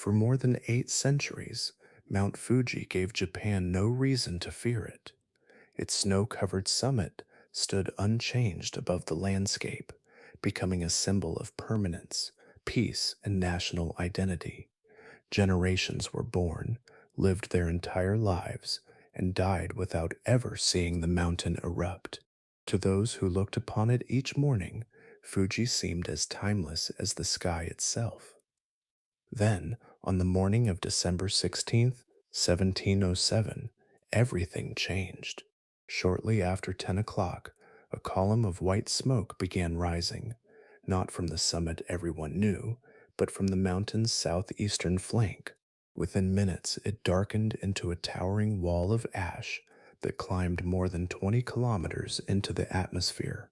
For more than 8 centuries, Mount Fuji gave Japan no reason to fear it. Its snow-covered summit stood unchanged above the landscape, becoming a symbol of permanence, peace, and national identity. Generations were born, lived their entire lives, and died without ever seeing the mountain erupt. To those who looked upon it each morning, Fuji seemed as timeless as the sky itself. Then, on the morning of December 16th, 1707, everything changed. Shortly after 10 o'clock, a column of white smoke began rising, not from the summit everyone knew, but from the mountain's southeastern flank. Within minutes, it darkened into a towering wall of ash that climbed more than 20 kilometers into the atmosphere,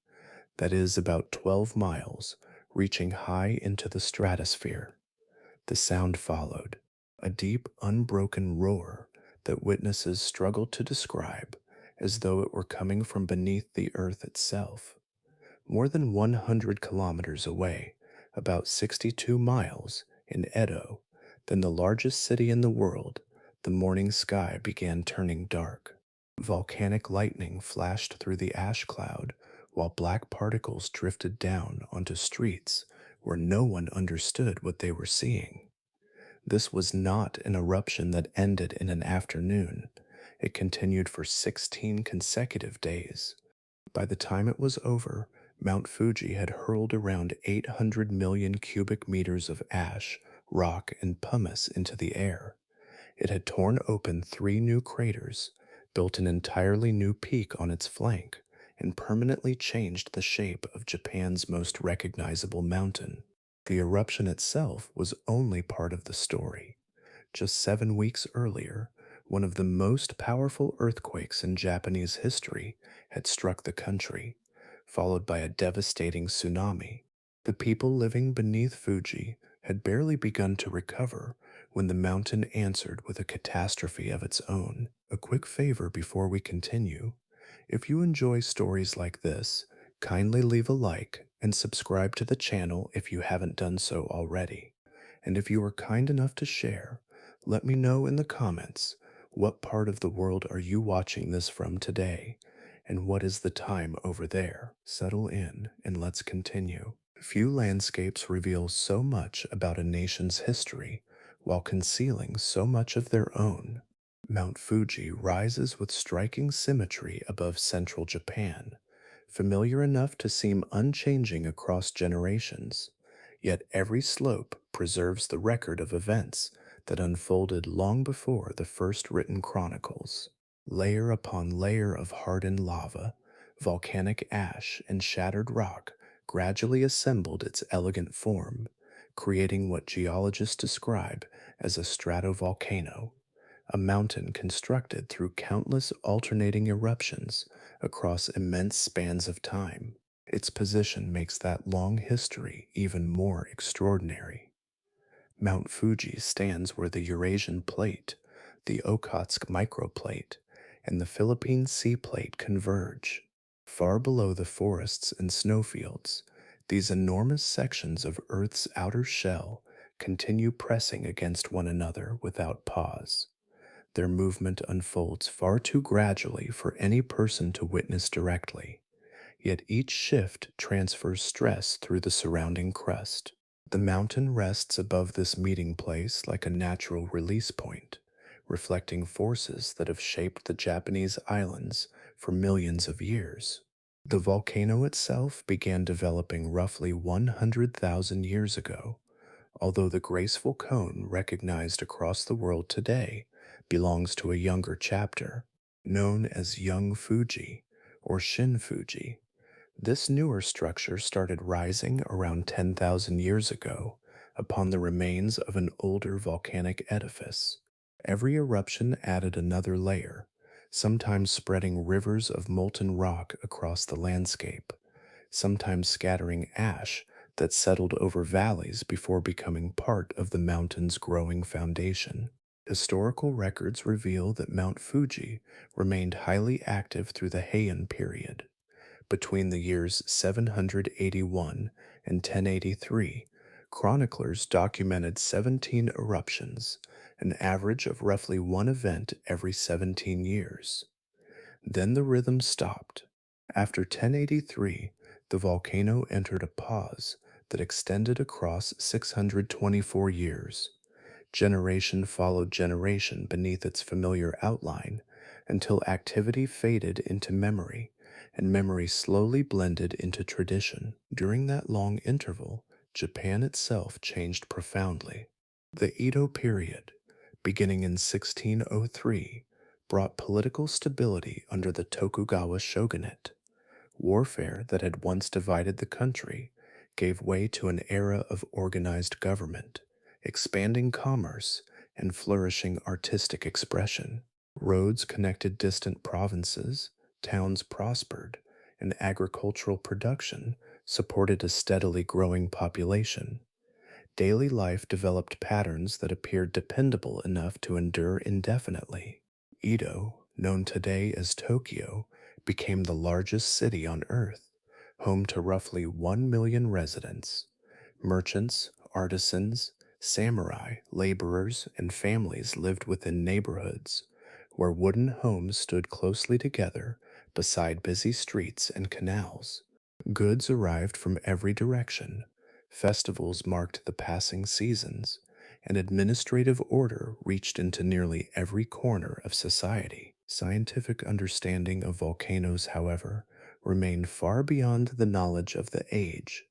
that is, about 12 miles, reaching high into the stratosphere. The sound followed, a deep, unbroken roar that witnesses struggled to describe, as though it were coming from beneath the earth itself. More than 100 kilometers away, about 62 miles, in Edo, then the largest city in the world, the morning sky began turning dark. Volcanic lightning flashed through the ash cloud, while black particles drifted down onto streets where no one understood what they were seeing. This was not an eruption that ended in an afternoon. It continued for 16 consecutive days. By the time it was over, Mount Fuji had hurled around 800 million cubic meters of ash, rock, and pumice into the air. It had torn open 3 new craters, built an entirely new peak on its flank, and permanently changed the shape of Japan's most recognizable mountain. The eruption itself was only part of the story. Just 7 weeks earlier, one of the most powerful earthquakes in Japanese history had struck the country, followed by a devastating tsunami. The people living beneath Fuji had barely begun to recover when the mountain answered with a catastrophe of its own. A quick favor before we continue. If you enjoy stories like this, kindly leave a like and subscribe to the channel if you haven't done so already. And if you are kind enough to share, let me know in the comments, what part of the world are you watching this from today? And what is the time over there? Settle in and let's continue. Few landscapes reveal so much about a nation's history while concealing so much of their own. Mount Fuji rises with striking symmetry above central Japan, familiar enough to seem unchanging across generations. Yet every slope preserves the record of events that unfolded long before the first written chronicles. Layer upon layer of hardened lava, volcanic ash, and shattered rock gradually assembled its elegant form, creating what geologists describe as a stratovolcano, a mountain constructed through countless alternating eruptions across immense spans of time. Its position makes that long history even more extraordinary. Mount Fuji stands where the Eurasian plate, the Okhotsk microplate, and the Philippine sea plate converge. Far below the forests and snowfields, these enormous sections of Earth's outer shell continue pressing against one another without pause. Their movement unfolds far too gradually for any person to witness directly, yet each shift transfers stress through the surrounding crust. The mountain rests above this meeting place like a natural release point, reflecting forces that have shaped the Japanese islands for millions of years. The volcano itself began developing roughly 100,000 years ago, although the graceful cone recognized across the world today belongs to a younger chapter, known as Young Fuji or Shin Fuji. This newer structure started rising around 10,000 years ago upon the remains of an older volcanic edifice. Every eruption added another layer, sometimes spreading rivers of molten rock across the landscape, sometimes scattering ash that settled over valleys before becoming part of the mountain's growing foundation. Historical records reveal that Mount Fuji remained highly active through the Heian period. Between the years 781 and 1083, Chroniclers documented 17 eruptions, an average of roughly one event every 17 years. Then the rhythm stopped. After 1083, the volcano entered a pause that extended across 624 years. Generation followed generation beneath its familiar outline until activity faded into memory and memory slowly blended into tradition. During that long interval, Japan itself changed profoundly. The Edo period, beginning in 1603, brought political stability under the Tokugawa shogunate. Warfare that had once divided the country gave way to an era of organized government, expanding commerce, and flourishing artistic expression. Roads connected distant provinces, towns prospered, and agricultural production supported a steadily growing population. Daily life developed patterns that appeared dependable enough to endure indefinitely. Edo, known today as Tokyo, became the largest city on Earth, home to roughly 1 million residents. Merchants, artisans, samurai, laborers, and families lived within neighborhoods where wooden homes stood closely together beside busy streets and canals. Goods arrived from every direction. Festivals marked the passing seasons, and administrative order reached into nearly every corner of society. Scientific understanding of volcanoes, however, remained far beyond the knowledge of the age.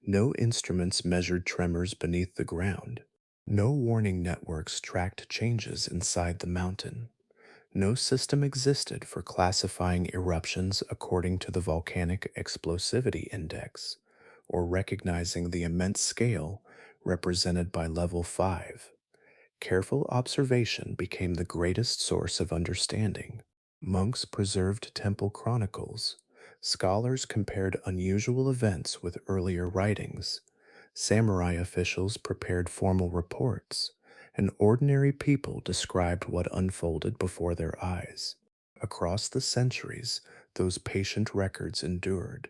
No instruments measured tremors beneath the ground. No warning networks tracked changes inside the mountain. No system existed for classifying eruptions according to the volcanic explosivity index, or recognizing the immense scale represented by level 5. Careful observation became the greatest source of understanding. Monks preserved temple chronicles. Scholars compared unusual events with earlier writings. Samurai officials prepared formal reports, and ordinary people described what unfolded before their eyes. Across the centuries, those patient records endured,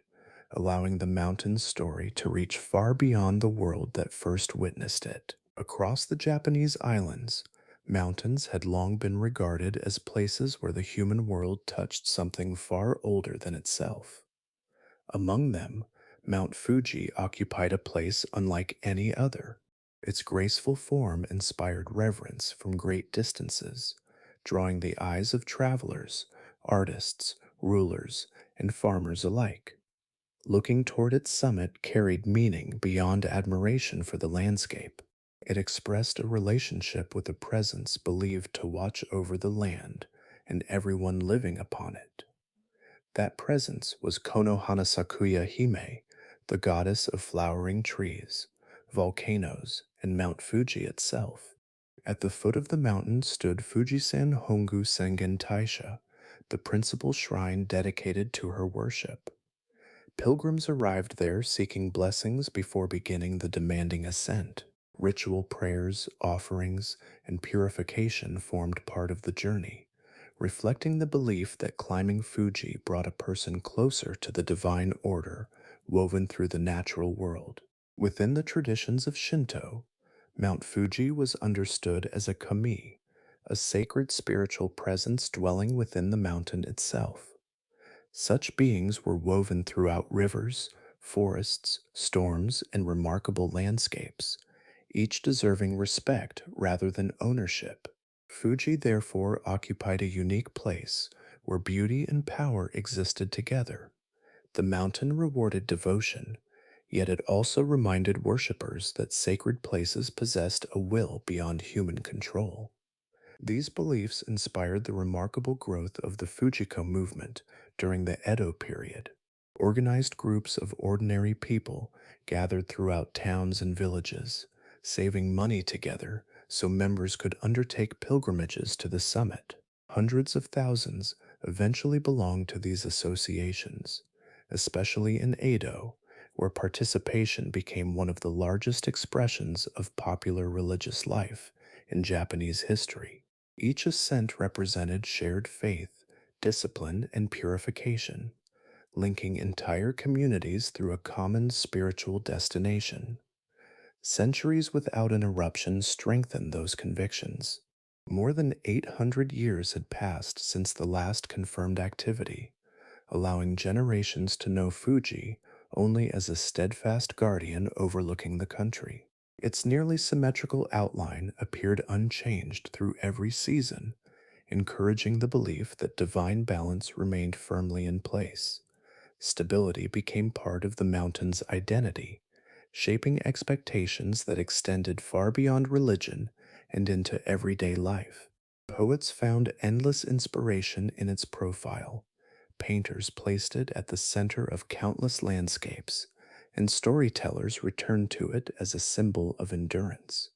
allowing the mountain's story to reach far beyond the world that first witnessed it. Across the Japanese islands, mountains had long been regarded as places where the human world touched something far older than itself. Among them, Mount Fuji occupied a place unlike any other. Its graceful form inspired reverence from great distances, drawing the eyes of travelers, artists, rulers, and farmers alike. Looking toward its summit carried meaning beyond admiration for the landscape. It expressed a relationship with a presence believed to watch over the land and everyone living upon it. That presence was Konohana Sakuya Hime, the goddess of flowering trees, volcanoes, and Mount Fuji itself. At the foot of the mountain stood Fujisan Hongu Sengen Taisha, the principal shrine dedicated to her worship. Pilgrims arrived there seeking blessings before beginning the demanding ascent. Ritual prayers, offerings, and purification formed part of the journey, reflecting the belief that climbing Fuji brought a person closer to the divine order woven through the natural world. Within the traditions of Shinto, Mount Fuji was understood as a kami, a sacred spiritual presence dwelling within the mountain itself. Such beings were woven throughout rivers, forests, storms, and remarkable landscapes, each deserving respect rather than ownership. Fuji therefore occupied a unique place where beauty and power existed together. The mountain rewarded devotion, yet it also reminded worshippers that sacred places possessed a will beyond human control. These beliefs inspired the remarkable growth of the Fujiko movement during the Edo period. Organized groups of ordinary people gathered throughout towns and villages, saving money together so members could undertake pilgrimages to the summit. Hundreds of thousands eventually belonged to these associations, especially in Edo, where participation became one of the largest expressions of popular religious life in Japanese history. Each ascent represented shared faith, discipline, and purification, linking entire communities through a common spiritual destination. Centuries without an eruption strengthened those convictions. More than 800 years had passed since the last confirmed activity, allowing generations to know Fuji only as a steadfast guardian overlooking the country. Its nearly symmetrical outline appeared unchanged through every season, encouraging the belief that divine balance remained firmly in place. Stability became part of the mountain's identity, shaping expectations that extended far beyond religion and into everyday life. Poets found endless inspiration in its profile. Painters placed it at the center of countless landscapes, and storytellers returned to it as a symbol of endurance.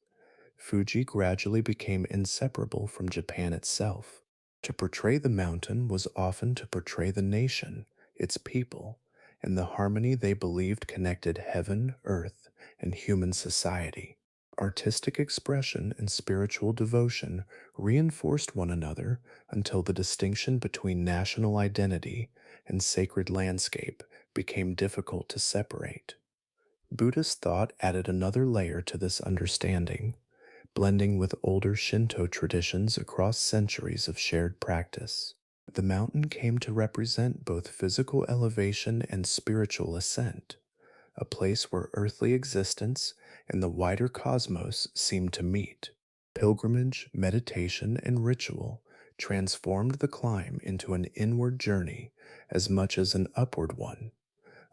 Fuji gradually became inseparable from Japan itself. To portray the mountain was often to portray the nation, its people, and the harmony they believed connected heaven, earth, and human society. Artistic expression and spiritual devotion reinforced one another until the distinction between national identity and sacred landscape became difficult to separate. Buddhist thought added another layer to this understanding, blending with older Shinto traditions across centuries of shared practice. The mountain came to represent both physical elevation and spiritual ascent, a place where earthly existence and the wider cosmos seemed to meet. Pilgrimage, meditation, and ritual transformed the climb into an inward journey as much as an upward one,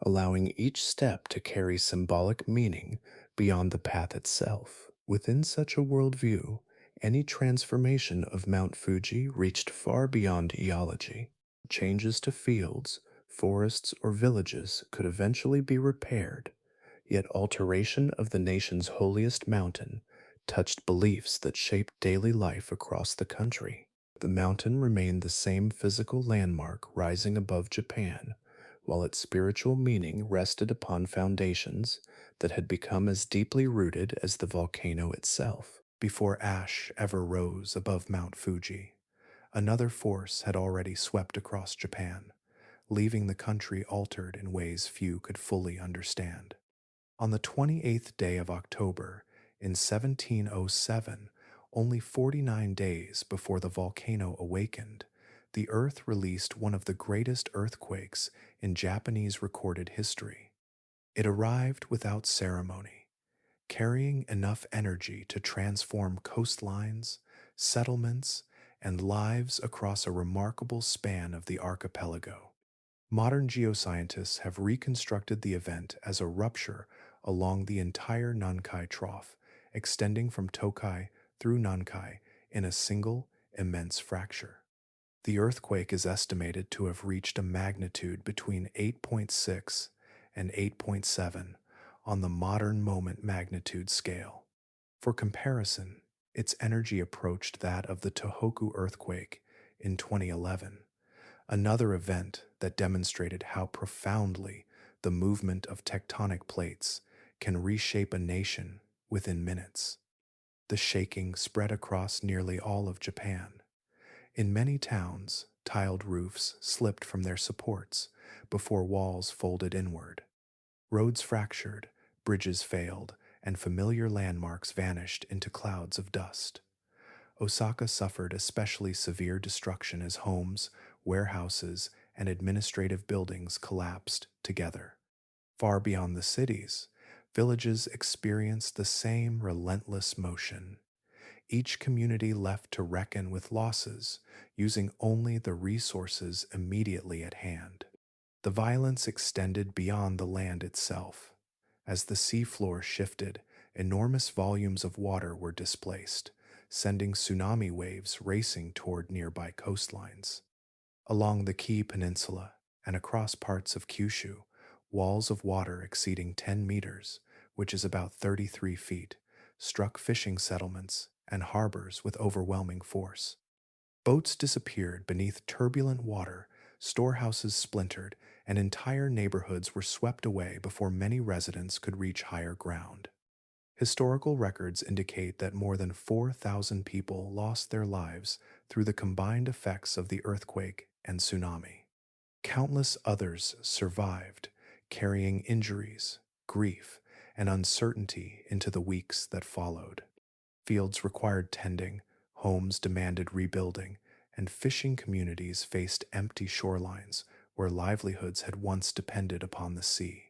allowing each step to carry symbolic meaning beyond the path itself. Within such a worldview, any transformation of Mount Fuji reached far beyond geology. Changes to fields, forests, or villages could eventually be repaired, yet alteration of the nation's holiest mountain touched beliefs that shaped daily life across the country. The mountain remained the same physical landmark rising above Japan, while its spiritual meaning rested upon foundations that had become as deeply rooted as the volcano itself. Before ash ever rose above Mount Fuji, another force had already swept across Japan, leaving the country altered in ways few could fully understand. On the 28th day of October in 1707, only 49 days before the volcano awakened, the Earth released one of the greatest earthquakes in Japanese recorded history. It arrived without ceremony, carrying enough energy to transform coastlines, settlements, and lives across a remarkable span of the archipelago. Modern geoscientists have reconstructed the event as a rupture along the entire Nankai Trough, extending from Tokai through Nankai in a single, immense fracture. The earthquake is estimated to have reached a magnitude between 8.6 and 8.7 on the modern moment magnitude scale. For comparison, its energy approached that of the Tohoku earthquake in 2011, another event that demonstrated how profoundly the movement of tectonic plates can reshape a nation within minutes. The shaking spread across nearly all of Japan. In many towns, tiled roofs slipped from their supports before walls folded inward. Roads fractured, bridges failed, and familiar landmarks vanished into clouds of dust. Osaka suffered especially severe destruction as homes, warehouses, and administrative buildings collapsed together. Far beyond the cities, villages experienced the same relentless motion, each community left to reckon with losses, using only the resources immediately at hand. The violence extended beyond the land itself. As the seafloor shifted, enormous volumes of water were displaced, sending tsunami waves racing toward nearby coastlines. Along the Kii Peninsula and across parts of Kyushu, walls of water exceeding 10 meters, which is about 33 feet, struck fishing settlements and harbors with overwhelming force. Boats disappeared beneath turbulent water, storehouses splintered, and entire neighborhoods were swept away before many residents could reach higher ground. Historical records indicate that more than 4,000 people lost their lives through the combined effects of the earthquake and tsunami. Countless others survived, carrying injuries, grief, and uncertainty into the weeks that followed. Fields required tending, homes demanded rebuilding, and fishing communities faced empty shorelines where livelihoods had once depended upon the sea.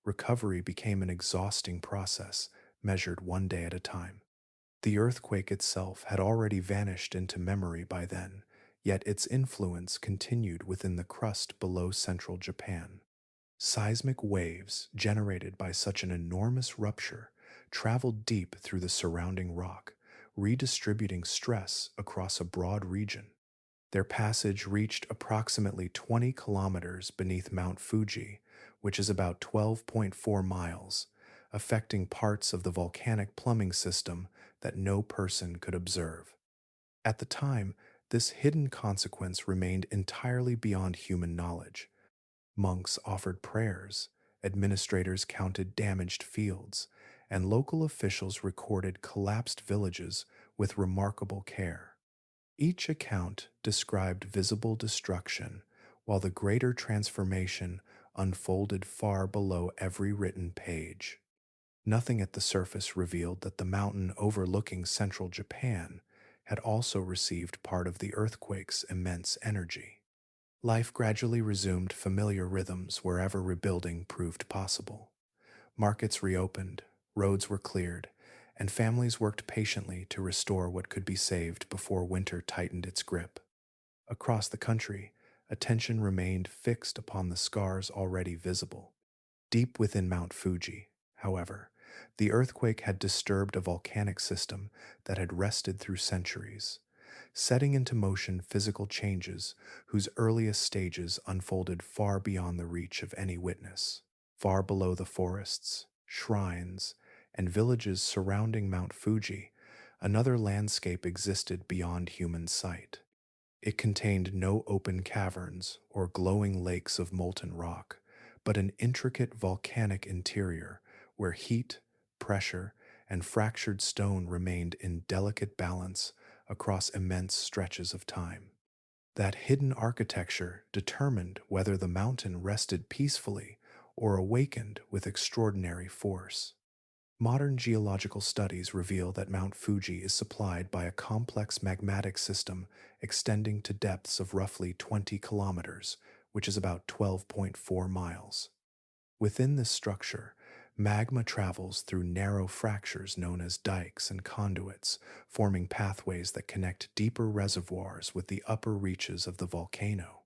Recovery became an exhausting process, measured one day at a time. The earthquake itself had already vanished into memory by then, yet its influence continued within the crust below central Japan. Seismic waves generated by such an enormous rupture traveled deep through the surrounding rock, redistributing stress across a broad region. Their passage reached approximately 20 kilometers beneath Mount Fuji, which is about 12.4 miles, affecting parts of the volcanic plumbing system that no person could observe. At the time, this hidden consequence remained entirely beyond human knowledge. Monks offered prayers, administrators counted damaged fields, and local officials recorded collapsed villages with remarkable care. Each account described visible destruction, while the greater transformation unfolded far below every written page. Nothing at the surface revealed that the mountain overlooking central Japan had also received part of the earthquake's immense energy. Life gradually resumed familiar rhythms wherever rebuilding proved possible. Markets reopened, roads were cleared, and families worked patiently to restore what could be saved before winter tightened its grip. Across the country, attention remained fixed upon the scars already visible. Deep within Mount Fuji, however, the earthquake had disturbed a volcanic system that had rested through centuries, setting into motion physical changes whose earliest stages unfolded far beyond the reach of any witness. Far below the forests, shrines, and villages surrounding Mount Fuji, another landscape existed beyond human sight. It contained no open caverns or glowing lakes of molten rock, but an intricate volcanic interior where heat, pressure, and fractured stone remained in delicate balance across immense stretches of time. That hidden architecture determined whether the mountain rested peacefully or awakened with extraordinary force. Modern geological studies reveal that Mount Fuji is supplied by a complex magmatic system extending to depths of roughly 20 kilometers, which is about 12.4 miles. Within this structure, magma travels through narrow fractures known as dikes and conduits, forming pathways that connect deeper reservoirs with the upper reaches of the volcano.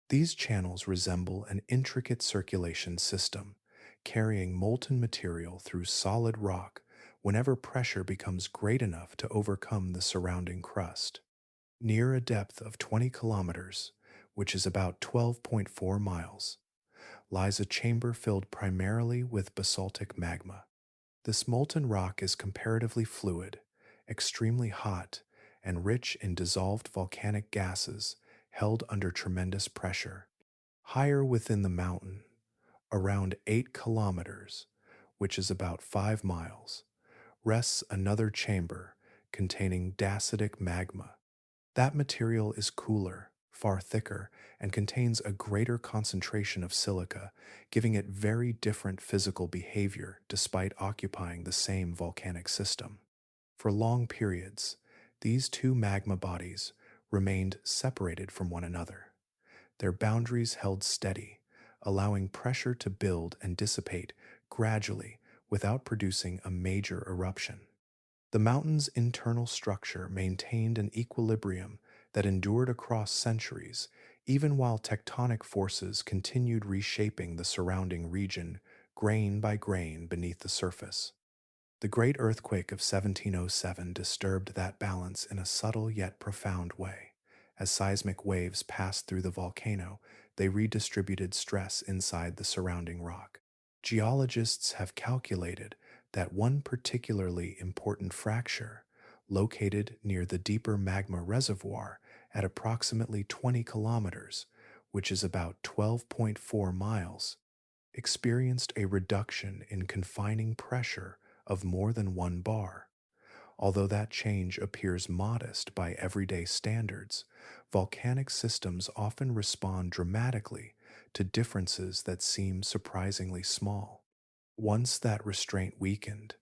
These channels resemble an intricate circulation system, carrying molten material through solid rock whenever pressure becomes great enough to overcome the surrounding crust. Near a depth of 20 kilometers, which is about 12.4 miles, lies a chamber filled primarily with basaltic magma. This molten rock is comparatively fluid, extremely hot, and rich in dissolved volcanic gases held under tremendous pressure. Higher within the mountain, around 8 kilometers, which is about 5 miles, rests another chamber containing dacitic magma. That material is cooler, far thicker, and contains a greater concentration of silica, giving it very different physical behavior despite occupying the same volcanic system. For long periods, these two magma bodies remained separated from one another, their boundaries held steady, allowing pressure to build and dissipate gradually without producing a major eruption. The mountain's internal structure maintained an equilibrium that endured across centuries, even while tectonic forces continued reshaping the surrounding region grain by grain beneath the surface. The Great Earthquake of 1707 disturbed that balance in a subtle yet profound way. As seismic waves passed through the volcano, they redistributed stress inside the surrounding rock. Geologists have calculated that one particularly important fracture, located near the deeper magma reservoir at approximately 20 kilometers, which is about 12.4 miles, experienced a reduction in confining pressure of more than 1 bar. Although that change appears modest by everyday standards, volcanic systems often respond dramatically to differences that seem surprisingly small. Once that restraint weakened,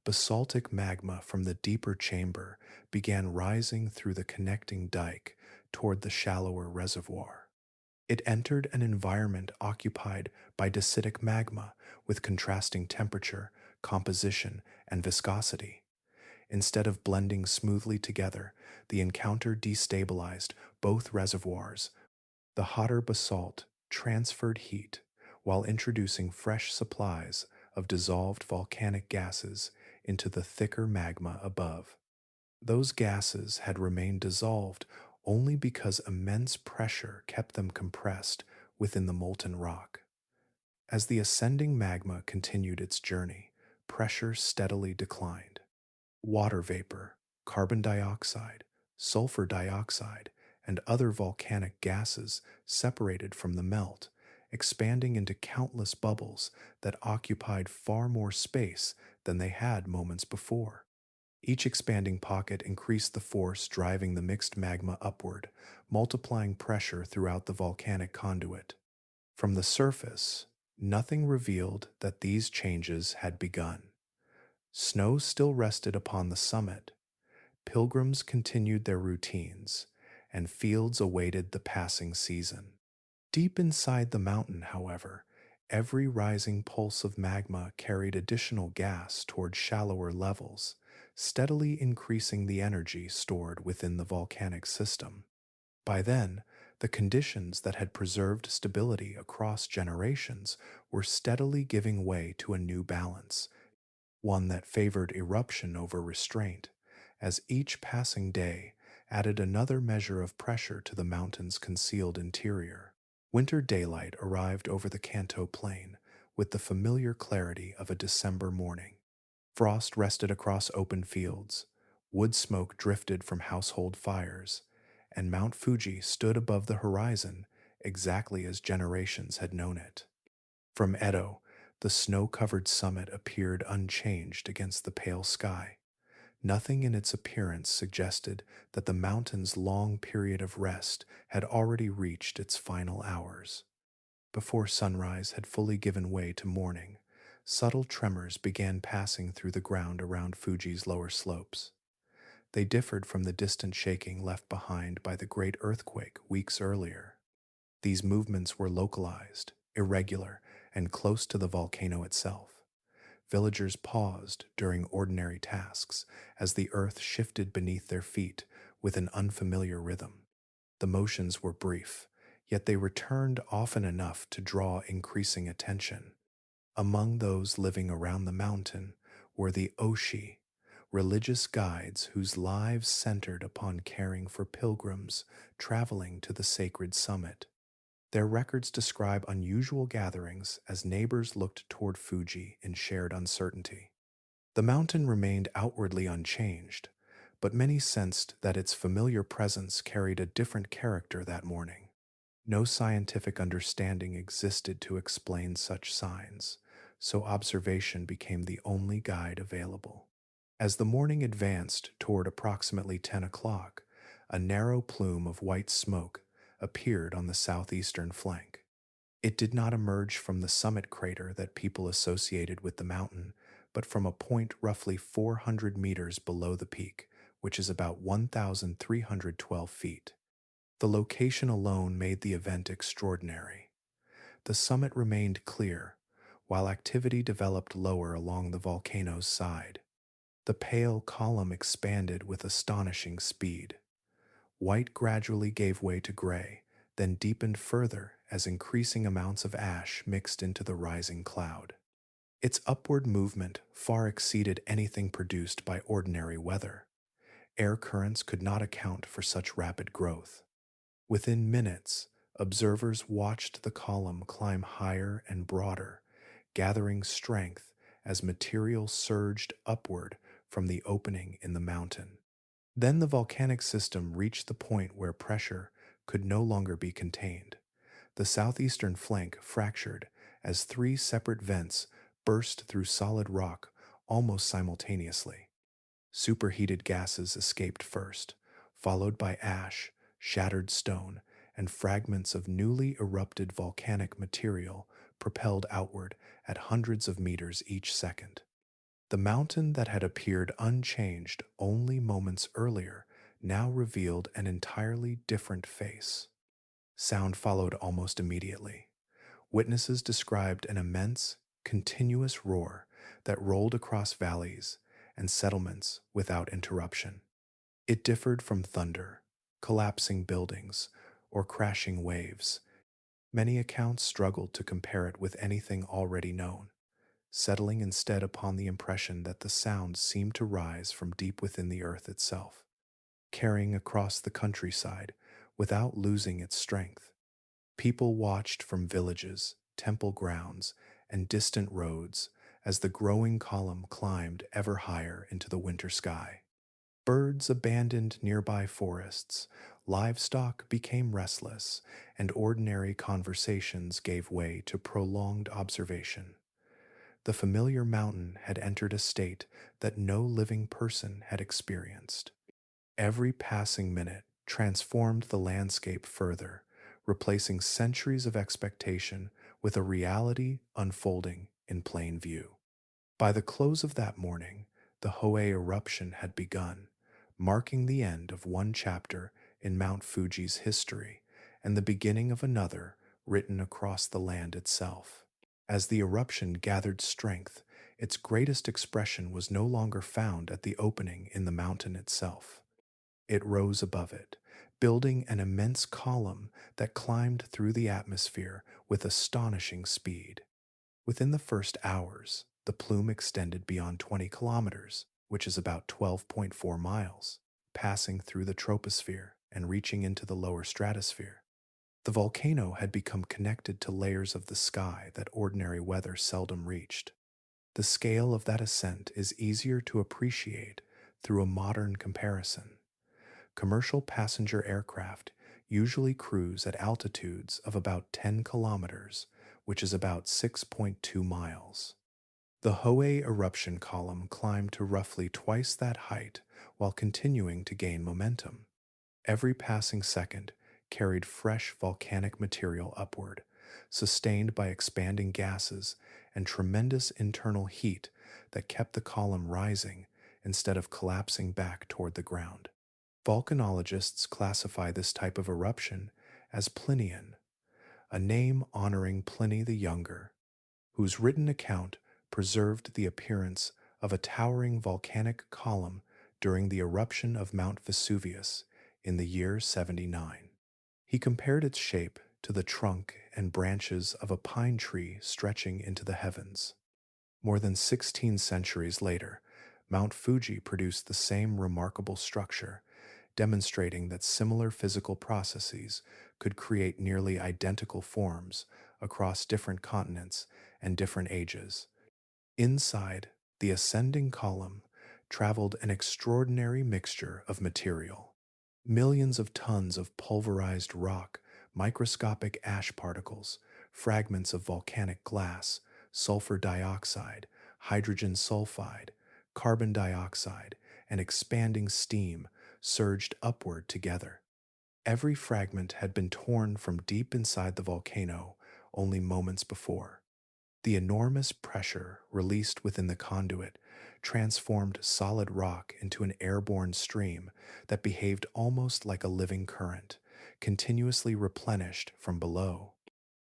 basaltic magma from the deeper chamber began rising through the connecting dike toward the shallower reservoir. It entered an environment occupied by dacitic magma with contrasting temperature, composition, and viscosity. Instead of blending smoothly together, the encounter destabilized both reservoirs. The hotter basalt transferred heat while introducing fresh supplies of dissolved volcanic gases into the thicker magma above. Those gases had remained dissolved only because immense pressure kept them compressed within the molten rock. As the ascending magma continued its journey, pressure steadily declined. Water vapor, carbon dioxide, sulfur dioxide, and other volcanic gases separated from the melt, expanding into countless bubbles that occupied far more space than they had moments before. Each expanding pocket increased the force driving the mixed magma upward, multiplying pressure throughout the volcanic conduit. From the surface, nothing revealed that these changes had begun. Snow still rested upon the summit, pilgrims continued their routines, and fields awaited the passing season. Deep inside the mountain, however, every rising pulse of magma carried additional gas toward shallower levels, steadily increasing the energy stored within the volcanic system. By then, the conditions that had preserved stability across generations were steadily giving way to a new balance, one that favored eruption over restraint, as each passing day added another measure of pressure to the mountain's concealed interior. Winter daylight arrived over the Kanto plain with the familiar clarity of a December morning. Frost rested across open fields, wood smoke drifted from household fires, and Mount Fuji stood above the horizon exactly as generations had known it. From Edo, the snow-covered summit appeared unchanged against the pale sky. Nothing in its appearance suggested that the mountain's long period of rest had already reached its final hours. Before sunrise had fully given way to morning, subtle tremors began passing through the ground around Fuji's lower slopes. They differed from the distant shaking left behind by the great earthquake weeks earlier. These movements were localized, irregular, and close to the volcano itself. Villagers paused during ordinary tasks as the earth shifted beneath their feet with an unfamiliar rhythm. The motions were brief, yet they returned often enough to draw increasing attention. Among those living around the mountain were the Oshi, religious guides whose lives centered upon caring for pilgrims traveling to the sacred summit. Their records describe unusual gatherings as neighbors looked toward Fuji in shared uncertainty. The mountain remained outwardly unchanged, but many sensed that its familiar presence carried a different character that morning. No scientific understanding existed to explain such signs, so observation became the only guide available. As the morning advanced toward approximately 10 o'clock, a narrow plume of white smoke appeared on the southeastern flank. It did not emerge from the summit crater that people associated with the mountain, but from a point roughly 400 meters below the peak, which is about 1,312 feet. The location alone made the event extraordinary. The summit remained clear, while activity developed lower along the volcano's side. The pale column expanded with astonishing speed. White gradually gave way to gray, then deepened further as increasing amounts of ash mixed into the rising cloud. Its upward movement far exceeded anything produced by ordinary weather. Air currents could not account for such rapid growth. Within minutes, observers watched the column climb higher and broader, gathering strength as material surged upward from the opening in the mountain. Then the volcanic system reached the point where pressure could no longer be contained. The southeastern flank fractured as three separate vents burst through solid rock almost simultaneously. Superheated gases escaped first, followed by ash, shattered stone, and fragments of newly erupted volcanic material propelled outward at hundreds of meters each second. The mountain that had appeared unchanged only moments earlier now revealed an entirely different face. Sound followed almost immediately. Witnesses described an immense, continuous roar that rolled across valleys and settlements without interruption. It differed from thunder, collapsing buildings, or crashing waves. Many accounts struggled to compare it with anything already known, settling instead upon the impression that the sound seemed to rise from deep within the earth itself, carrying across the countryside without losing its strength. People watched from villages, temple grounds, and distant roads as the growing column climbed ever higher into the winter sky. Birds abandoned nearby forests, livestock became restless, and ordinary conversations gave way to prolonged observation. The familiar mountain had entered a state that no living person had experienced. Every passing minute transformed the landscape further, replacing centuries of expectation with a reality unfolding in plain view. By the close of that morning, the Hōei eruption had begun, marking the end of one chapter in Mount Fuji's history and the beginning of another written across the land itself. As the eruption gathered strength, its greatest expression was no longer found at the opening in the mountain itself. It rose above it, building an immense column that climbed through the atmosphere with astonishing speed. Within the first hours, the plume extended beyond 20 kilometers, which is about 12.4 miles, passing through the troposphere and reaching into the lower stratosphere. The volcano had become connected to layers of the sky that ordinary weather seldom reached. The scale of that ascent is easier to appreciate through a modern comparison. Commercial passenger aircraft usually cruise at altitudes of about 10 kilometers, which is about 6.2 miles. The Hōei eruption column climbed to roughly twice that height while continuing to gain momentum. Every passing second carried fresh volcanic material upward, sustained by expanding gases and tremendous internal heat that kept the column rising instead of collapsing back toward the ground. Volcanologists classify this type of eruption as Plinian, a name honoring Pliny the Younger, whose written account preserved the appearance of a towering volcanic column during the eruption of Mount Vesuvius in the year 79. He compared its shape to the trunk and branches of a pine tree stretching into the heavens. More than 16 centuries later, Mount Fuji produced the same remarkable structure, demonstrating that similar physical processes could create nearly identical forms across different continents and different ages. Inside, the ascending column traveled an extraordinary mixture of material. Millions of tons of pulverized rock, microscopic ash particles, fragments of volcanic glass, sulfur dioxide, hydrogen sulfide, carbon dioxide, and expanding steam surged upward together. Every fragment had been torn from deep inside the volcano only moments before. The enormous pressure released within the conduit transformed solid rock into an airborne stream that behaved almost like a living current, continuously replenished from below.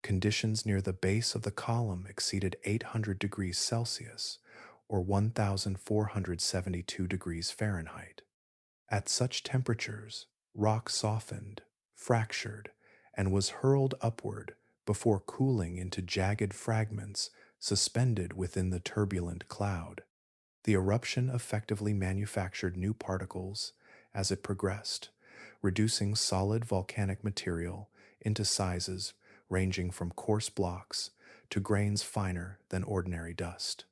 Conditions near the base of the column exceeded 800 degrees Celsius, or 1,472 degrees Fahrenheit. At such temperatures, rock softened, fractured, and was hurled upward before cooling into jagged fragments suspended within the turbulent cloud. The eruption effectively manufactured new particles as it progressed, reducing solid volcanic material into sizes ranging from coarse blocks to grains finer than ordinary dust.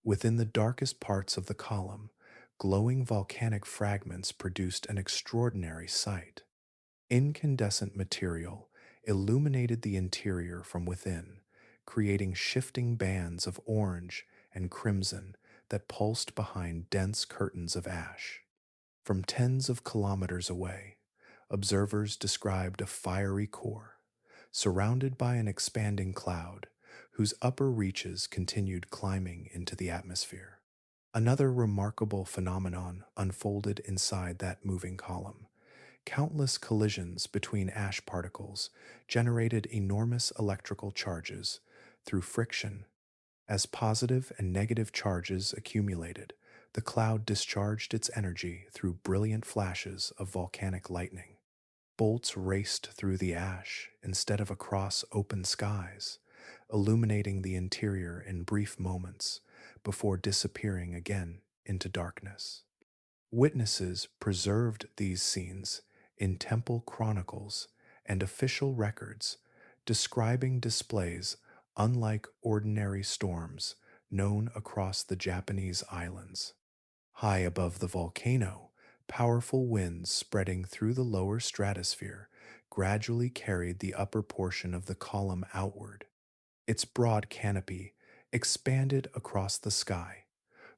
Within the darkest parts of the column, glowing volcanic fragments produced an extraordinary sight. Incandescent material illuminated the interior from within, creating shifting bands of orange and crimson that pulsed behind dense curtains of ash. From tens of kilometers away, observers described a fiery core, surrounded by an expanding cloud, whose upper reaches continued climbing into the atmosphere. Another remarkable phenomenon unfolded inside that moving column. Countless collisions between ash particles generated enormous electrical charges through friction. As positive and negative charges accumulated, the cloud discharged its energy through brilliant flashes of volcanic lightning. Bolts raced through the ash instead of across open skies, illuminating the interior in brief moments before disappearing again into darkness. Witnesses preserved these scenes in temple chronicles and official records, describing displays unlike ordinary storms known across the Japanese islands. High above the volcano, powerful winds spreading through the lower stratosphere gradually carried the upper portion of the column outward. Its broad canopy expanded across the sky,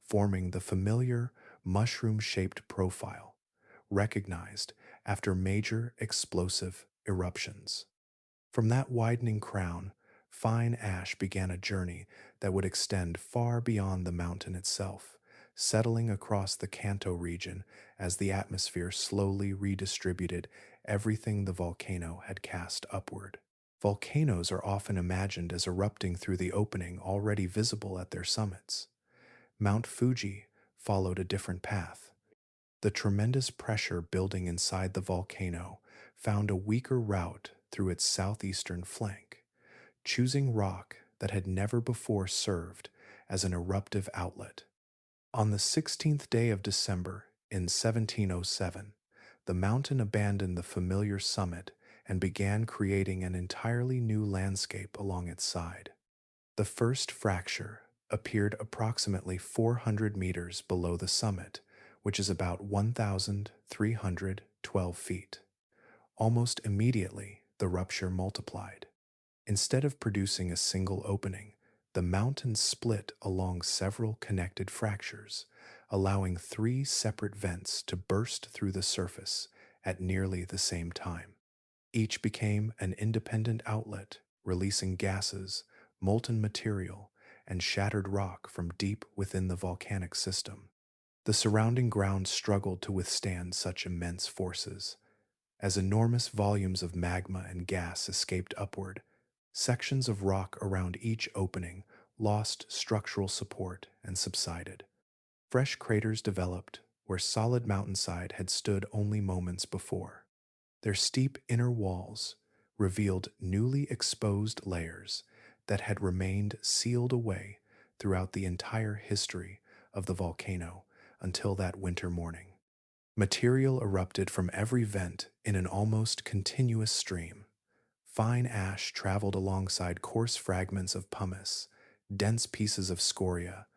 forming the familiar mushroom-shaped profile recognized after major explosive eruptions. From that widening crown, fine ash began a journey that would extend far beyond the mountain itself, settling across the Kanto region as the atmosphere slowly redistributed everything the volcano had cast upward. Volcanoes are often imagined as erupting through the opening already visible at their summits. Mount Fuji followed a different path. The tremendous pressure building inside the volcano found a weaker route through its southeastern flank, choosing rock that had never before served as an eruptive outlet. On the 16th day of December in 1707, the mountain abandoned the familiar summit and began creating an entirely new landscape along its side. The first fracture appeared approximately 400 meters below the summit, which is about 1,312 feet. Almost immediately, the rupture multiplied. Instead of producing a single opening, the mountain split along several connected fractures, allowing three separate vents to burst through the surface at nearly the same time. Each became an independent outlet, releasing gases, molten material, and shattered rock from deep within the volcanic system. The surrounding ground struggled to withstand such immense forces. As enormous volumes of magma and gas escaped upward, sections of rock around each opening lost structural support and subsided. Fresh craters developed where solid mountainside had stood only moments before. Their steep inner walls revealed newly exposed layers that had remained sealed away throughout the entire history of the volcano until that winter morning. Material erupted from every vent in an almost continuous stream. Fine ash traveled alongside coarse fragments of pumice, dense pieces of scoria,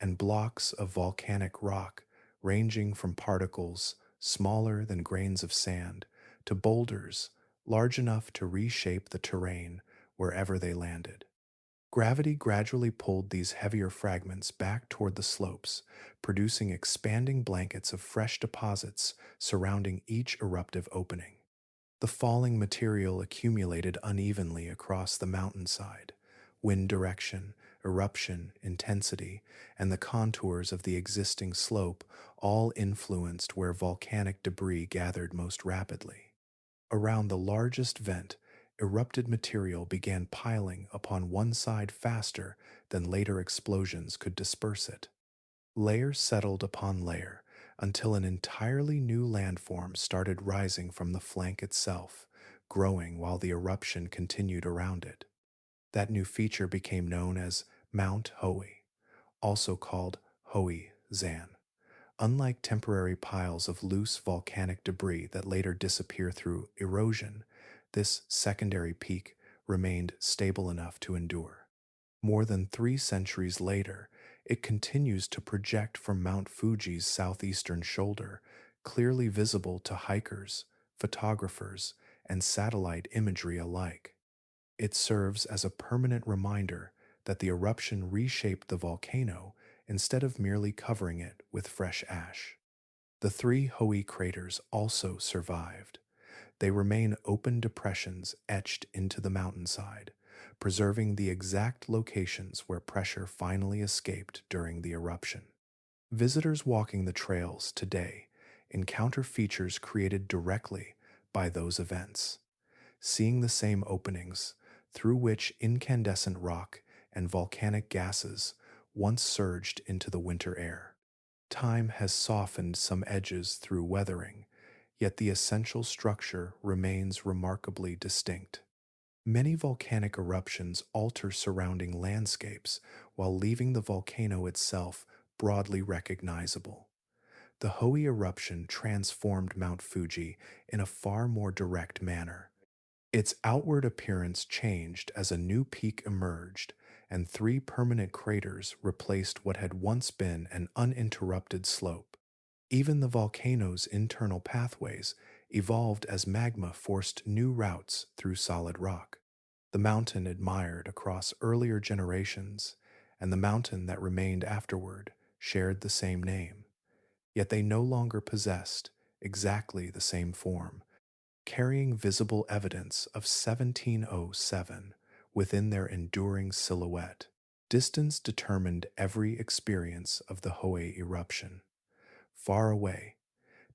and blocks of volcanic rock ranging from particles smaller than grains of sand to boulders large enough to reshape the terrain wherever they landed. Gravity gradually pulled these heavier fragments back toward the slopes, producing expanding blankets of fresh deposits surrounding each eruptive opening. The falling material accumulated unevenly across the mountainside. Wind direction, eruption, intensity, and the contours of the existing slope all influenced where volcanic debris gathered most rapidly. Around the largest vent, erupted material began piling upon one side faster than later explosions could disperse it. Layer settled upon layer until an entirely new landform started rising from the flank itself, growing while the eruption continued around it. That new feature became known as Mount Hōei, also called Hōei Zan. Unlike temporary piles of loose volcanic debris that later disappear through erosion, this secondary peak remained stable enough to endure. More than 3 centuries later, it continues to project from Mount Fuji's southeastern shoulder, clearly visible to hikers, photographers, and satellite imagery alike. It serves as a permanent reminder that the eruption reshaped the volcano instead of merely covering it with fresh ash. The 3 Hōei craters also survived. They remain open depressions etched into the mountainside, preserving the exact locations where pressure finally escaped during the eruption. Visitors walking the trails today encounter features created directly by those events, seeing the same openings through which incandescent rock and volcanic gases once surged into the winter air. Time has softened some edges through weathering, yet the essential structure remains remarkably distinct. Many volcanic eruptions alter surrounding landscapes while leaving the volcano itself broadly recognizable. The Hōei eruption transformed Mount Fuji in a far more direct manner. Its outward appearance changed as a new peak emerged, and three permanent craters replaced what had once been an uninterrupted slope. Even the volcano's internal pathways evolved as magma forced new routes through solid rock. The mountain admired across earlier generations, and the mountain that remained afterward shared the same name, yet they no longer possessed exactly the same form, carrying visible evidence of 1707 within their enduring silhouette. Distance determined every experience of the Hōei eruption. Far away,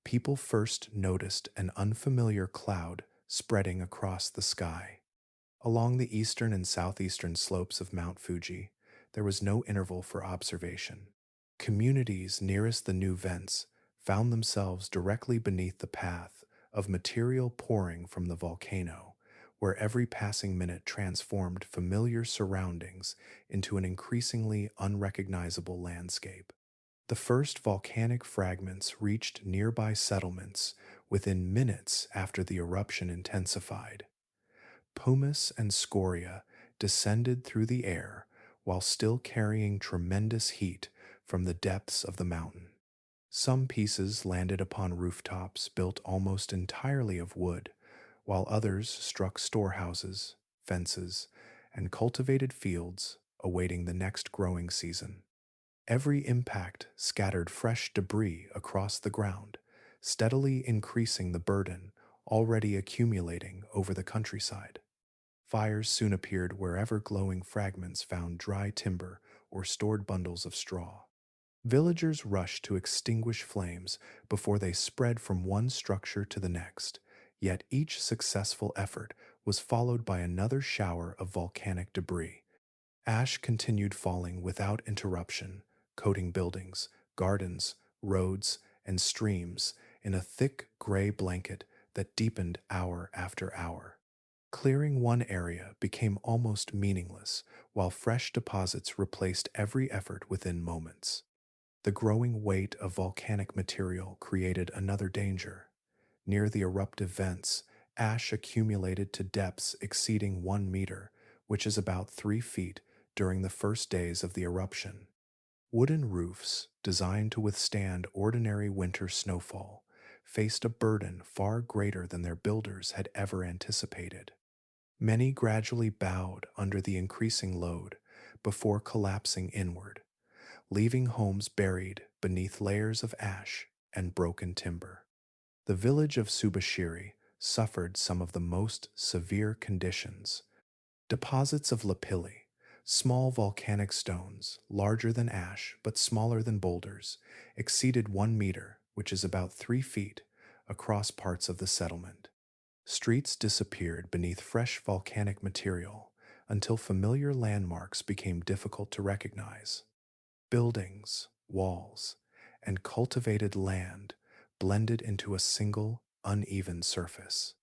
people first noticed an unfamiliar cloud spreading across the sky. Along the eastern and southeastern slopes of Mount Fuji, there was no interval for observation. Communities nearest the new vents found themselves directly beneath the path of material pouring from the volcano, where every passing minute transformed familiar surroundings into an increasingly unrecognizable landscape. The first volcanic fragments reached nearby settlements within minutes after the eruption intensified. Pumice and scoria descended through the air while still carrying tremendous heat from the depths of the mountain. Some pieces landed upon rooftops built almost entirely of wood, while others struck storehouses, fences, and cultivated fields awaiting the next growing season. Every impact scattered fresh debris across the ground, steadily increasing the burden already accumulating over the countryside. Fires soon appeared wherever glowing fragments found dry timber or stored bundles of straw. Villagers rushed to extinguish flames before they spread from one structure to the next, yet each successful effort was followed by another shower of volcanic debris. Ash continued falling without interruption, coating buildings, gardens, roads, and streams in a thick gray blanket that deepened hour after hour. Clearing one area became almost meaningless, while fresh deposits replaced every effort within moments. The growing weight of volcanic material created another danger. Near the eruptive vents, ash accumulated to depths exceeding 1 meter, which is about 3 feet, during the first days of the eruption. Wooden roofs, designed to withstand ordinary winter snowfall, faced a burden far greater than their builders had ever anticipated. Many gradually bowed under the increasing load before collapsing inward, leaving homes buried beneath layers of ash and broken timber. The village of Subashiri suffered some of the most severe conditions. Deposits of lapilli, small volcanic stones, larger than ash but smaller than boulders, exceeded 1 meter, which is about 3 feet, across parts of the settlement. Streets disappeared beneath fresh volcanic material until familiar landmarks became difficult to recognize. Buildings, walls, and cultivated land blended into a single, uneven surface,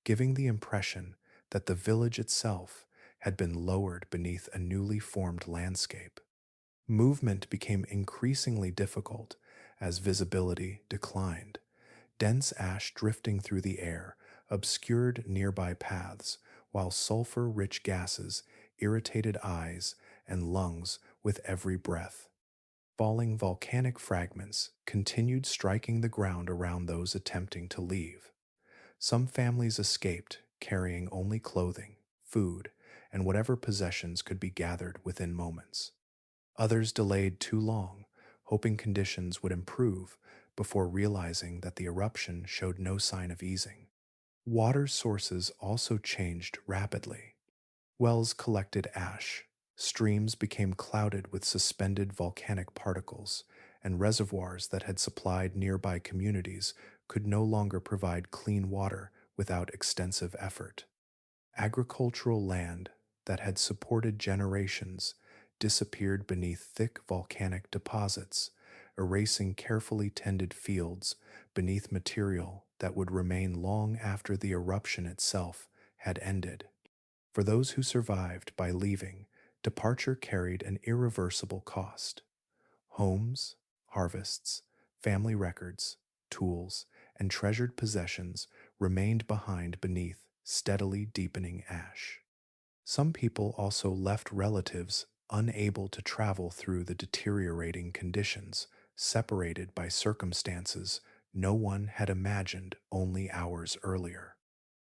giving the impression that the village itself had been lowered beneath a newly formed landscape. Movement became increasingly difficult as visibility declined. Dense ash drifting through the air obscured nearby paths, while sulfur-rich gases irritated eyes and lungs with every breath. Falling volcanic fragments continued striking the ground around those attempting to leave. Some families escaped, carrying only clothing, food, and whatever possessions could be gathered within moments. Others delayed too long, hoping conditions would improve before realizing that the eruption showed no sign of easing. Water sources also changed rapidly. Wells collected ash, streams became clouded with suspended volcanic particles, and reservoirs that had supplied nearby communities could no longer provide clean water without extensive effort. Agricultural land that had supported generations disappeared beneath thick volcanic deposits, erasing carefully tended fields beneath material that would remain long after the eruption itself had ended. For those who survived by leaving, departure carried an irreversible cost. Homes, harvests, family records, tools, and treasured possessions remained behind beneath steadily deepening ash. Some people also left relatives unable to travel through the deteriorating conditions, separated by circumstances no one had imagined only hours earlier.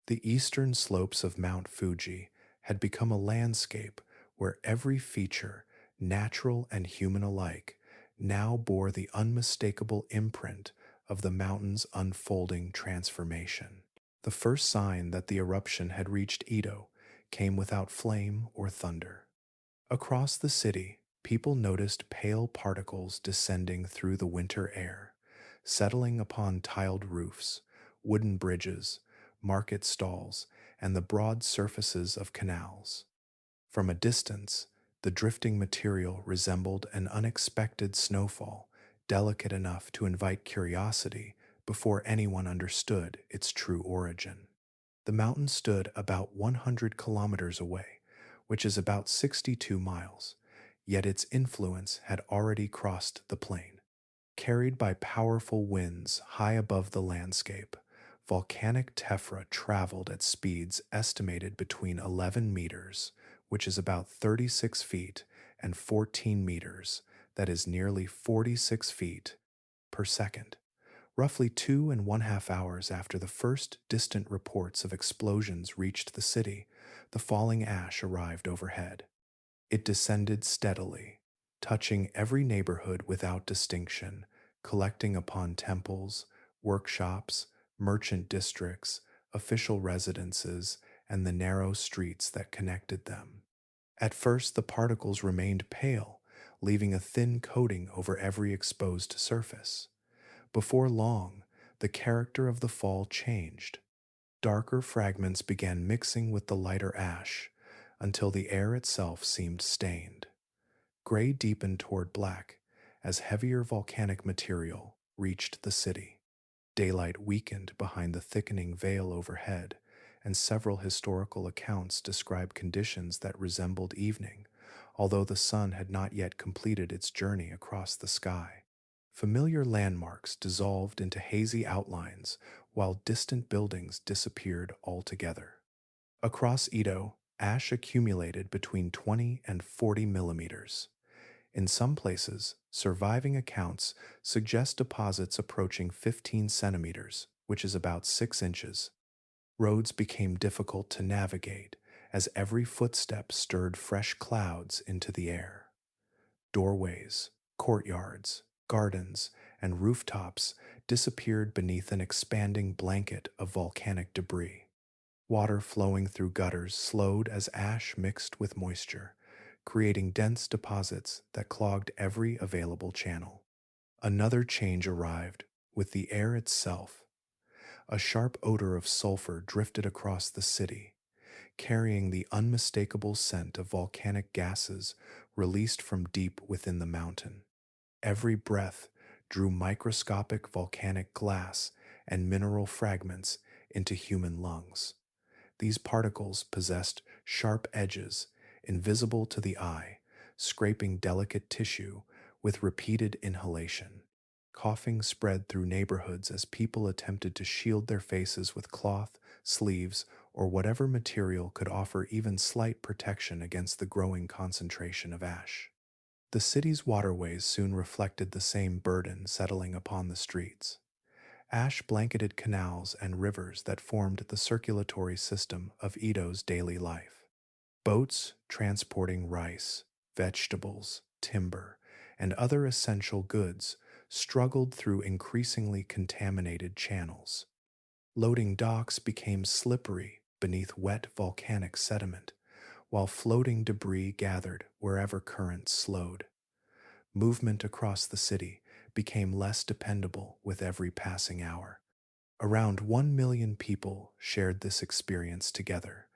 The eastern slopes of Mount Fuji had become a landscape where every feature, natural and human alike, now bore the unmistakable imprint of the mountain's unfolding transformation. The first sign that the eruption had reached Ito came without flame or thunder. Across the city, people noticed pale particles descending through the winter air, settling upon tiled roofs, wooden bridges, market stalls, and the broad surfaces of canals. From a distance, the drifting material resembled an unexpected snowfall, delicate enough to invite curiosity before anyone understood its true origin. The mountain stood about 100 kilometers away, which is about 62 miles, yet its influence had already crossed the plain. Carried by powerful winds high above the landscape, volcanic tephra traveled at speeds estimated between 11 meters, which is about 36 feet, and 14 meters, that is nearly 46 feet, per second. Roughly 2.5 hours after the first distant reports of explosions reached the city, the falling ash arrived overhead. It descended steadily, touching every neighborhood without distinction, collecting upon temples, workshops, merchant districts, official residences, and the narrow streets that connected them. At first, the particles remained pale, leaving a thin coating over every exposed surface. Before long, the character of the fall changed. Darker fragments began mixing with the lighter ash until the air itself seemed stained. Gray deepened toward black as heavier volcanic material reached the city. Daylight weakened behind the thickening veil overhead, and several historical accounts describe conditions that resembled evening, although the sun had not yet completed its journey across the sky. Familiar landmarks dissolved into hazy outlines while distant buildings disappeared altogether. Across Ito, ash accumulated between 20 and 40 millimeters. In some places, surviving accounts suggest deposits approaching 15 centimeters, which is about 6 inches. Roads became difficult to navigate as every footstep stirred fresh clouds into the air. Doorways, courtyards, gardens, and rooftops disappeared beneath an expanding blanket of volcanic debris. Water flowing through gutters slowed as ash mixed with moisture, creating dense deposits that clogged every available channel. Another change arrived with the air itself. A sharp odor of sulfur drifted across the city, carrying the unmistakable scent of volcanic gases released from deep within the mountain. Every breath drew microscopic volcanic glass and mineral fragments into human lungs. These particles possessed sharp edges, invisible to the eye, scraping delicate tissue with repeated inhalation. Coughing spread through neighborhoods as people attempted to shield their faces with cloth, sleeves, or whatever material could offer even slight protection against the growing concentration of ash. The city's waterways soon reflected the same burden settling upon the streets. Ash blanketed canals and rivers that formed the circulatory system of Ito's daily life. Boats transporting rice, vegetables, timber, and other essential goods struggled through increasingly contaminated channels. Loading docks became slippery beneath wet volcanic sediment, while floating debris gathered wherever currents slowed. Movement across the city became less dependable with every passing hour. Around 1 million people shared this experience together,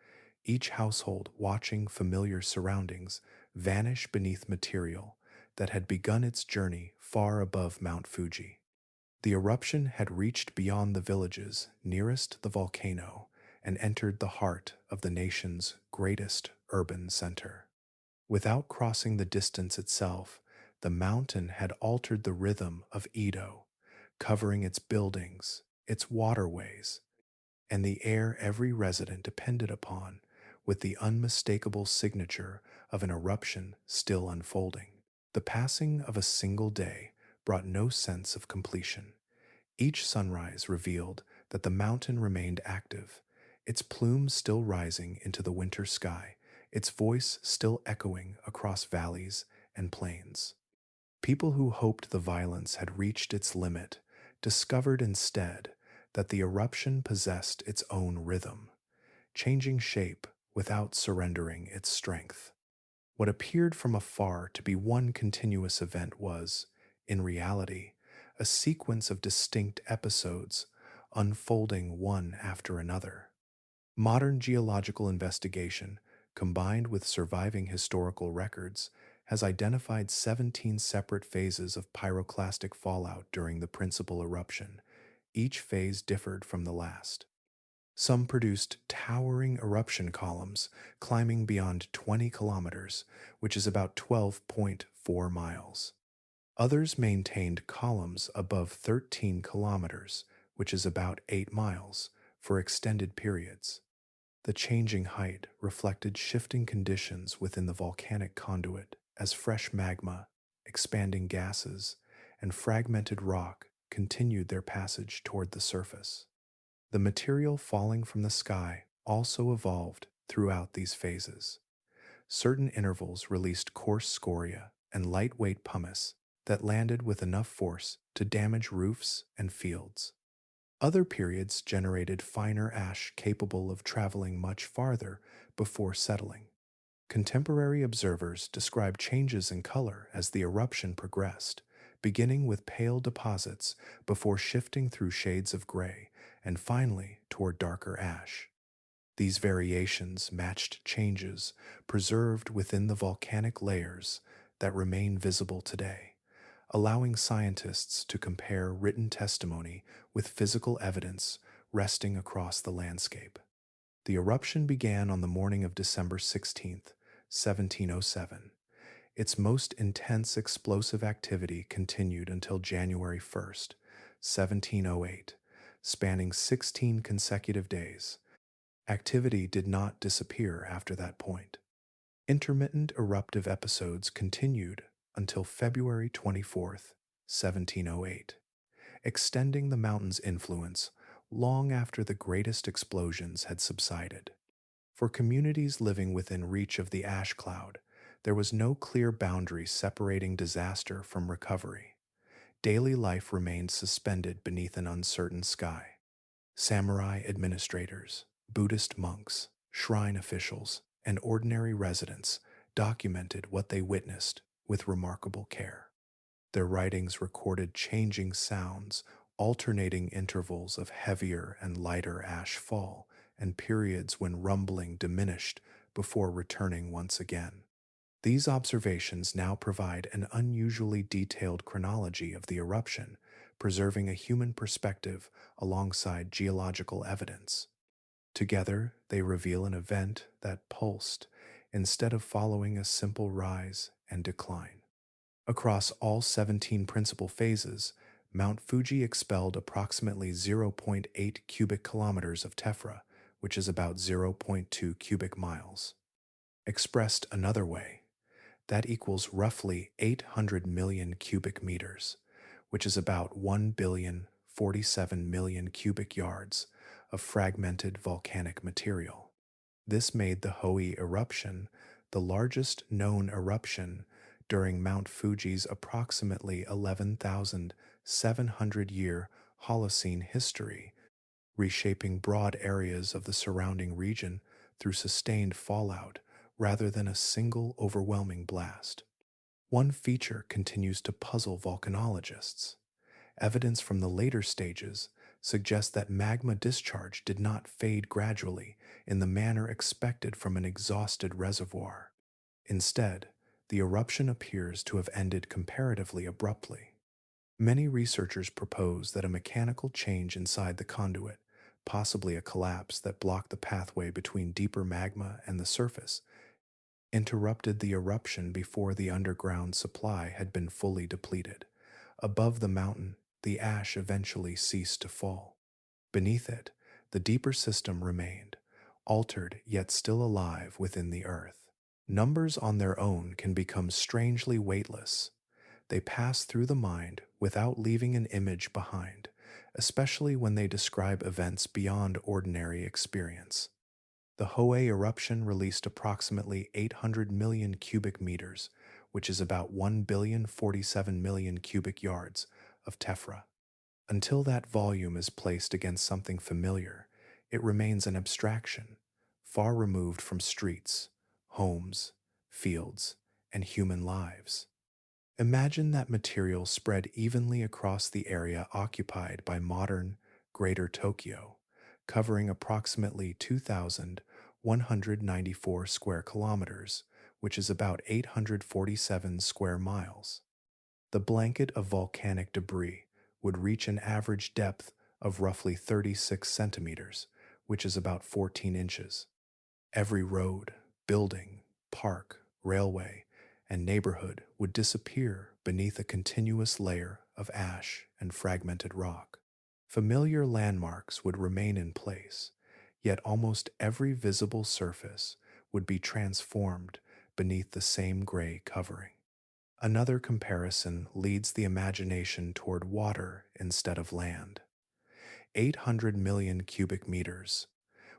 each household watching familiar surroundings vanish beneath material that had begun its journey far above Mount Fuji. The eruption had reached beyond the villages nearest the volcano and entered the heart of the nation's greatest urban center. Without crossing the distance itself, the mountain had altered the rhythm of Edo, covering its buildings, its waterways, and the air every resident depended upon with the unmistakable signature of an eruption still unfolding. The passing of a single day brought no sense of completion. Each sunrise revealed that the mountain remained active, its plumes still rising into the winter sky, its voice still echoing across valleys and plains. People who hoped the violence had reached its limit discovered instead that the eruption possessed its own rhythm, changing shape without surrendering its strength. What appeared from afar to be one continuous event was, in reality, a sequence of distinct episodes unfolding one after another. Modern geological investigation, combined with surviving historical records, has identified 17 separate phases of pyroclastic fallout during the principal eruption. Each phase differed from the last. Some produced towering eruption columns climbing beyond 20 kilometers, which is about 12.4 miles. Others maintained columns above 13 kilometers, which is about 8 miles, for extended periods. The changing height reflected shifting conditions within the volcanic conduit as fresh magma, expanding gases, and fragmented rock continued their passage toward the surface. The material falling from the sky also evolved throughout these phases. Certain intervals released coarse scoria and lightweight pumice that landed with enough force to damage roofs and fields. Other periods generated finer ash capable of traveling much farther before settling. Contemporary observers describe changes in color as the eruption progressed, beginning with pale deposits before shifting through shades of gray and finally toward darker ash. These variations matched changes preserved within the volcanic layers that remain visible today, allowing scientists to compare written testimony with physical evidence resting across the landscape. The eruption began on the morning of December 16, 1707. Its most intense explosive activity continued until January 1, 1708, spanning 16 consecutive days. Activity did not disappear after that point. Intermittent eruptive episodes continued until February 24, 1708, extending the mountain's influence long after the greatest explosions had subsided. For communities living within reach of the ash cloud, there was no clear boundary separating disaster from recovery. Daily life remained suspended beneath an uncertain sky. Samurai administrators, Buddhist monks, shrine officials, and ordinary residents documented what they witnessed with remarkable care. Their writings recorded changing sounds, alternating intervals of heavier and lighter ash fall, and periods when rumbling diminished before returning once again. These observations now provide an unusually detailed chronology of the eruption, preserving a human perspective alongside geological evidence. Together, they reveal an event that pulsed instead of following a simple rise and decline. Across all 17 principal phases, Mount Fuji expelled approximately 0.8 cubic kilometers of tephra, which is about 0.2 cubic miles. Expressed another way, that equals roughly 800 million cubic meters, which is about 1,047,000,000 cubic yards of fragmented volcanic material. This made the Hōei eruption the largest known eruption during Mount Fuji's approximately 11,700-year Holocene history, reshaping broad areas of the surrounding region through sustained fallout rather than a single overwhelming blast. One feature continues to puzzle volcanologists. Evidence from the later stages suggests that magma discharge did not fade gradually in the manner expected from an exhausted reservoir. Instead, the eruption appears to have ended comparatively abruptly. Many researchers propose that a mechanical change inside the conduit, possibly a collapse that blocked the pathway between deeper magma and the surface, interrupted the eruption before the underground supply had been fully depleted. Above the mountain, the ash eventually ceased to fall. Beneath it, the deeper system remained, altered yet still alive within the earth. Numbers on their own can become strangely weightless. They pass through the mind without leaving an image behind, especially when they describe events beyond ordinary experience. The Hōei eruption released approximately 800 million cubic meters, which is about 1,047 million cubic yards, of tephra. Until that volume is placed against something familiar, it remains an abstraction, far removed from streets, homes, fields, and human lives. Imagine that material spread evenly across the area occupied by modern Greater Tokyo, covering approximately 2,194 square kilometers, which is about 847 square miles. The blanket of volcanic debris would reach an average depth of roughly 36 centimeters, which is about 14 inches. Every road, building, park, railway, and neighborhood would disappear beneath a continuous layer of ash and fragmented rock. Familiar landmarks would remain in place, yet almost every visible surface would be transformed beneath the same gray covering. Another comparison leads the imagination toward water instead of land. 800 million cubic meters,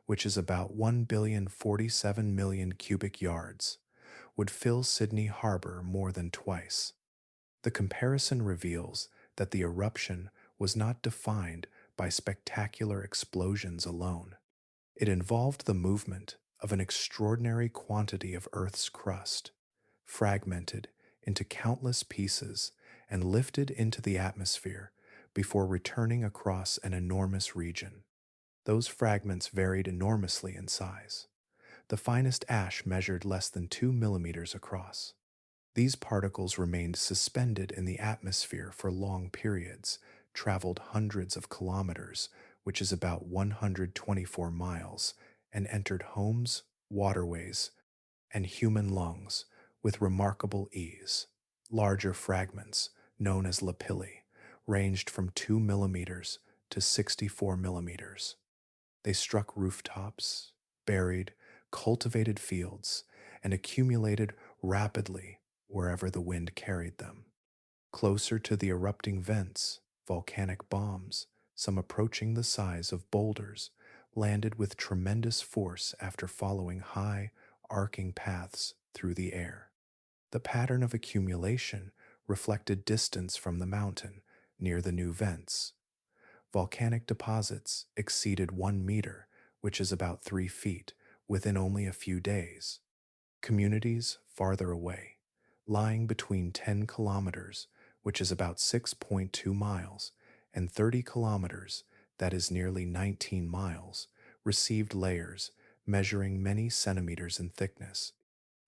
which is about 1,047 million cubic yards, would fill Sydney Harbor more than twice. The comparison reveals that the eruption was not defined by spectacular explosions alone. It involved the movement of an extraordinary quantity of Earth's crust, fragmented into countless pieces and lifted into the atmosphere before returning across an enormous region. Those fragments varied enormously in size. The finest ash measured less than 2 millimeters across. These particles remained suspended in the atmosphere for long periods, traveled hundreds of kilometers, which is about 124 miles, and entered homes, waterways, and human lungs with remarkable ease. Larger fragments, known as lapilli, ranged from 2 millimeters to 64 millimeters. They struck rooftops, buried, cultivated fields, and accumulated rapidly wherever the wind carried them. Closer to the erupting vents, volcanic bombs, some approaching the size of boulders, landed with tremendous force after following high, arcing paths through the air. The pattern of accumulation reflected distance from the mountain near the new vents. Volcanic deposits exceeded 1 meter, which is about 3 feet, within only a few days. Communities farther away, lying between 10 kilometers, which is about 6.2 miles, and 30 kilometers, that is nearly 19 miles, received layers measuring many centimeters in thickness.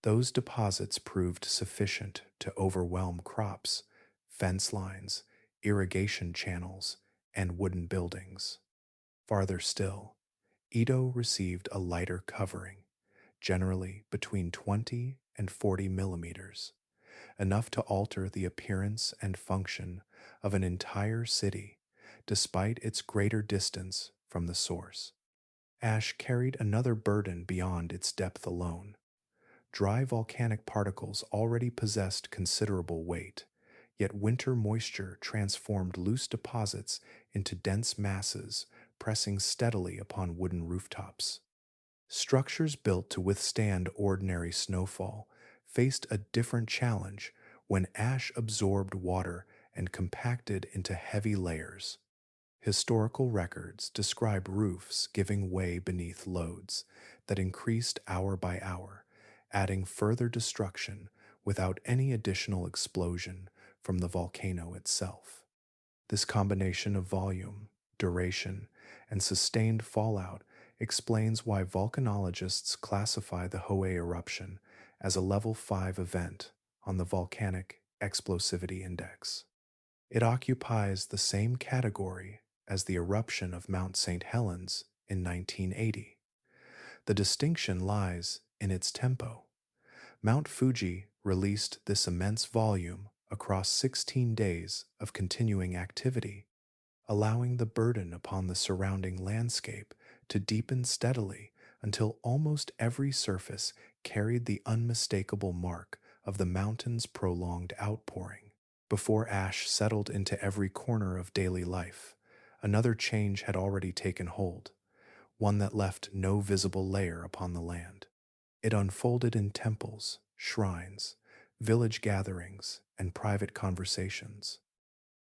Those deposits proved sufficient to overwhelm crops, fence lines, irrigation channels, and wooden buildings. Farther still, Ito received a lighter covering, generally between 20 and 40 millimeters, enough to alter the appearance and function of an entire city despite its greater distance from the source. Ash carried another burden beyond its depth alone. Dry volcanic particles already possessed considerable weight, yet winter moisture transformed loose deposits into dense masses, pressing steadily upon wooden rooftops. Structures built to withstand ordinary snowfall faced a different challenge when ash absorbed water and compacted into heavy layers. Historical records describe roofs giving way beneath loads that increased hour by hour adding further destruction without any additional explosion from the volcano itself. This combination of volume, duration, and sustained fallout explains why volcanologists classify the Hōei eruption as a level 5 event on the Volcanic Explosivity Index. It occupies the same category as the eruption of Mount St. Helens in 1980. The distinction lies in its tempo. Mount Fuji released this immense volume across 16 days of continuing activity, allowing the burden upon the surrounding landscape to deepen steadily until almost every surface carried the unmistakable mark of the mountain's prolonged outpouring. Before ash settled into every corner of daily life, another change had already taken hold, one that left no visible layer upon the land. It unfolded in temples, shrines, village gatherings, and private conversations.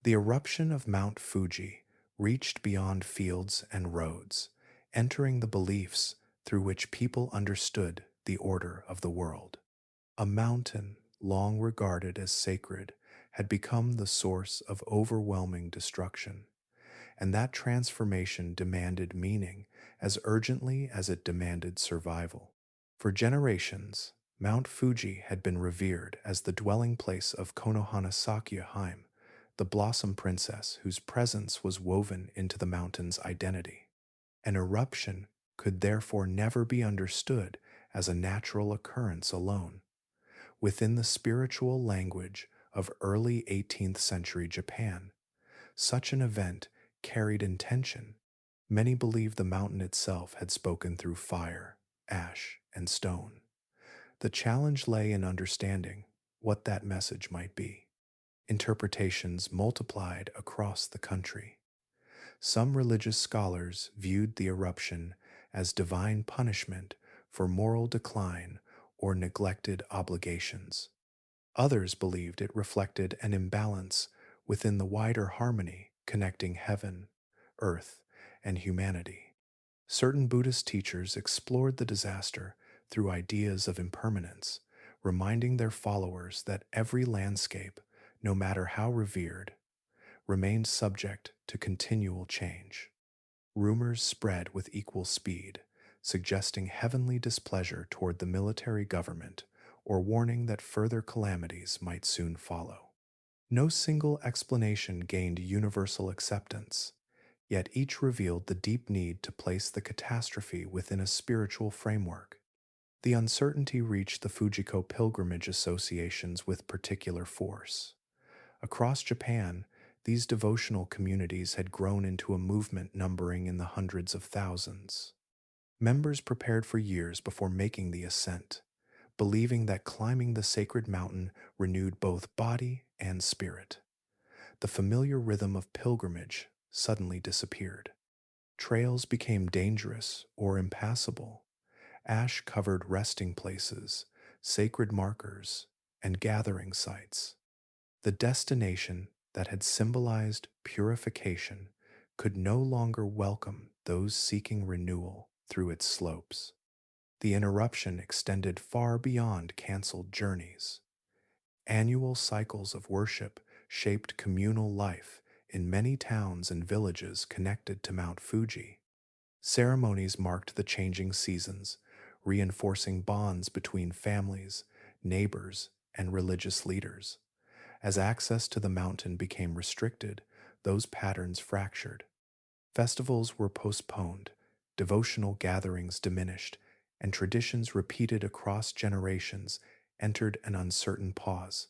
The eruption of Mount Fuji reached beyond fields and roads, entering the beliefs through which people understood the order of the world. A mountain, long regarded as sacred, had become the source of overwhelming destruction, and that transformation demanded meaning as urgently as it demanded survival. For generations, Mount Fuji had been revered as the dwelling place of Konohana Sakya, the blossom princess whose presence was woven into the mountain's identity. An eruption could therefore never be understood as a natural occurrence alone. Within the spiritual language of early 18th century Japan, such an event carried intention. Many believed the mountain itself had spoken through fire, ash, and stone. The challenge lay in understanding what that message might be. Interpretations multiplied across the country. Some religious scholars viewed the eruption as divine punishment for moral decline or neglected obligations. Others believed it reflected an imbalance within the wider harmony connecting heaven, earth, and humanity. Certain Buddhist teachers explored the disaster through ideas of impermanence, reminding their followers that every landscape, no matter how revered, remained subject to continual change. Rumors spread with equal speed, suggesting heavenly displeasure toward the military government or warning that further calamities might soon follow. No single explanation gained universal acceptance, yet each revealed the deep need to place the catastrophe within a spiritual framework. The uncertainty reached the Fujiko pilgrimage associations with particular force. Across Japan, these devotional communities had grown into a movement numbering in the hundreds of thousands. Members prepared for years before making the ascent, believing that climbing the sacred mountain renewed both body and spirit. The familiar rhythm of pilgrimage suddenly disappeared. Trails became dangerous or impassable. Ash covered resting places, sacred markers, and gathering sites. The destination that had symbolized purification could no longer welcome those seeking renewal through its slopes. The interruption extended far beyond canceled journeys. Annual cycles of worship shaped communal life in many towns and villages connected to Mount Fuji. Ceremonies marked the changing seasons, reinforcing bonds between families, neighbors, and religious leaders. As access to the mountain became restricted, those patterns fractured. Festivals were postponed, devotional gatherings diminished, and traditions repeated across generations entered an uncertain pause.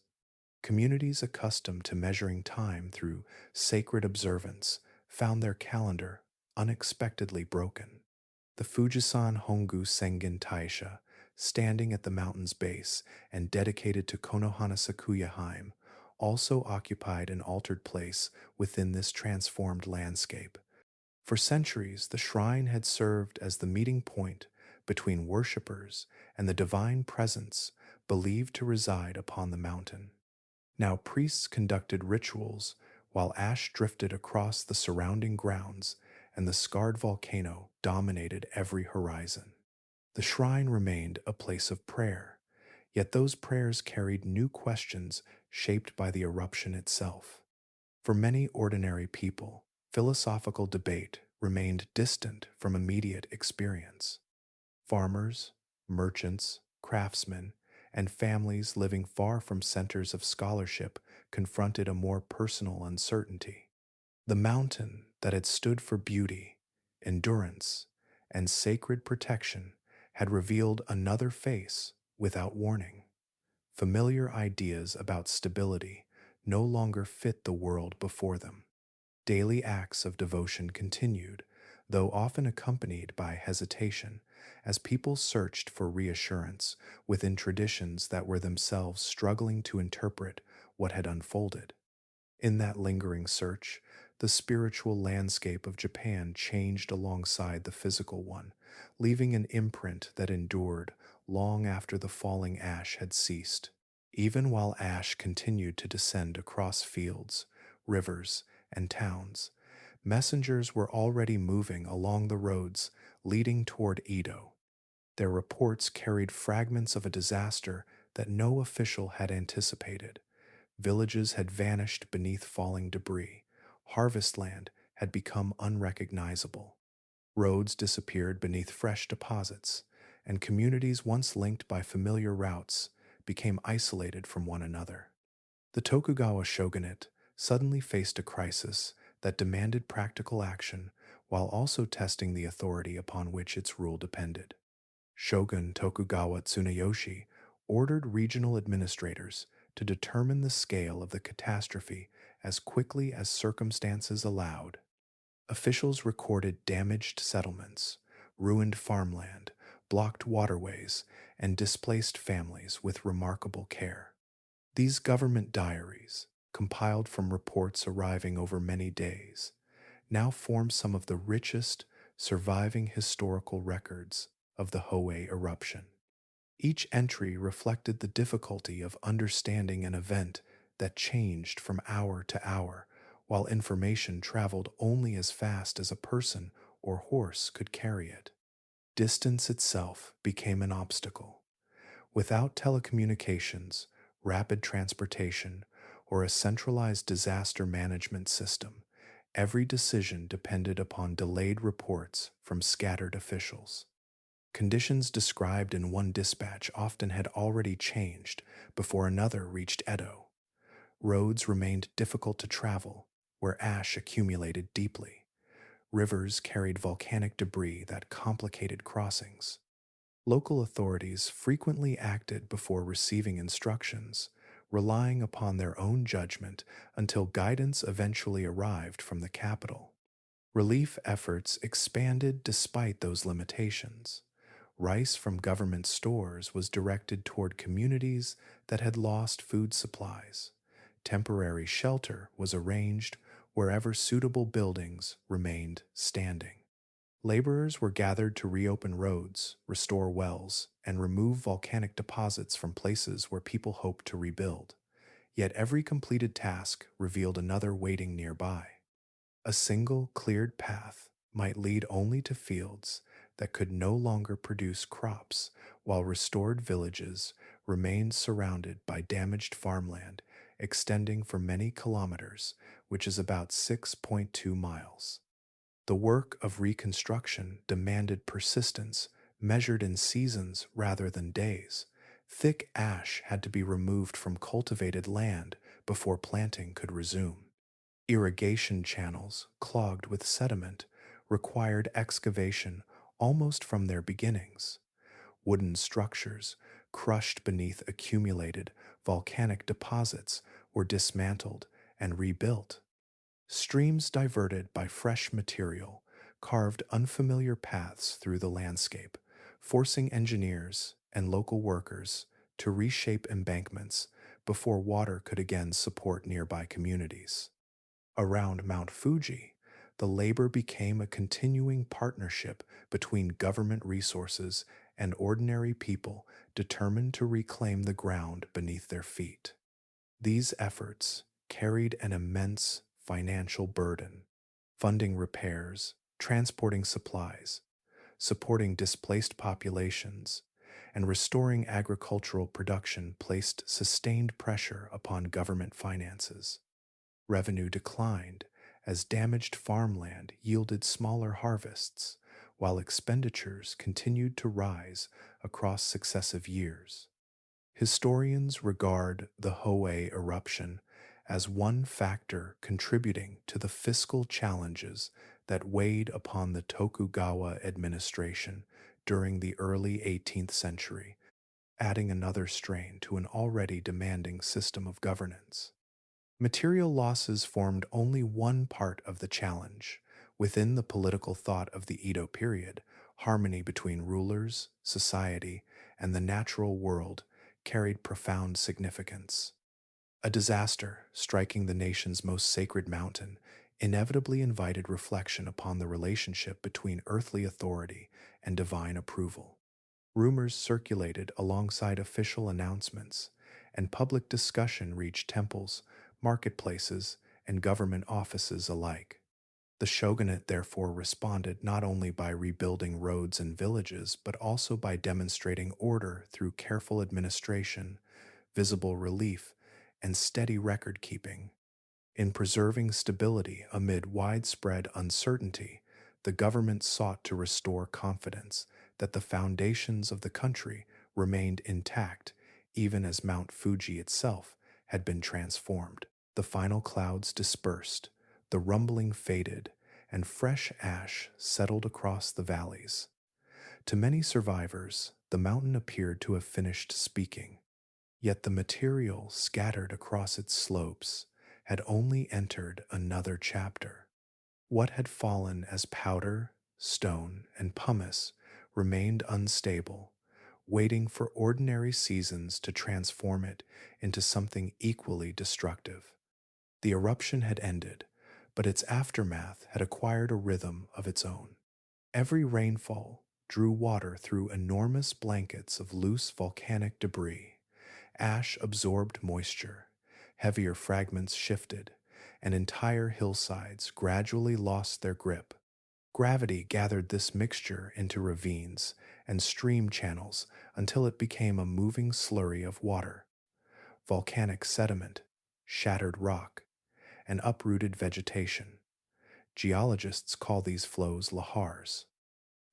Communities accustomed to measuring time through sacred observance found their calendar unexpectedly broken. The Fujisan Hongu Sengen Taisha, standing at the mountain's base and dedicated to Konohana Sakuya, also occupied an altered place within this transformed landscape. For centuries, the shrine had served as the meeting point between worshippers and the divine presence believed to reside upon the mountain. Now priests conducted rituals while ash drifted across the surrounding grounds and the scarred volcano dominated every horizon. The shrine remained a place of prayer, Yet those prayers carried new questions shaped by the eruption itself. For many ordinary people, philosophical debate remained distant from immediate experience. Farmers, merchants, craftsmen, and families living far from centers of scholarship confronted a more personal uncertainty. The mountain that had stood for beauty, endurance, and sacred protection had revealed another face without warning. Familiar ideas about stability no longer fit the world before them. Daily acts of devotion continued, though often accompanied by hesitation, as people searched for reassurance within traditions that were themselves struggling to interpret what had unfolded. In that lingering search, the spiritual landscape of Japan changed alongside the physical one, leaving an imprint that endured long after the falling ash had ceased. Even while ash continued to descend across fields, rivers, and towns, messengers were already moving along the roads leading toward Edo. Their reports carried fragments of a disaster that no official had anticipated. Villages had vanished beneath falling debris. Harvest land had become unrecognizable. Roads disappeared beneath fresh deposits, and communities once linked by familiar routes became isolated from one another. The Tokugawa shogunate suddenly faced a crisis that demanded practical action while also testing the authority upon which its rule depended. Shogun Tokugawa Tsunayoshi ordered regional administrators to determine the scale of the catastrophe as quickly as circumstances allowed. Officials recorded damaged settlements, ruined farmland, blocked waterways, and displaced families with remarkable care. These government diaries, compiled from reports arriving over many days, now form some of the richest surviving historical records of the Hōei eruption. Each entry reflected the difficulty of understanding an event that changed from hour to hour, while information traveled only as fast as a person or horse could carry it. Distance itself became an obstacle. Without telecommunications, rapid transportation, or a centralized disaster management system, every decision depended upon delayed reports from scattered officials. Conditions described in one dispatch often had already changed before another reached Edo. Roads remained difficult to travel, where ash accumulated deeply. Rivers carried volcanic debris that complicated crossings. Local authorities frequently acted before receiving instructions, relying upon their own judgment until guidance eventually arrived from the capital. Relief efforts expanded despite those limitations. Rice from government stores was directed toward communities that had lost food supplies. Temporary shelter was arranged wherever suitable buildings remained standing. Laborers were gathered to reopen roads, restore wells, and remove volcanic deposits from places where people hoped to rebuild. Yet every completed task revealed another waiting nearby. A single cleared path might lead only to fields that could no longer produce crops, while restored villages remained surrounded by damaged farmland extending for many kilometers, which is about 6.2 miles. The work of reconstruction demanded persistence, measured in seasons rather than days. Thick ash had to be removed from cultivated land before planting could resume. Irrigation channels, clogged with sediment, required excavation almost from their beginnings. Wooden structures, crushed beneath accumulated volcanic deposits, were dismantled and rebuilt. Streams diverted by fresh material carved unfamiliar paths through the landscape, forcing engineers and local workers to reshape embankments before water could again support nearby communities. Around Mount Fuji, the labor became a continuing partnership between government resources and ordinary people determined to reclaim the ground beneath their feet. These efforts carried an immense financial burden, funding repairs, transporting supplies, supporting displaced populations, and restoring agricultural production placed sustained pressure upon government finances. Revenue declined as damaged farmland yielded smaller harvests, while expenditures continued to rise across successive years. Historians regard the Hōei eruption as one factor contributing to the fiscal challenges that weighed upon the Tokugawa administration during the early 18th century, adding another strain to an already demanding system of governance. Material losses formed only one part of the challenge. Within the political thought of the Edo period, harmony between rulers, society, and the natural world carried profound significance. A disaster striking the nation's most sacred mountain inevitably invited reflection upon the relationship between earthly authority and divine approval. Rumors circulated alongside official announcements, and public discussion reached temples, marketplaces, and government offices alike. The shogunate therefore responded not only by rebuilding roads and villages, but also by demonstrating order through careful administration, visible relief, and steady record keeping. In preserving stability amid widespread uncertainty, the government sought to restore confidence that the foundations of the country remained intact even as Mount Fuji itself had been transformed. The final clouds dispersed, the rumbling faded, and fresh ash settled across the valleys. To many survivors, the mountain appeared to have finished speaking, yet the material scattered across its slopes had only entered another chapter. What had fallen as powder, stone, and pumice remained unstable, waiting for ordinary seasons to transform it into something equally destructive. The eruption had ended, but its aftermath had acquired a rhythm of its own. Every rainfall drew water through enormous blankets of loose volcanic debris. Ash absorbed moisture, heavier fragments shifted, and entire hillsides gradually lost their grip. Gravity gathered this mixture into ravines and stream channels until it became a moving slurry of water. Volcanic sediment, shattered rock, and uprooted vegetation. Geologists call these flows lahars.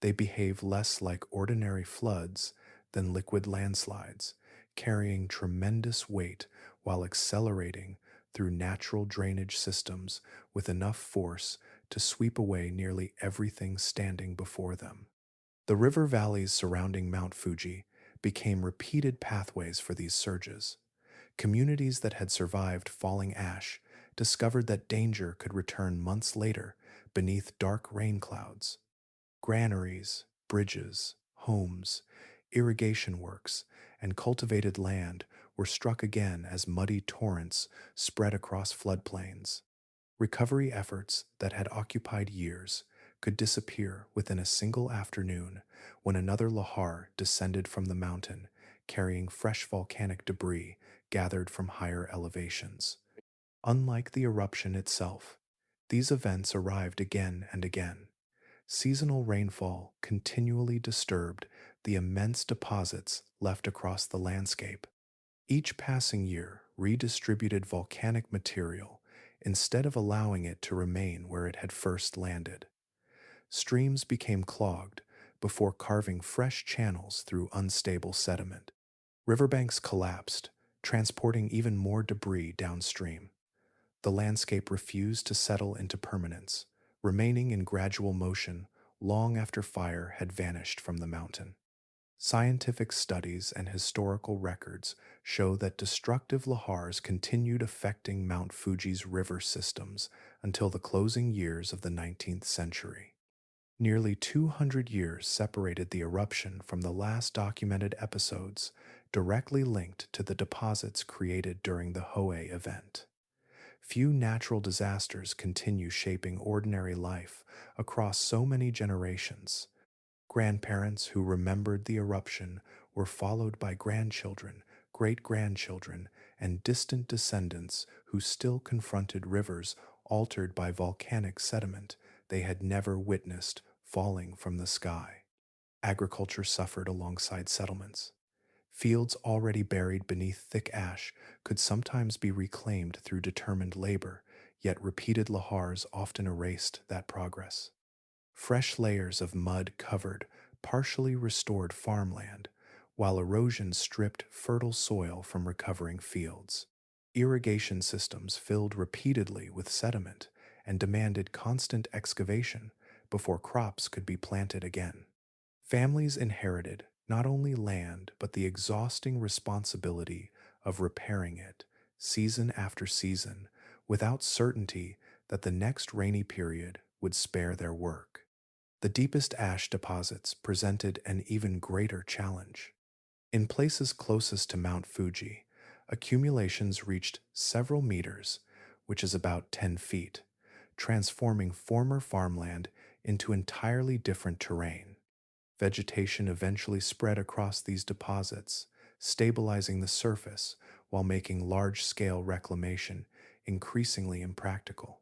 They behave less like ordinary floods than liquid landslides, carrying tremendous weight while accelerating through natural drainage systems with enough force to sweep away nearly everything standing before them. The river valleys surrounding Mount Fuji became repeated pathways for these surges. Communities that had survived falling ash discovered that danger could return months later beneath dark rain clouds. Granaries, bridges, homes, irrigation works, and cultivated land were struck again as muddy torrents spread across floodplains. Recovery efforts that had occupied years could disappear within a single afternoon when another lahar descended from the mountain, carrying fresh volcanic debris gathered from higher elevations. Unlike the eruption itself, these events arrived again and again. Seasonal rainfall continually disturbed the immense deposits left across the landscape. Each passing year redistributed volcanic material instead of allowing it to remain where it had first landed. Streams became clogged before carving fresh channels through unstable sediment. Riverbanks collapsed, transporting even more debris downstream. The landscape refused to settle into permanence, remaining in gradual motion long after fire had vanished from the mountain. Scientific studies and historical records show that destructive lahars continued affecting Mount Fuji's river systems until the closing years of the 19th century. Nearly 200 years separated the eruption from the last documented episodes directly linked to the deposits created during the Hōei event. Few natural disasters continue shaping ordinary life across so many generations. Grandparents who remembered the eruption were followed by grandchildren, great-grandchildren, and distant descendants who still confronted rivers altered by volcanic sediment they had never witnessed falling from the sky. Agriculture suffered alongside settlements. Fields already buried beneath thick ash could sometimes be reclaimed through determined labor, yet repeated lahars often erased that progress. Fresh layers of mud covered partially restored farmland, while erosion stripped fertile soil from recovering fields. Irrigation systems filled repeatedly with sediment and demanded constant excavation before crops could be planted again. Families inherited not only land but the exhausting responsibility of repairing it season after season without certainty that the next rainy period would spare their work. The deepest ash deposits presented an even greater challenge. In places closest to Mount Fuji, accumulations reached several meters, which is about 10 feet, transforming former farmland into entirely different terrain. Vegetation eventually spread across these deposits, stabilizing the surface while making large-scale reclamation increasingly impractical.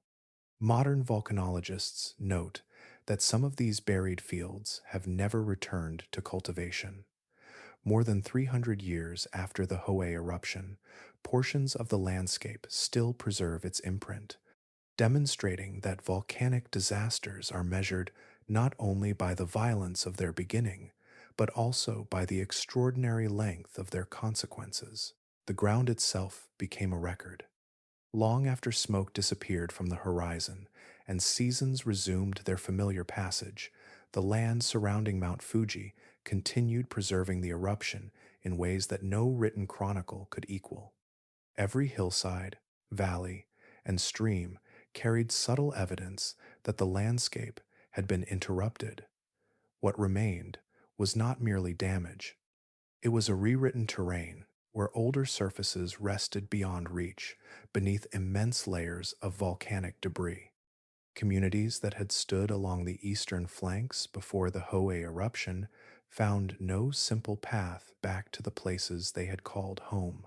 Modern volcanologists note that some of these buried fields have never returned to cultivation. More than 300 years after the Hōei eruption, portions of the landscape still preserve its imprint, demonstrating that volcanic disasters are measured not only by the violence of their beginning, but also by the extraordinary length of their consequences. The ground itself became a record. Long after smoke disappeared from the horizon and seasons resumed their familiar passage, the land surrounding Mount Fuji continued preserving the eruption in ways that no written chronicle could equal. Every hillside, valley, and stream carried subtle evidence that the landscape had been interrupted. What remained was not merely damage, it was a rewritten terrain where older surfaces rested beyond reach beneath immense layers of volcanic debris. Communities that had stood along the eastern flanks before the Hōei eruption found no simple path back to the places they had called home.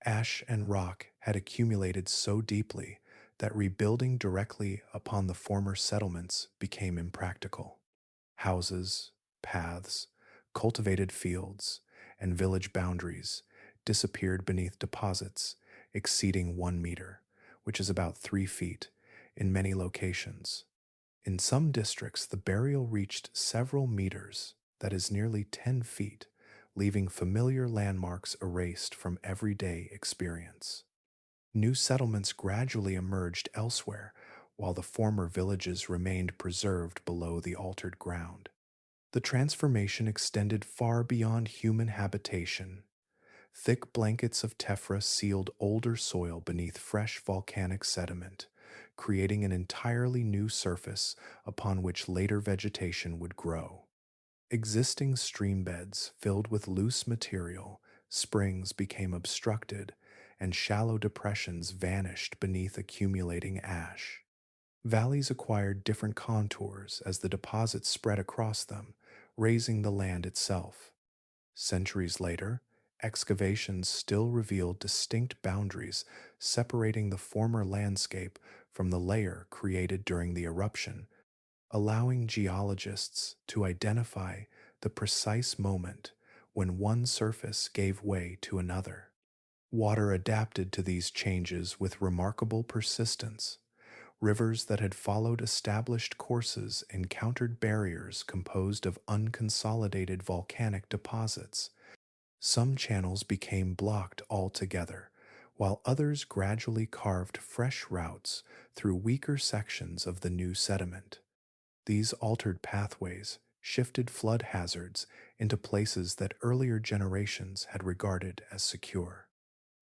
Ash and rock had accumulated so deeply that rebuilding directly upon the former settlements became impractical. Houses, paths, cultivated fields, and village boundaries disappeared beneath deposits exceeding 1 meter, which is about 3 feet, in many locations. In some districts, the burial reached several meters, that is nearly 10 feet, leaving familiar landmarks erased from everyday experience. New settlements gradually emerged elsewhere, while the former villages remained preserved below the altered ground. The transformation extended far beyond human habitation. Thick blankets of tephra sealed older soil beneath fresh volcanic sediment, creating an entirely new surface upon which later vegetation would grow. Existing stream beds filled with loose material, springs became obstructed, and shallow depressions vanished beneath accumulating ash. Valleys acquired different contours as the deposits spread across them, raising the land itself. Centuries later, excavations still revealed distinct boundaries separating the former landscape from the layer created during the eruption, allowing geologists to identify the precise moment when one surface gave way to another. Water adapted to these changes with remarkable persistence. Rivers that had followed established courses encountered barriers composed of unconsolidated volcanic deposits. Some channels became blocked altogether, while others gradually carved fresh routes through weaker sections of the new sediment. These altered pathways shifted flood hazards into places that earlier generations had regarded as secure.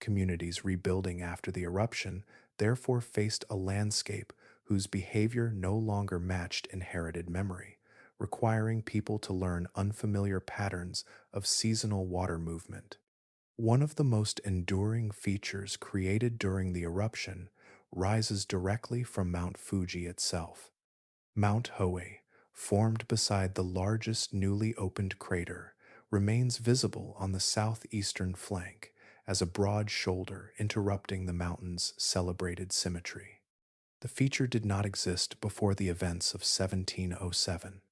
Communities rebuilding after the eruption therefore faced a landscape whose behavior no longer matched inherited memory, requiring people to learn unfamiliar patterns of seasonal water movement. One of the most enduring features created during the eruption rises directly from Mount Fuji itself. Mount Hōei, formed beside the largest newly opened crater, remains visible on the southeastern flank as a broad shoulder interrupting the mountain's celebrated symmetry. The feature did not exist before the events of 1707.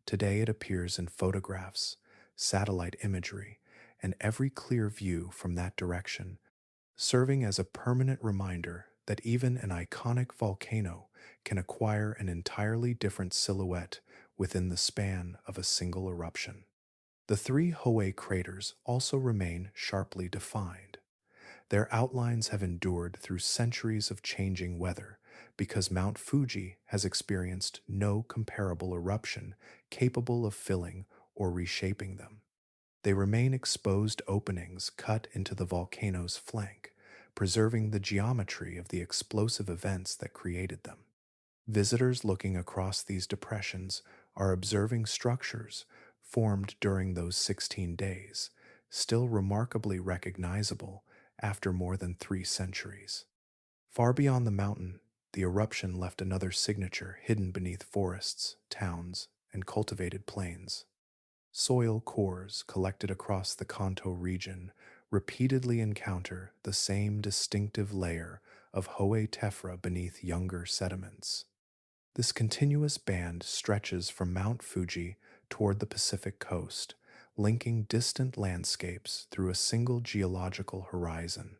Today it appears in photographs, satellite imagery, and every clear view from that direction, serving as a permanent reminder that even an iconic volcano can acquire an entirely different silhouette within the span of a single eruption. The three Hōei craters also remain sharply defined. Their outlines have endured through centuries of changing weather because Mount Fuji has experienced no comparable eruption capable of filling or reshaping them. They remain exposed openings cut into the volcano's flank, preserving the geometry of the explosive events that created them. Visitors looking across these depressions are observing structures formed during those 16 days, still remarkably recognizable after more than 3 centuries. Far beyond the mountain, the eruption left another signature hidden beneath forests, towns, and cultivated plains. Soil cores collected across the Kanto region repeatedly encounter the same distinctive layer of Hōei tephra beneath younger sediments. This continuous band stretches from Mount Fuji toward the Pacific coast, linking distant landscapes through a single geological horizon.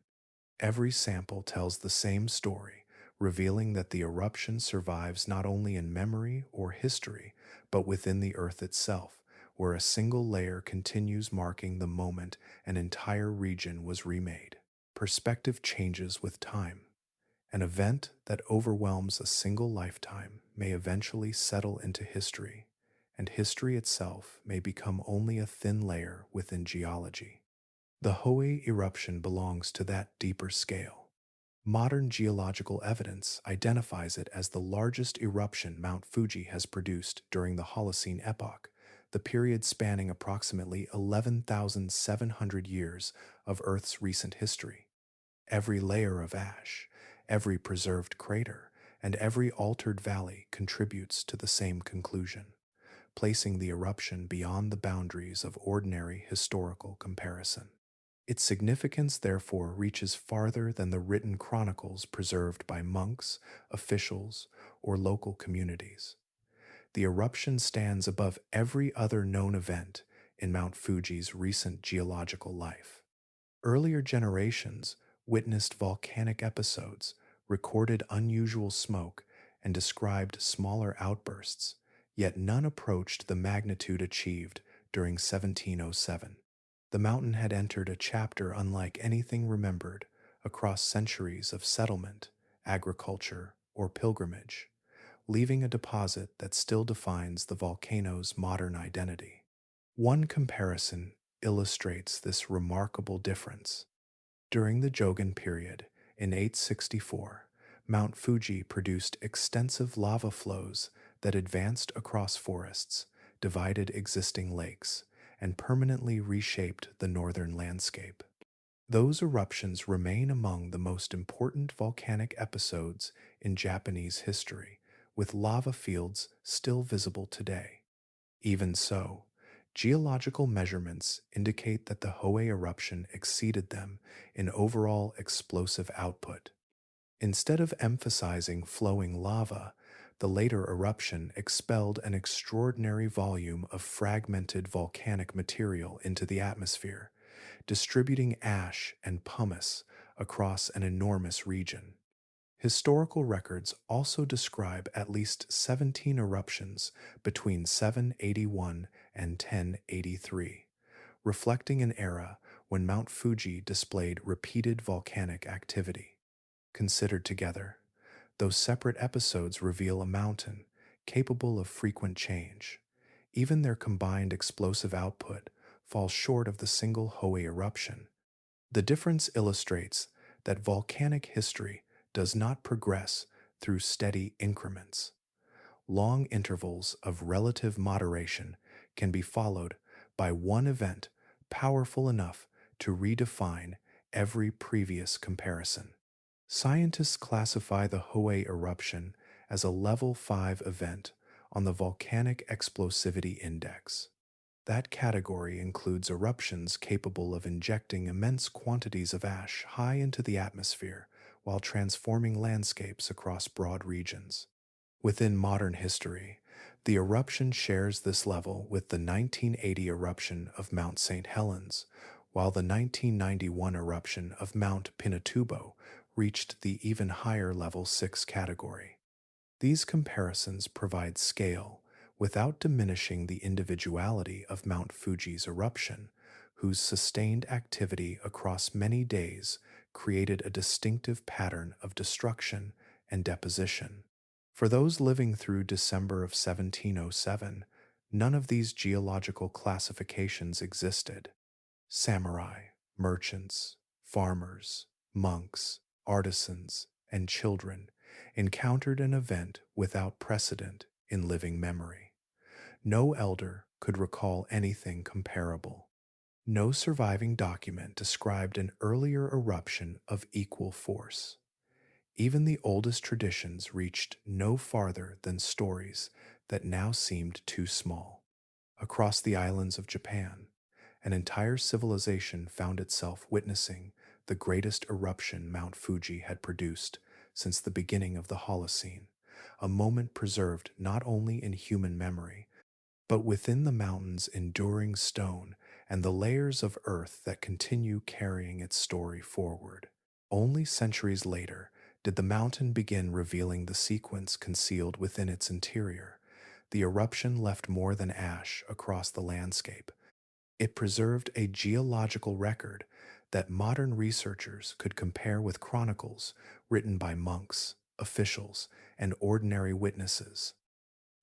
Every sample tells the same story, revealing that the eruption survives not only in memory or history, but within the Earth itself, where a single layer continues marking the moment an entire region was remade. Perspective changes with time. An event that overwhelms a single lifetime may eventually settle into history, and history itself may become only a thin layer within geology. The Hōei eruption belongs to that deeper scale. Modern geological evidence identifies it as the largest eruption Mount Fuji has produced during the Holocene epoch, the period spanning approximately 11,700 years of Earth's recent history. Every layer of ash, every preserved crater, and every altered valley contributes to the same conclusion, placing the eruption beyond the boundaries of ordinary historical comparison. Its significance, therefore, reaches farther than the written chronicles preserved by monks, officials, or local communities. The eruption stands above every other known event in Mount Fuji's recent geological life. Earlier generations witnessed volcanic episodes, recorded unusual smoke, and described smaller outbursts, yet none approached the magnitude achieved during 1707. The mountain had entered a chapter unlike anything remembered across centuries of settlement, agriculture, or pilgrimage, leaving a deposit that still defines the volcano's modern identity. One comparison illustrates this remarkable difference. During the Jogan period, in 864, Mount Fuji produced extensive lava flows that advanced across forests, divided existing lakes, and permanently reshaped the northern landscape. Those eruptions remain among the most important volcanic episodes in Japanese history, with lava fields still visible today. Even so, geological measurements indicate that the Hōei eruption exceeded them in overall explosive output. Instead of emphasizing flowing lava, the later eruption expelled an extraordinary volume of fragmented volcanic material into the atmosphere, distributing ash and pumice across an enormous region. Historical records also describe at least 17 eruptions between 781 and 1083, reflecting an era when Mount Fuji displayed repeated volcanic activity. Considered together, those separate episodes reveal a mountain capable of frequent change. Even their combined explosive output falls short of the single Hōei eruption. The difference illustrates that volcanic history does not progress through steady increments. Long intervals of relative moderation can be followed by one event powerful enough to redefine every previous comparison. Scientists classify the Hōei eruption as a level 5 event on the Volcanic Explosivity Index. That category includes eruptions capable of injecting immense quantities of ash high into the atmosphere while transforming landscapes across broad regions. Within modern history, The eruption shares this level with the 1980 eruption of Mount St. Helens, while the 1991 eruption of Mount Pinatubo reached the even higher level 6 category. These comparisons provide scale without diminishing the individuality of Mount Fuji's eruption, whose sustained activity across many days created a distinctive pattern of destruction and deposition. For those living through December of 1707, none of these geological classifications existed. Samurai, merchants, farmers, monks, artisans, and children encountered an event without precedent in living memory. No elder could recall anything comparable. No surviving document described an earlier eruption of equal force. Even the oldest traditions reached no farther than stories that now seemed too small. Across the islands of Japan, an entire civilization found itself witnessing the greatest eruption Mount Fuji had produced since the beginning of the Holocene, a moment preserved not only in human memory, but within the mountain's enduring stone and the layers of earth that continue carrying its story forward. Only centuries later did the mountain begin revealing the sequence concealed within its interior. The eruption left more than ash across the landscape. It preserved a geological record that modern researchers could compare with chronicles written by monks, officials, and ordinary witnesses.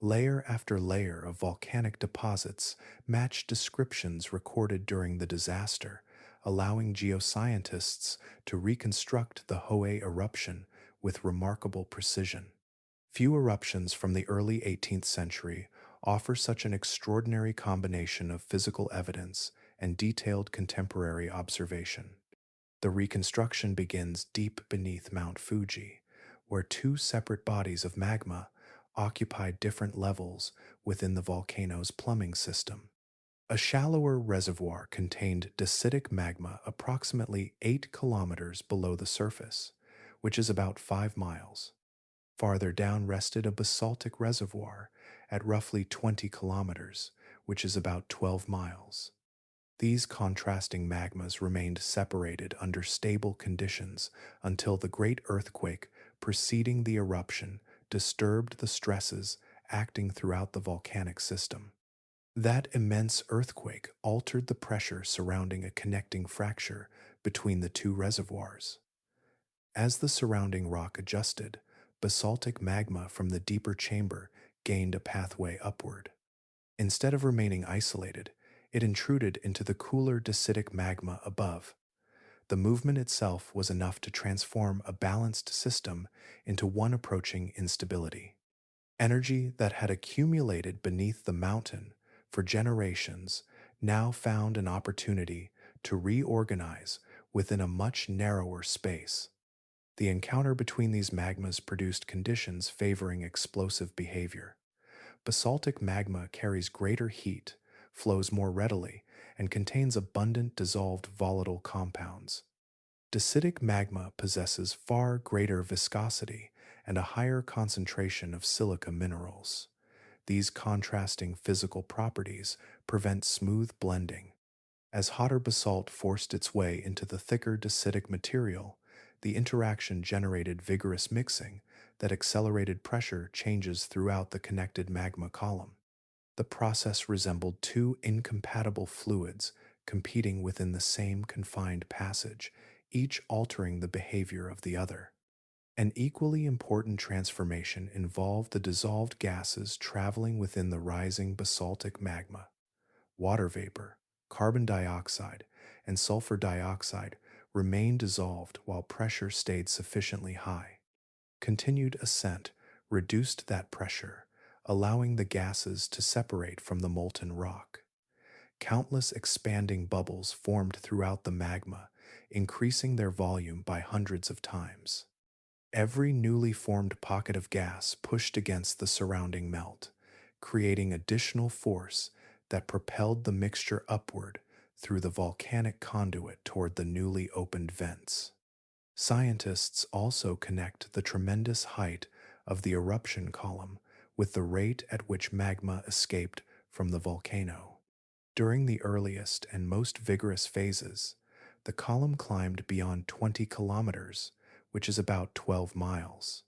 Layer after layer of volcanic deposits match descriptions recorded during the disaster, allowing geoscientists to reconstruct the Hōei eruption with remarkable precision. Few eruptions from the early 18th century offer such an extraordinary combination of physical evidence and detailed contemporary observation. The reconstruction begins deep beneath Mount Fuji, where two separate bodies of magma occupied different levels within the volcano's plumbing system. A shallower reservoir contained dacitic magma approximately 8 kilometers below the surface, which is about 5 miles. Farther down rested a basaltic reservoir at roughly 20 kilometers, which is about 12 miles. These contrasting magmas remained separated under stable conditions until the great earthquake preceding the eruption disturbed the stresses acting throughout the volcanic system. That immense earthquake altered the pressure surrounding a connecting fracture between the two reservoirs. As the surrounding rock adjusted, basaltic magma from the deeper chamber gained a pathway upward. Instead of remaining isolated, it intruded into the cooler dacitic magma above. The movement itself was enough to transform a balanced system into one approaching instability. Energy that had accumulated beneath the mountain for generations now found an opportunity to reorganize within a much narrower space. The encounter between these magmas produced conditions favoring explosive behavior. Basaltic magma carries greater heat, flows more readily, and contains abundant dissolved volatile compounds. Dacitic magma possesses far greater viscosity and a higher concentration of silica minerals. These contrasting physical properties prevent smooth blending. As hotter basalt forced its way into the thicker dacitic material, the interaction generated vigorous mixing that accelerated pressure changes throughout the connected magma column. The process resembled two incompatible fluids competing within the same confined passage, each altering the behavior of the other. An equally important transformation involved the dissolved gases traveling within the rising basaltic magma. Water vapor, carbon dioxide, and sulfur dioxide remained dissolved while pressure stayed sufficiently high. Continued ascent reduced that pressure, allowing the gases to separate from the molten rock. Countless expanding bubbles formed throughout the magma, increasing their volume by hundreds of times. Every newly formed pocket of gas pushed against the surrounding melt, creating additional force that propelled the mixture upward through the volcanic conduit toward the newly opened vents. Scientists also connect the tremendous height of the eruption column with the rate at which magma escaped from the volcano. During the earliest and most vigorous phases, the column climbed beyond 20 kilometers, which is about 12 miles.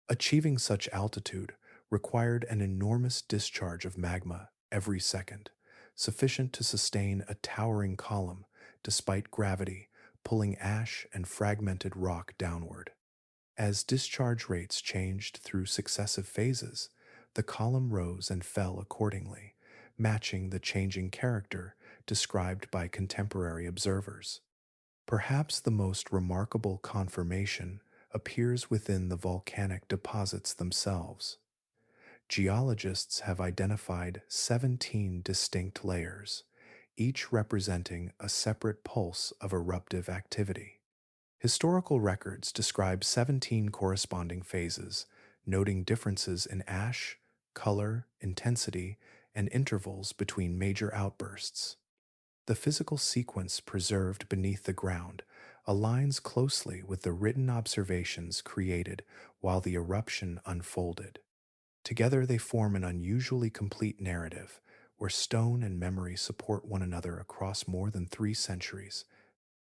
Achieving such altitude required an enormous discharge of magma every second, sufficient to sustain a towering column despite gravity pulling ash and fragmented rock downward. As discharge rates changed through successive phases, the column rose and fell accordingly, matching the changing character described by contemporary observers. Perhaps the most remarkable conformation appears within the volcanic deposits themselves. Geologists have identified 17 distinct layers, each representing a separate pulse of eruptive activity. Historical records describe 17 corresponding phases, noting differences in ash, color, intensity, and intervals between major outbursts. The physical sequence preserved beneath the ground aligns closely with the written observations created while the eruption unfolded. Together they form an unusually complete narrative where stone and memory support one another across more than 3 centuries,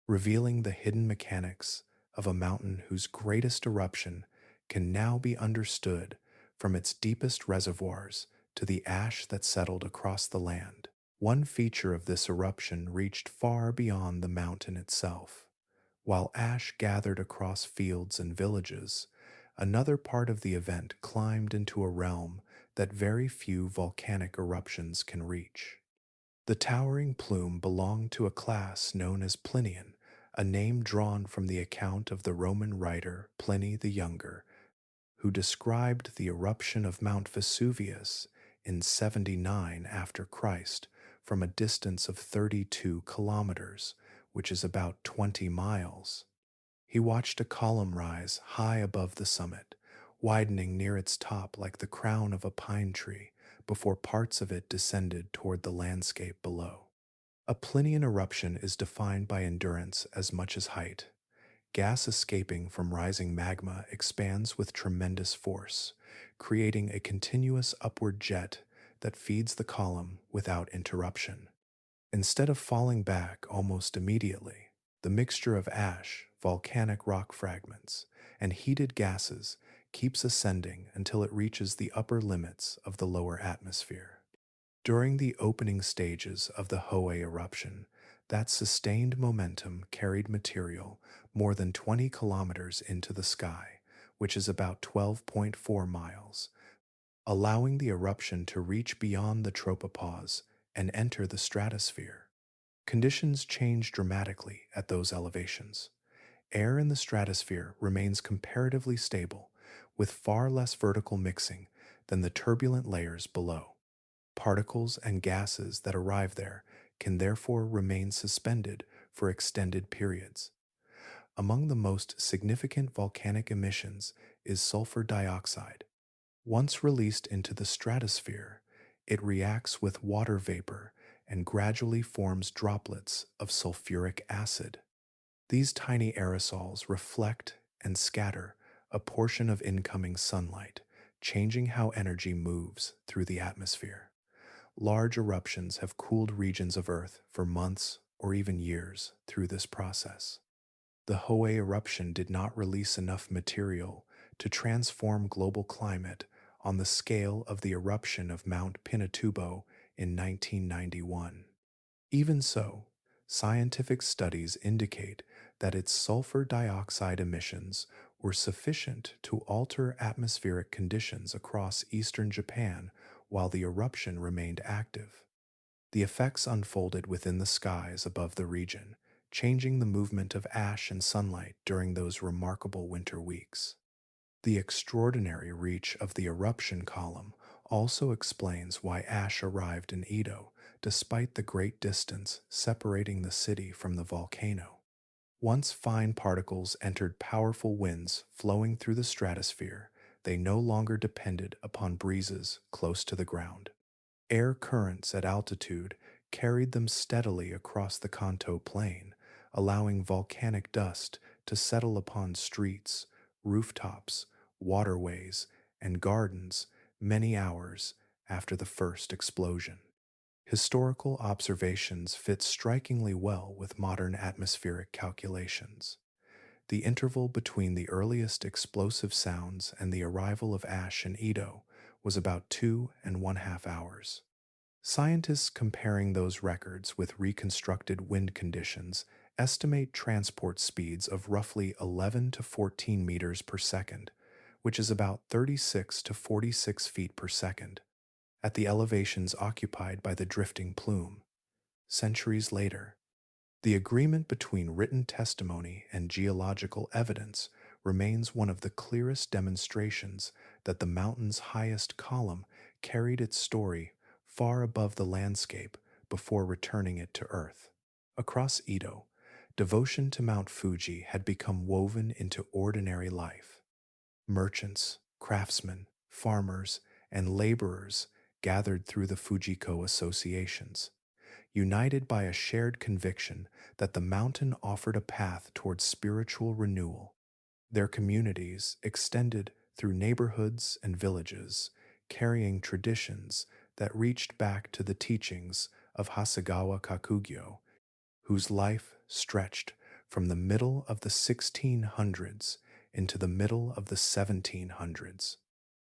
revealing the hidden mechanics of a mountain whose greatest eruption can now be understood from its deepest reservoirs to the ash that settled across the land. One feature of this eruption reached far beyond the mountain itself. While ash gathered across fields and villages, another part of the event climbed into a realm that very few volcanic eruptions can reach. The towering plume belonged to a class known as Plinian, a name drawn from the account of the Roman writer Pliny the Younger, who described the eruption of Mount Vesuvius in 79 after Christ from a distance of 32 kilometers, which is about 20 miles. He watched a column rise high above the summit, widening near its top like the crown of a pine tree before parts of it descended toward the landscape below. A Plinian eruption is defined by endurance as much as height. Gas escaping from rising magma expands with tremendous force, creating a continuous upward jet that feeds the column without interruption. Instead of falling back almost immediately, the mixture of ash, volcanic rock fragments, and heated gases keeps ascending until it reaches the upper limits of the lower atmosphere. During the opening stages of the Hōei eruption, that sustained momentum carried material more than 20 kilometers into the sky, which is about 12.4 miles, allowing the eruption to reach beyond the tropopause and enter the stratosphere. Conditions change dramatically at those elevations. Air in the stratosphere remains comparatively stable, with far less vertical mixing than the turbulent layers below. Particles and gases that arrive there can therefore remain suspended for extended periods. Among the most significant volcanic emissions is sulfur dioxide. Once released into the stratosphere, it reacts with water vapor and gradually forms droplets of sulfuric acid. These tiny aerosols reflect and scatter a portion of incoming sunlight, changing how energy moves through the atmosphere. Large eruptions have cooled regions of Earth for months or even years through this process. The Hōei eruption did not release enough material to transform global climate on the scale of the eruption of Mount Pinatubo in 1991. Even so, scientific studies indicate that its sulfur dioxide emissions were sufficient to alter atmospheric conditions across eastern Japan while the eruption remained active. The effects unfolded within the skies above the region, changing the movement of ash and sunlight during those remarkable winter weeks. The extraordinary reach of the eruption column also explains why ash arrived in Edo despite the great distance separating the city from the volcano. Once fine particles entered powerful winds flowing through the stratosphere, they no longer depended upon breezes close to the ground. Air currents at altitude carried them steadily across the Kanto plain, allowing volcanic dust to settle upon streets, rooftops, waterways, and gardens many hours after the first explosion. Historical observations fit strikingly well with modern atmospheric calculations. The interval between the earliest explosive sounds and the arrival of ash in Ito was about 2.5 hours. Scientists comparing those records with reconstructed wind conditions estimate transport speeds of roughly 11 to 14 meters per second, which is about 36 to 46 feet per second, at the elevations occupied by the drifting plume. Centuries later, the agreement between written testimony and geological evidence remains one of the clearest demonstrations that the mountain's highest column carried its story far above the landscape before returning it to Earth. Across Ito, devotion to Mount Fuji had become woven into ordinary life. Merchants, craftsmen, farmers, and laborers gathered through the Fujiko associations, united by a shared conviction that the mountain offered a path towards spiritual renewal. Their communities extended through neighborhoods and villages, carrying traditions that reached back to the teachings of Hasegawa Kakugyo, whose life stretched from the middle of the 1600s into the middle of the 1700s.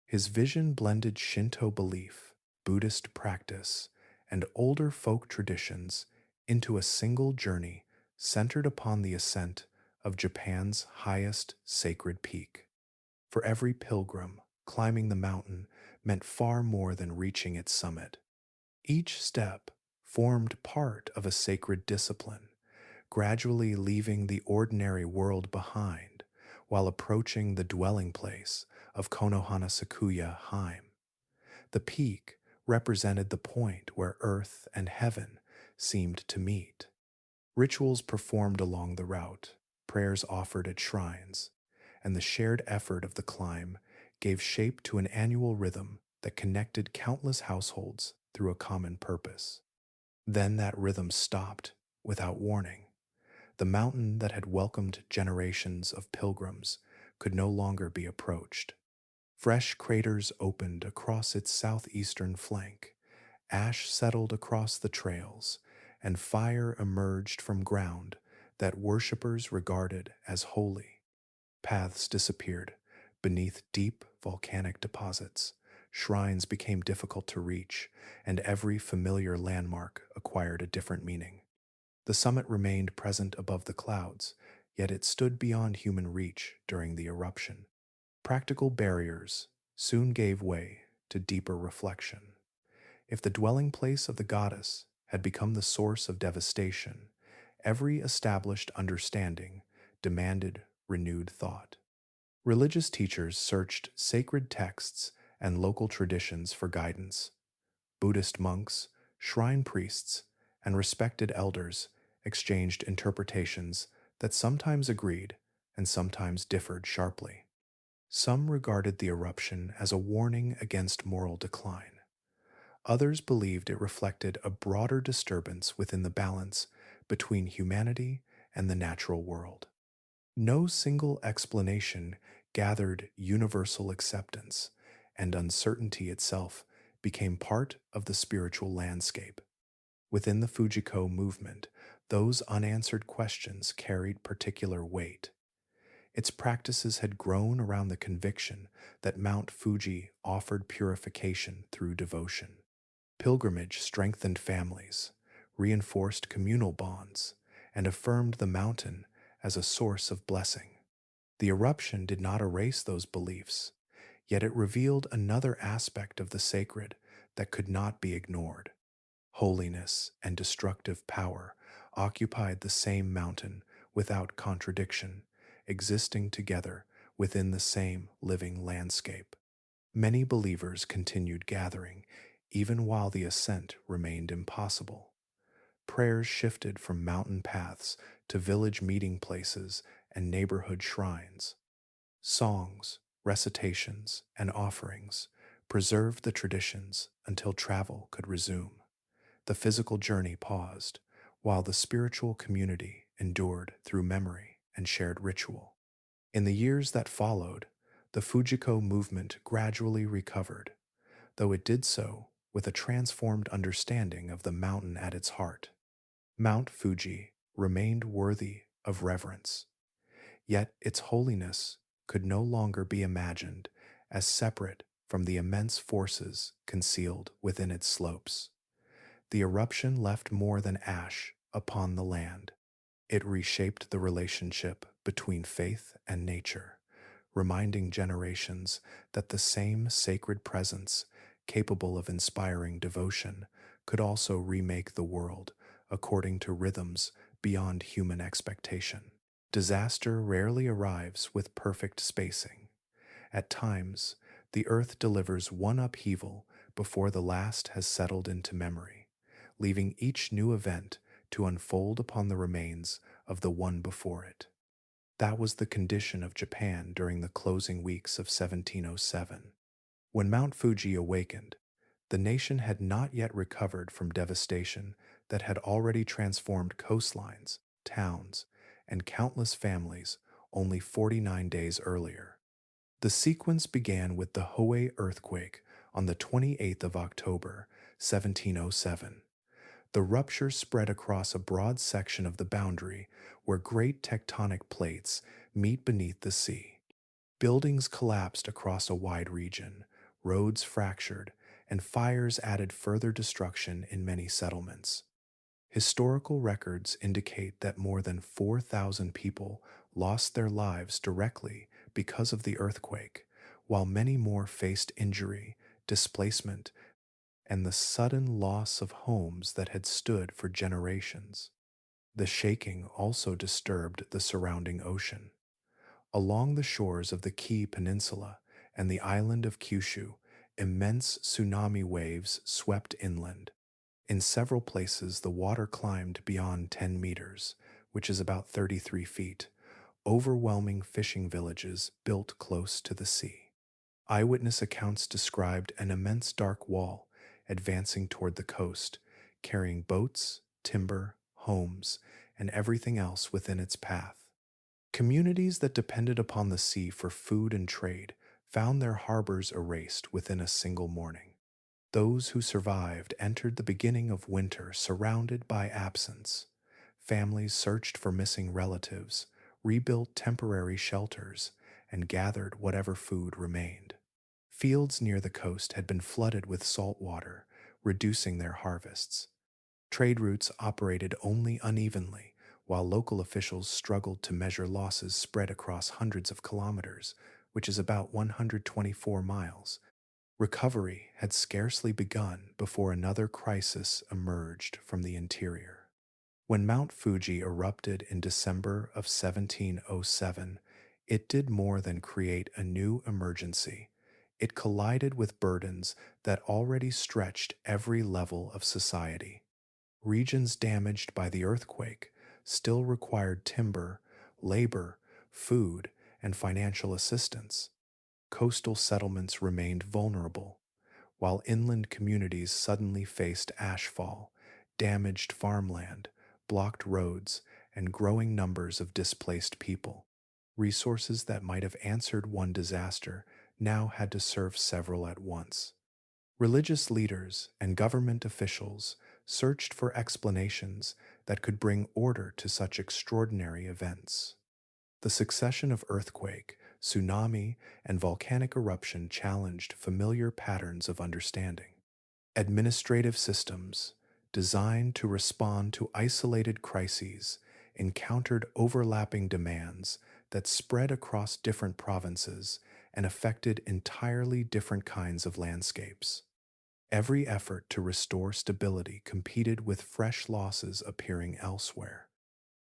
His vision blended Shinto belief, Buddhist practice, and older folk traditions into a single journey centered upon the ascent of Japan's highest sacred peak. For every pilgrim, climbing the mountain meant far more than reaching its summit. Each step formed part of a sacred discipline, gradually leaving the ordinary world behind while approaching the dwelling place of Konohana Sakuya Haim. The peak represented the point where earth and heaven seemed to meet. Rituals performed along the route, prayers offered at shrines, and the shared effort of the climb gave shape to an annual rhythm that connected countless households through a common purpose. Then that rhythm stopped without warning. The mountain that had welcomed generations of pilgrims could no longer be approached. Fresh craters opened across its southeastern flank, ash settled across the trails, and fire emerged from ground that worshippers regarded as holy. Paths disappeared beneath deep volcanic deposits, shrines became difficult to reach, and every familiar landmark acquired a different meaning. The summit remained present above the clouds, yet it stood beyond human reach during the eruption. Practical barriers soon gave way to deeper reflection. If the dwelling place of the goddess had become the source of devastation, every established understanding demanded renewed thought. Religious teachers searched sacred texts and local traditions for guidance. Buddhist monks, shrine priests, and respected elders exchanged interpretations that sometimes agreed and sometimes differed sharply. Some regarded the eruption as a warning against moral decline. Others believed it reflected a broader disturbance within the balance between humanity and the natural world. No single explanation gathered universal acceptance, and uncertainty itself became part of the spiritual landscape. Within the Fujiko movement, those unanswered questions carried particular weight. Its practices had grown around the conviction that Mount Fuji offered purification through devotion. Pilgrimage strengthened families, reinforced communal bonds, and affirmed the mountain as a source of blessing. The eruption did not erase those beliefs, yet it revealed another aspect of the sacred that could not be ignored. Holiness and destructive power occupied the same mountain without contradiction, existing together within the same living landscape. Many believers continued gathering, even while the ascent remained impossible. Prayers shifted from mountain paths to village meeting places and neighborhood shrines. Songs, recitations, and offerings preserved the traditions until travel could resume. The physical journey paused, while the spiritual community endured through memory and shared ritual. In the years that followed, the Fujiko movement gradually recovered, though it did so with a transformed understanding of the mountain at its heart. Mount Fuji remained worthy of reverence, yet its holiness could no longer be imagined as separate from the immense forces concealed within its slopes. The eruption left more than ash upon the land. It reshaped the relationship between faith and nature, reminding generations that the same sacred presence, capable of inspiring devotion, could also remake the world according to rhythms beyond human expectation. Disaster rarely arrives with perfect spacing. At times, the earth delivers one upheaval before the last has settled into memory, leaving each new event to unfold upon the remains of the one before it. That was the condition of Japan during the closing weeks of 1707. When Mount Fuji awakened, the nation had not yet recovered from devastation that had already transformed coastlines, towns, and countless families only 49 days earlier. The sequence began with the Hōei earthquake on the 28th of October, 1707. The rupture spread across a broad section of the boundary where great tectonic plates meet beneath the sea. Buildings collapsed across a wide region, roads fractured, and fires added further destruction in many settlements. Historical records indicate that more than 4,000 people lost their lives directly because of the earthquake, while many more faced injury, displacement, and the sudden loss of homes that had stood for generations. The shaking also disturbed the surrounding ocean. Along the shores of the Kii Peninsula and the island of Kyushu, immense tsunami waves swept inland. In several places, the water climbed beyond 10 meters, which is about 33 feet, overwhelming fishing villages built close to the sea. Eyewitness accounts described an immense dark wall advancing toward the coast, carrying boats, timber, homes, and everything else within its path. Communities that depended upon the sea for food and trade found their harbors erased within a single morning. Those who survived entered the beginning of winter surrounded by absence. Families searched for missing relatives, rebuilt temporary shelters, and gathered whatever food remained. Fields near the coast had been flooded with salt water, reducing their harvests. Trade routes operated only unevenly, while local officials struggled to measure losses spread across hundreds of kilometers, which is about 124 miles. Recovery had scarcely begun before another crisis emerged from the interior. When Mount Fuji erupted in December of 1707, it did more than create a new emergency. It collided with burdens that already stretched every level of society. Regions damaged by the earthquake still required timber, labor, food, and financial assistance. Coastal settlements remained vulnerable, while inland communities suddenly faced ashfall, damaged farmland, blocked roads, and growing numbers of displaced people. Resources that might have answered one disaster now had to serve several at once. Religious leaders and government officials searched for explanations that could bring order to such extraordinary events. The succession of earthquake, tsunami, and volcanic eruption challenged familiar patterns of understanding. Administrative systems, designed to respond to isolated crises, encountered overlapping demands that spread across different provinces and affected entirely different kinds of landscapes. Every effort to restore stability competed with fresh losses appearing elsewhere.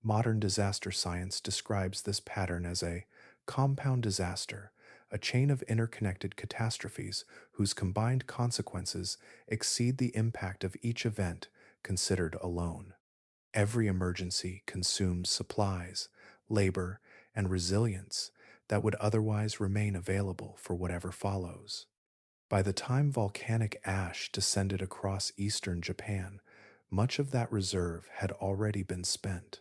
Modern disaster science describes this pattern as a compound disaster, a chain of interconnected catastrophes whose combined consequences exceed the impact of each event considered alone. Every emergency consumes supplies, labor, and resilience that would otherwise remain available for whatever follows. By the time volcanic ash descended across eastern Japan, much of that reserve had already been spent.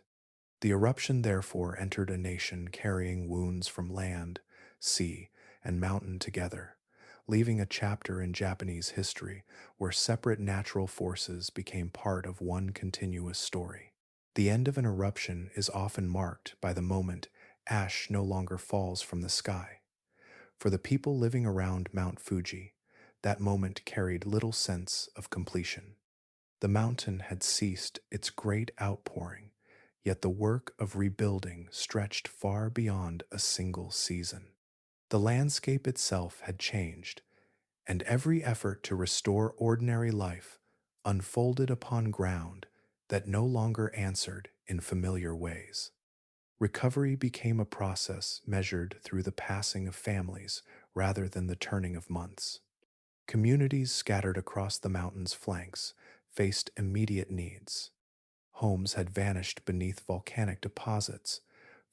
The eruption therefore entered a nation carrying wounds from land, sea, and mountain together, leaving a chapter in Japanese history where separate natural forces became part of one continuous story. The end of an eruption is often marked by the moment ash no longer falls from the sky. For the people living around Mount Fuji, that moment carried little sense of completion. The mountain had ceased its great outpouring, yet the work of rebuilding stretched far beyond a single season. The landscape itself had changed, and every effort to restore ordinary life unfolded upon ground that no longer answered in familiar ways. Recovery became a process measured through the passing of families rather than the turning of months. Communities scattered across the mountain's flanks faced immediate needs. Homes had vanished beneath volcanic deposits,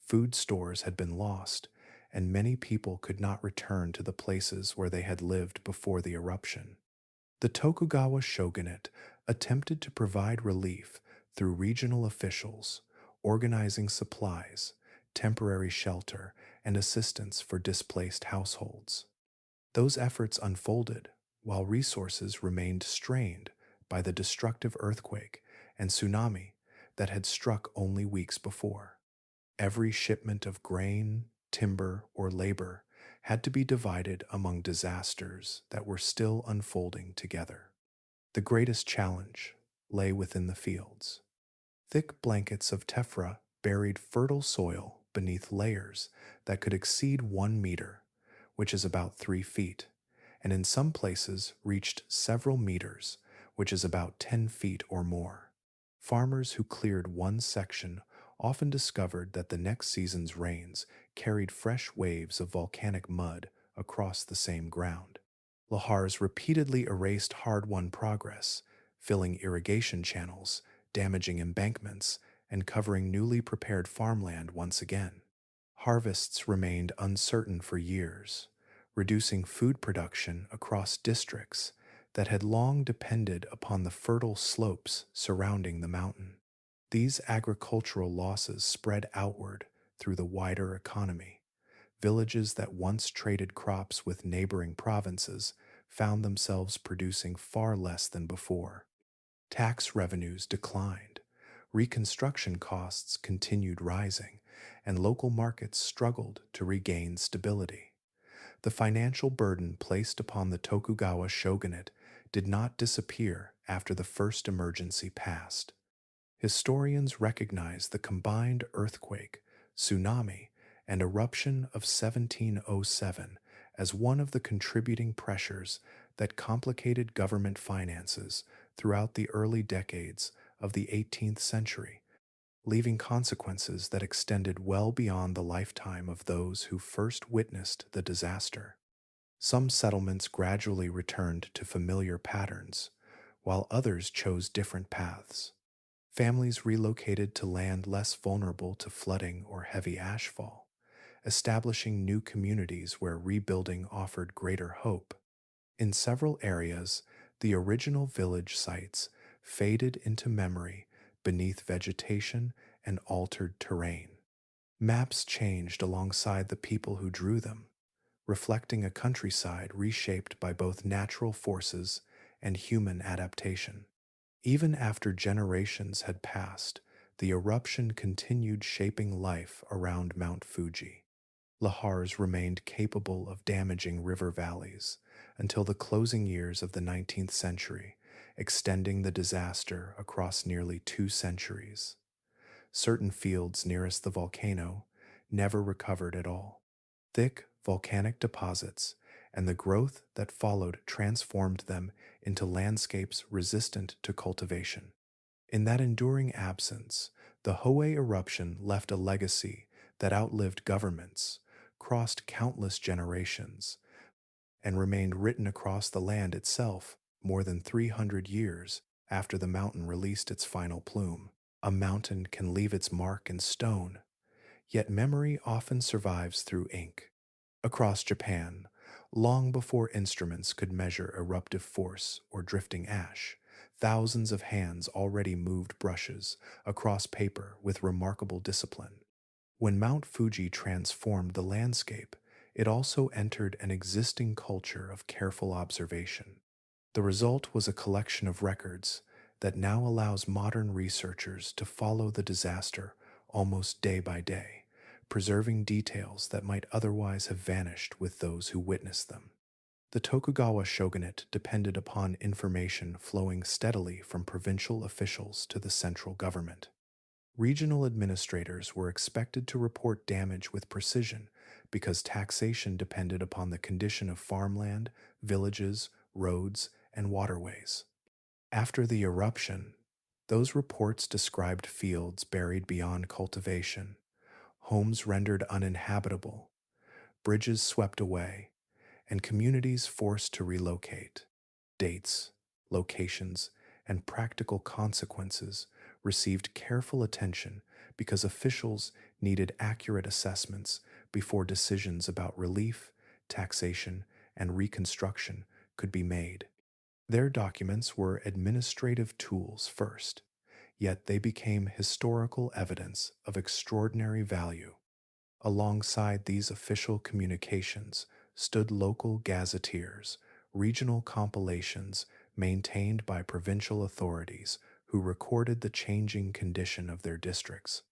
food stores had been lost, and many people could not return to the places where they had lived before the eruption. The Tokugawa shogunate attempted to provide relief through regional officials, organizing supplies, temporary shelter, and assistance for displaced households. Those efforts unfolded while resources remained strained by the destructive earthquake and tsunami that had struck only weeks before. Every shipment of grain, timber, or labor had to be divided among disasters that were still unfolding together. The greatest challenge lay within the fields. Thick blankets of tephra buried fertile soil beneath layers that could exceed 1 meter, which is about 3 feet, and in some places reached several meters, which is about 10 feet or more. Farmers who cleared one section often discovered that the next season's rains carried fresh waves of volcanic mud across the same ground. Lahars repeatedly erased hard-won progress, filling irrigation channels, damaging embankments, and covering newly prepared farmland once again. Harvests remained uncertain for years, reducing food production across districts that had long depended upon the fertile slopes surrounding the mountain. These agricultural losses spread outward through the wider economy. Villages that once traded crops with neighboring provinces found themselves producing far less than before. Tax revenues declined, reconstruction costs continued rising, and local markets struggled to regain stability. The financial burden placed upon the Tokugawa shogunate did not disappear after the first emergency passed. Historians recognize the combined earthquake, tsunami, and eruption of 1707 as one of the contributing pressures that complicated government finances throughout the early decades of the 18th century, leaving consequences that extended well beyond the lifetime of those who first witnessed the disaster. Some settlements gradually returned to familiar patterns, while others chose different paths. Families relocated to land less vulnerable to flooding or heavy ashfall, establishing new communities where rebuilding offered greater hope. In several areas, the original village sites faded into memory beneath vegetation and altered terrain. Maps changed alongside the people who drew them, reflecting a countryside reshaped by both natural forces and human adaptation. Even after generations had passed, the eruption continued shaping life around Mount Fuji. Lahars remained capable of damaging river valleys until the closing years of the 19th century, extending the disaster across nearly 2 centuries. Certain fields nearest the volcano never recovered at all. Thick volcanic deposits and the growth that followed transformed them into landscapes resistant to cultivation. In that enduring absence, the Hōei eruption left a legacy that outlived governments, crossed countless generations, and remained written across the land itself more than 300 years after the mountain released its final plume. A mountain can leave its mark in stone, yet memory often survives through ink. Across Japan, long before instruments could measure eruptive force or drifting ash, thousands of hands already moved brushes across paper with remarkable discipline. When Mount Fuji transformed the landscape, It also entered an existing culture of careful observation. The result was a collection of records that now allows modern researchers to follow the disaster almost day by day, preserving details that might otherwise have vanished with those who witnessed them. The Tokugawa shogunate depended upon information flowing steadily from provincial officials to the central government. Regional administrators were expected to report damage with precision because taxation depended upon the condition of farmland, villages, roads, and waterways. After the eruption, those reports described fields buried beyond cultivation, homes rendered uninhabitable, bridges swept away, and communities forced to relocate. Dates, locations, and practical consequences received careful attention because officials needed accurate assessments before decisions about relief, taxation, and reconstruction could be made. Their documents were administrative tools first, yet they became historical evidence of extraordinary value. Alongside these official communications stood local gazetteers, regional compilations maintained by provincial authorities who recorded the changing condition of their districts.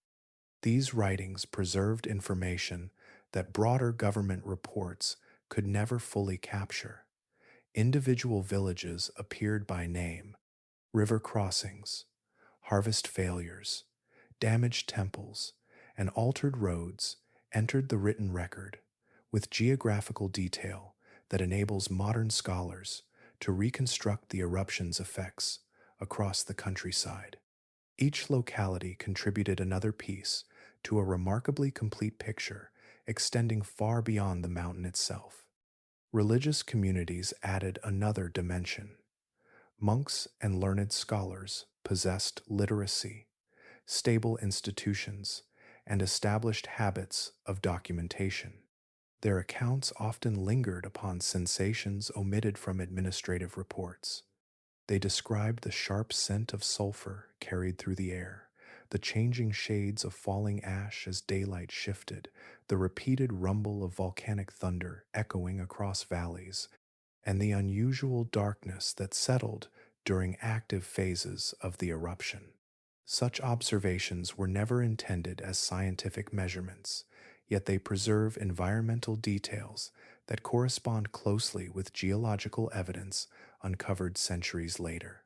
These writings preserved information that broader government reports could never fully capture. Individual villages appeared by name, river crossings, harvest failures, damaged temples, and altered roads entered the written record with geographical detail that enables modern scholars to reconstruct the eruption's effects across the countryside. Each locality contributed another piece to a remarkably complete picture extending far beyond the mountain itself. Religious communities added another dimension. Monks and learned scholars possessed literacy, stable institutions, and established habits of documentation. Their accounts often lingered upon sensations omitted from administrative reports. They described the sharp scent of sulfur carried through the air, the changing shades of falling ash as daylight shifted, the repeated rumble of volcanic thunder echoing across valleys, and the unusual darkness that settled during active phases of the eruption. Such observations were never intended as scientific measurements, yet they preserve environmental details that correspond closely with geological evidence uncovered centuries later.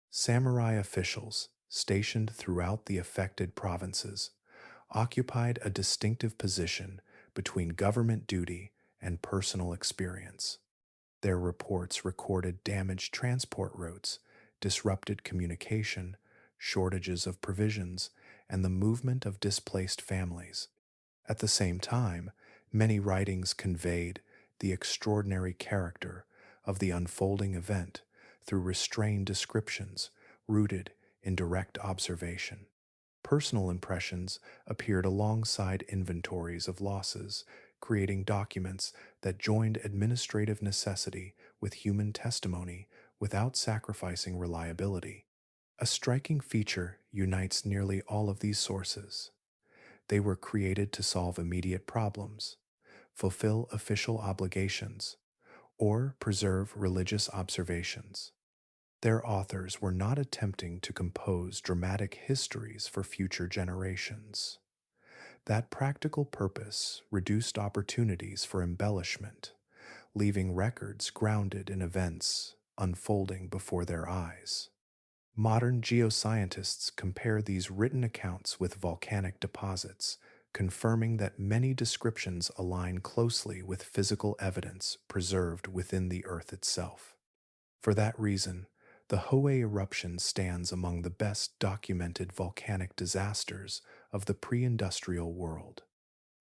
Samurai officials, stationed throughout the affected provinces, occupied a distinctive position between government duty and personal experience. Their reports recorded damaged transport routes, disrupted communication, shortages of provisions, and the movement of displaced families. At the same time, many writings conveyed the extraordinary character of the unfolding event through restrained descriptions rooted in direct observation. Personal impressions appeared alongside inventories of losses, creating documents that joined administrative necessity with human testimony without sacrificing reliability. A striking feature unites nearly all of these sources. They were created to solve immediate problems, fulfill official obligations, or preserve religious observations. Their authors were not attempting to compose dramatic histories for future generations. That practical purpose reduced opportunities for embellishment, leaving records grounded in events unfolding before their eyes. Modern geoscientists compare these written accounts with volcanic deposits, confirming that many descriptions align closely with physical evidence preserved within the Earth itself. For that reason, the Hōei eruption stands among the best documented volcanic disasters of the pre-industrial world.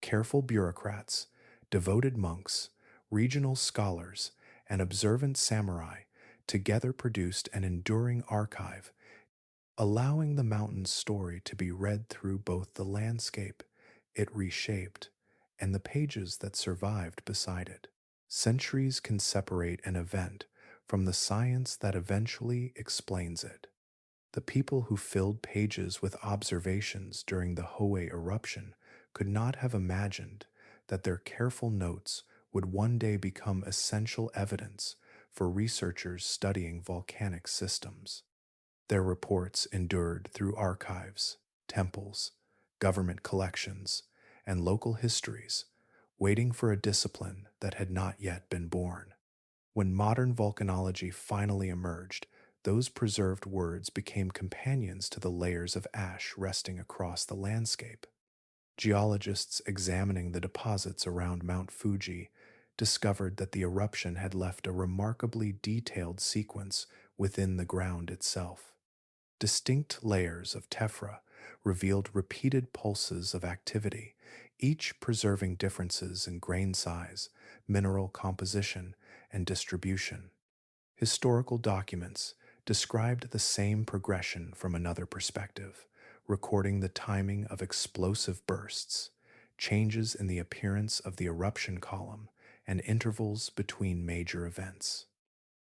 Careful bureaucrats, devoted monks, regional scholars, and observant samurai together produced an enduring archive, allowing the mountain's story to be read through both the landscape it reshaped and the pages that survived beside it. Centuries can separate an event from the science that eventually explains it. The people who filled pages with observations during the Hōei eruption could not have imagined that their careful notes would one day become essential evidence for researchers studying volcanic systems. Their reports endured through archives, temples, government collections, and local histories, waiting for a discipline that had not yet been born. When modern volcanology finally emerged, those preserved words became companions to the layers of ash resting across the landscape. Geologists examining the deposits around Mount Fuji discovered that the eruption had left a remarkably detailed sequence within the ground itself. Distinct layers of tephra revealed repeated pulses of activity, each preserving differences in grain size, mineral composition, and distribution. Historical documents described the same progression from another perspective, recording the timing of explosive bursts, changes in the appearance of the eruption column, and intervals between major events.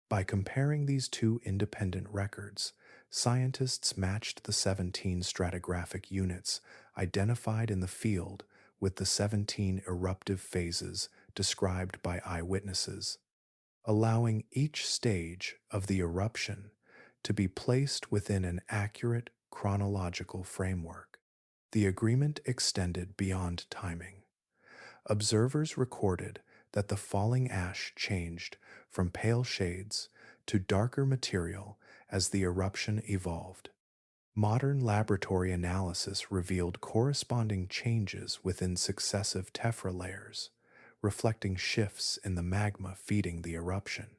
By comparing these two independent records, scientists matched the 17 stratigraphic units identified in the field with the 17 eruptive phases described by eyewitnesses, allowing each stage of the eruption to be placed within an accurate chronological framework. The agreement extended beyond timing. Observers recorded that the falling ash changed from pale shades to darker material as the eruption evolved. Modern laboratory analysis revealed corresponding changes within successive tephra layers, reflecting shifts in the magma feeding the eruption.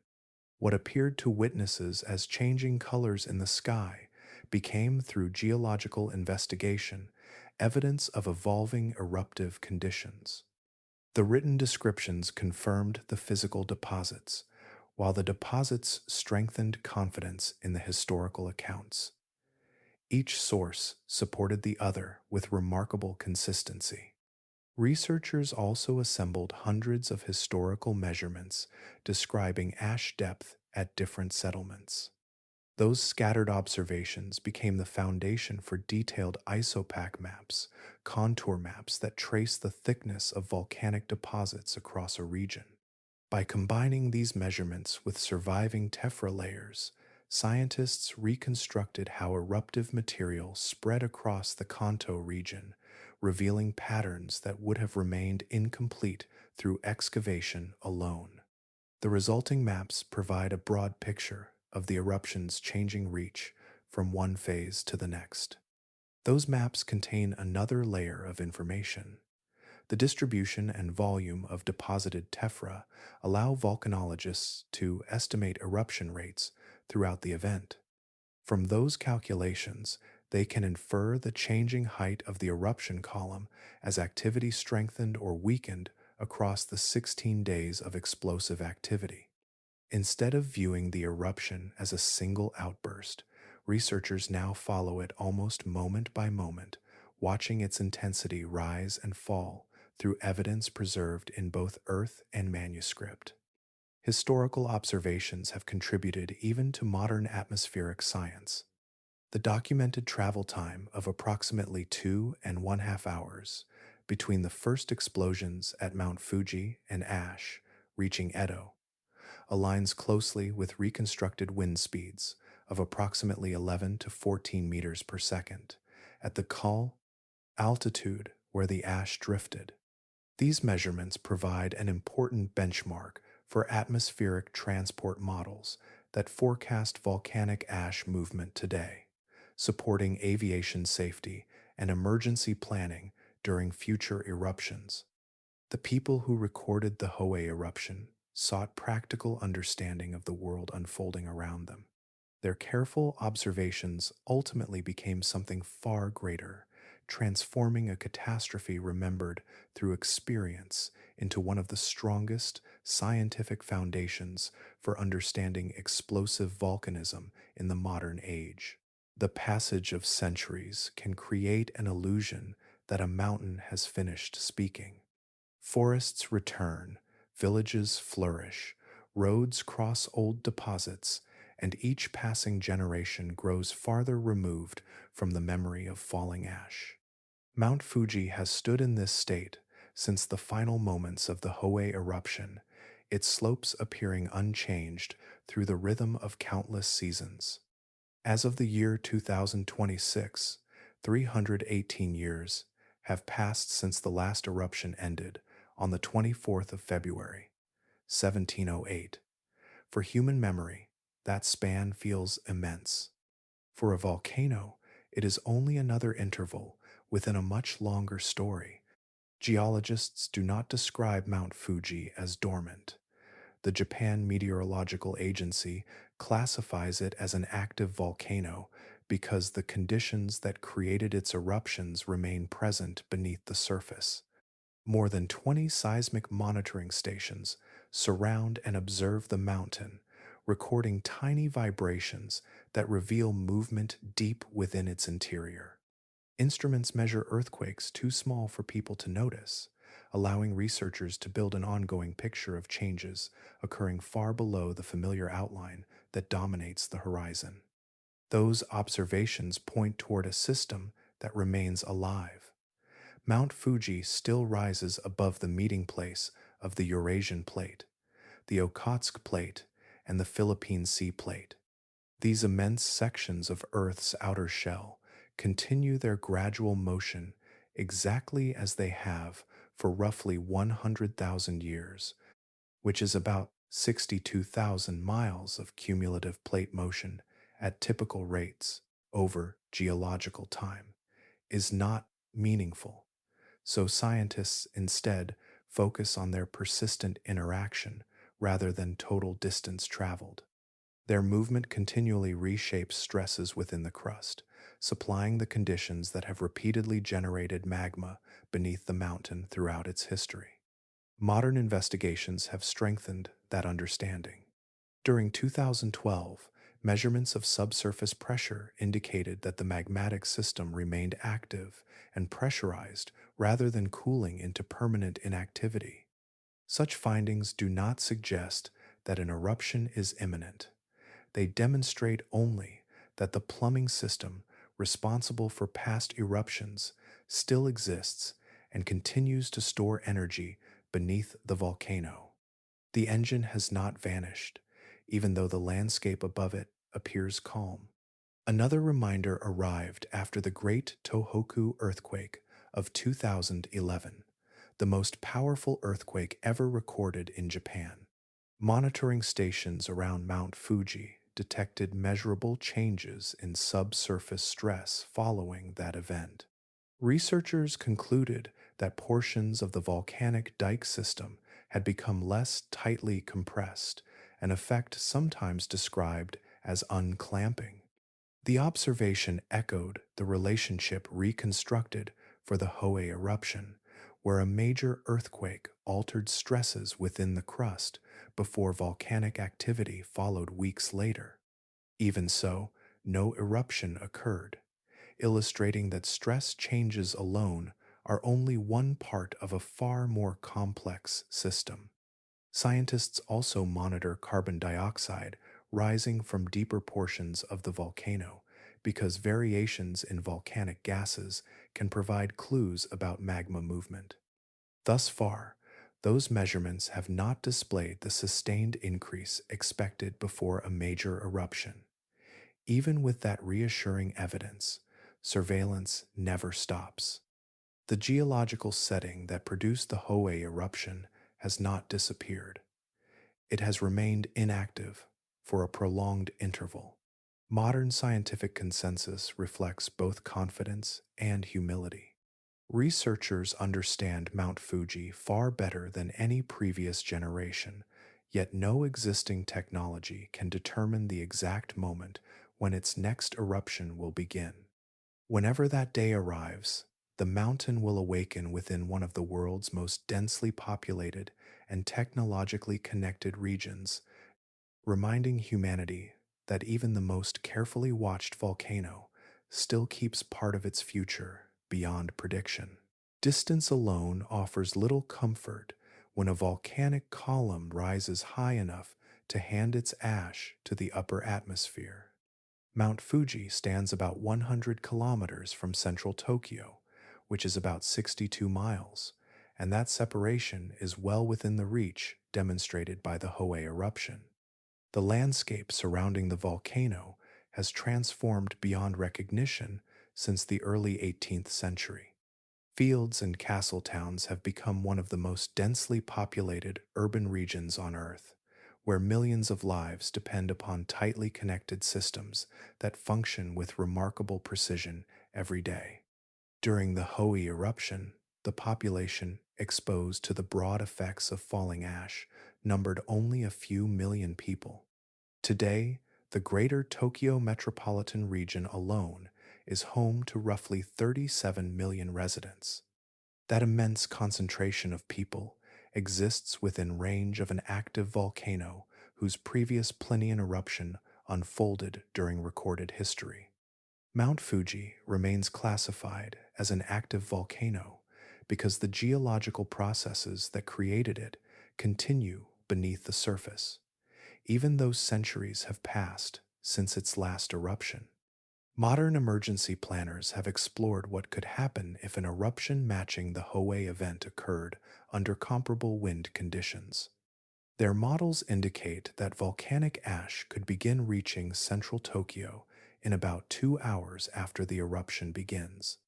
What appeared to witnesses as changing colors in the sky became, through geological investigation, evidence of evolving eruptive conditions. The written descriptions confirmed the physical deposits, while the deposits strengthened confidence in the historical accounts. Each source supported the other with remarkable consistency. Researchers also assembled hundreds of historical measurements describing ash depth at different settlements. Those scattered observations became the foundation for detailed isopack maps, contour maps that trace the thickness of volcanic deposits across a region. By combining these measurements with surviving tephra layers, scientists reconstructed how eruptive material spread across the Kanto region, revealing patterns that would have remained incomplete through excavation alone. The resulting maps provide a broad picture of the eruption's changing reach from one phase to the next. Those maps contain another layer of information. The distribution and volume of deposited tephra allow volcanologists to estimate eruption rates throughout the event. From those calculations, they can infer the changing height of the eruption column as activity strengthened or weakened across the 16 days of explosive activity. Instead of viewing the eruption as a single outburst, researchers now follow it almost moment by moment, watching its intensity rise and fall through evidence preserved in both earth and manuscript. Historical observations have contributed even to modern atmospheric science. The documented travel time of approximately 2.5 hours between the first explosions at Mount Fuji and ash reaching Edo aligns closely with reconstructed wind speeds of approximately 11 to 14 meters per second at the Kal altitude where the ash drifted. These measurements provide an important benchmark for atmospheric transport models that forecast volcanic ash movement today, supporting aviation safety and emergency planning during future eruptions. The people who recorded the Hōei eruption sought practical understanding of the world unfolding around them. Their careful observations ultimately became something far greater, transforming a catastrophe remembered through experience into one of the strongest scientific foundations for understanding explosive volcanism in the modern age. The passage of centuries can create an illusion that a mountain has finished speaking. Forests return, villages flourish, roads cross old deposits, and each passing generation grows farther removed from the memory of falling ash. Mount Fuji has stood in this state Since the final moments of the Hōei eruption, its slopes appearing unchanged through the rhythm of countless seasons. As of the year 2026, 318 years have passed since the last eruption ended on the 24th of February, 1708. For human memory, that span feels immense. For a volcano, it is only another interval within a much longer story. Geologists do not describe Mount Fuji as dormant. The Japan Meteorological Agency classifies it as an active volcano because the conditions that created its eruptions remain present beneath the surface. More than 20 seismic monitoring stations surround and observe the mountain, recording tiny vibrations that reveal movement deep within its interior. Instruments measure earthquakes too small for people to notice, allowing researchers to build an ongoing picture of changes occurring far below the familiar outline that dominates the horizon. Those observations point toward a system that remains alive. Mount Fuji still rises above the meeting place of the Eurasian Plate, the Okhotsk Plate, and the Philippine Sea Plate. These immense sections of Earth's outer shell continue their gradual motion exactly as they have for roughly 100,000 years, which is about 62,000 miles of cumulative plate motion at typical rates over geological time, is not meaningful. So scientists instead focus on their persistent interaction rather than total distance traveled. Their movement continually reshapes stresses within the crust, supplying the conditions that have repeatedly generated magma beneath the mountain throughout its history. Modern investigations have strengthened that understanding. During 2012, measurements of subsurface pressure indicated that the magmatic system remained active and pressurized rather than cooling into permanent inactivity. Such findings do not suggest that an eruption is imminent. They demonstrate only that the plumbing system responsible for past eruptions still exists and continues to store energy beneath the volcano. The engine has not vanished, even though the landscape above it appears calm. Another reminder arrived after the Great Tohoku earthquake of 2011, the most powerful earthquake ever recorded in Japan. Monitoring stations around Mount Fuji detected measurable changes in subsurface stress following that event. Researchers concluded that portions of the volcanic dike system had become less tightly compressed, an effect sometimes described as unclamping. The observation echoed the relationship reconstructed for the Hōei eruption, where a major earthquake altered stresses within the crust before volcanic activity followed weeks later. Even so, no eruption occurred, illustrating that stress changes alone are only one part of a far more complex system. Scientists also monitor carbon dioxide rising from deeper portions of the volcano because variations in volcanic gases can provide clues about magma movement. Thus far, those measurements have not displayed the sustained increase expected before a major eruption. Even with that reassuring evidence, surveillance never stops. The geological setting that produced the Hōei eruption has not disappeared. It has remained inactive for a prolonged interval. Modern scientific consensus reflects both confidence and humility. Researchers understand Mount Fuji far better than any previous generation, yet no existing technology can determine the exact moment when its next eruption will begin. Whenever that day arrives, the mountain will awaken within one of the world's most densely populated and technologically connected regions, reminding humanity that even the most carefully watched volcano still keeps part of its future beyond prediction. Distance alone offers little comfort when a volcanic column rises high enough to hand its ash to the upper atmosphere. Mount Fuji stands about 100 kilometers from central Tokyo, which is about 62 miles, and that separation is well within the reach demonstrated by the Hōei eruption. The landscape surrounding the volcano has transformed beyond recognition since the early 18th century. Fields and castle towns have become one of the most densely populated urban regions on Earth, where millions of lives depend upon tightly connected systems that function with remarkable precision every day. During the Hōei eruption, the population exposed to the broad effects of falling ash numbered only a few million people. Today, the greater Tokyo metropolitan region alone is home to roughly 37 million residents. That immense concentration of people exists within range of an active volcano whose previous Plinian eruption unfolded during recorded history. Mount Fuji remains classified as an active volcano because the geological processes that created it continue beneath the surface, even though centuries have passed since its last eruption. Modern emergency planners have explored what could happen if an eruption matching the Hōei event occurred under comparable wind conditions. Their models indicate that volcanic ash could begin reaching central Tokyo in about 2 hours after the eruption begins.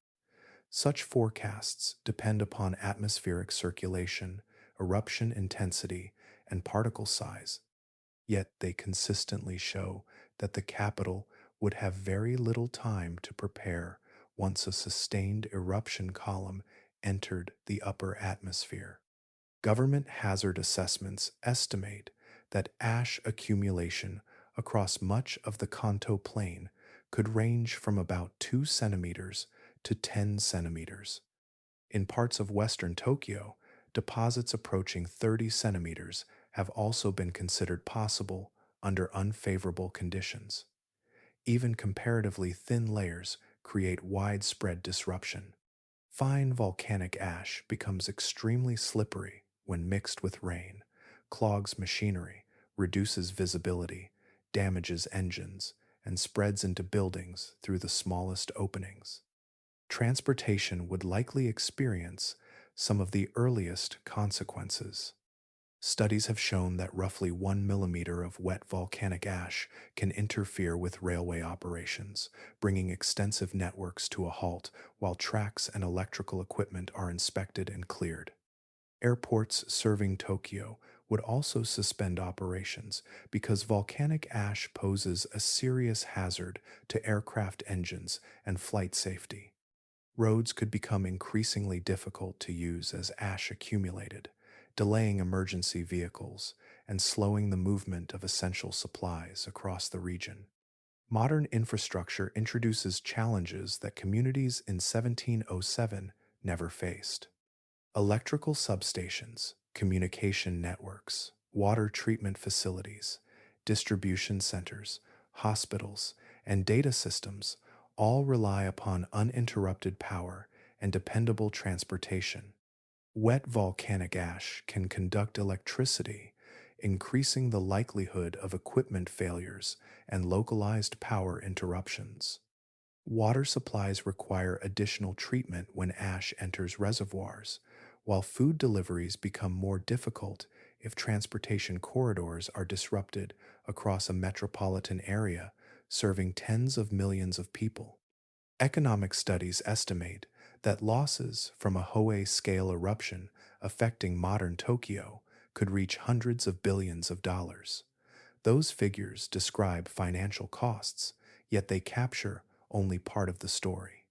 Such forecasts depend upon atmospheric circulation, eruption intensity, and particle size, yet they consistently show that the capital would have very little time to prepare once a sustained eruption column entered the upper atmosphere. Government hazard assessments estimate that ash accumulation across much of the Kanto Plain could range from about 2 centimeters to 10 centimeters. In parts of western Tokyo, deposits approaching 30 centimeters have also been considered possible under unfavorable conditions. Even comparatively thin layers create widespread disruption. Fine volcanic ash becomes extremely slippery when mixed with rain, clogs machinery, reduces visibility, damages engines, and spreads into buildings through the smallest openings. Transportation would likely experience some of the earliest consequences. Studies have shown that roughly 1 millimeter of wet volcanic ash can interfere with railway operations, bringing extensive networks to a halt while tracks and electrical equipment are inspected and cleared. Airports serving Tokyo would also suspend operations because volcanic ash poses a serious hazard to aircraft engines and flight safety. Roads could become increasingly difficult to use as ash accumulated, delaying emergency vehicles and slowing the movement of essential supplies across the region. Modern infrastructure introduces challenges that communities in 1707 never faced. Electrical substations, communication networks, water treatment facilities, distribution centers, hospitals, and data systems all rely upon uninterrupted power and dependable transportation. Wet volcanic ash can conduct electricity, increasing the likelihood of equipment failures and localized power interruptions. Water supplies require additional treatment when ash enters reservoirs, while food deliveries become more difficult if transportation corridors are disrupted across a metropolitan area serving tens of millions of people. Economic studies estimate that losses from a Hōei-scale eruption affecting modern Tokyo could reach hundreds of billions of dollars. Those figures describe financial costs, yet they capture only part of the story.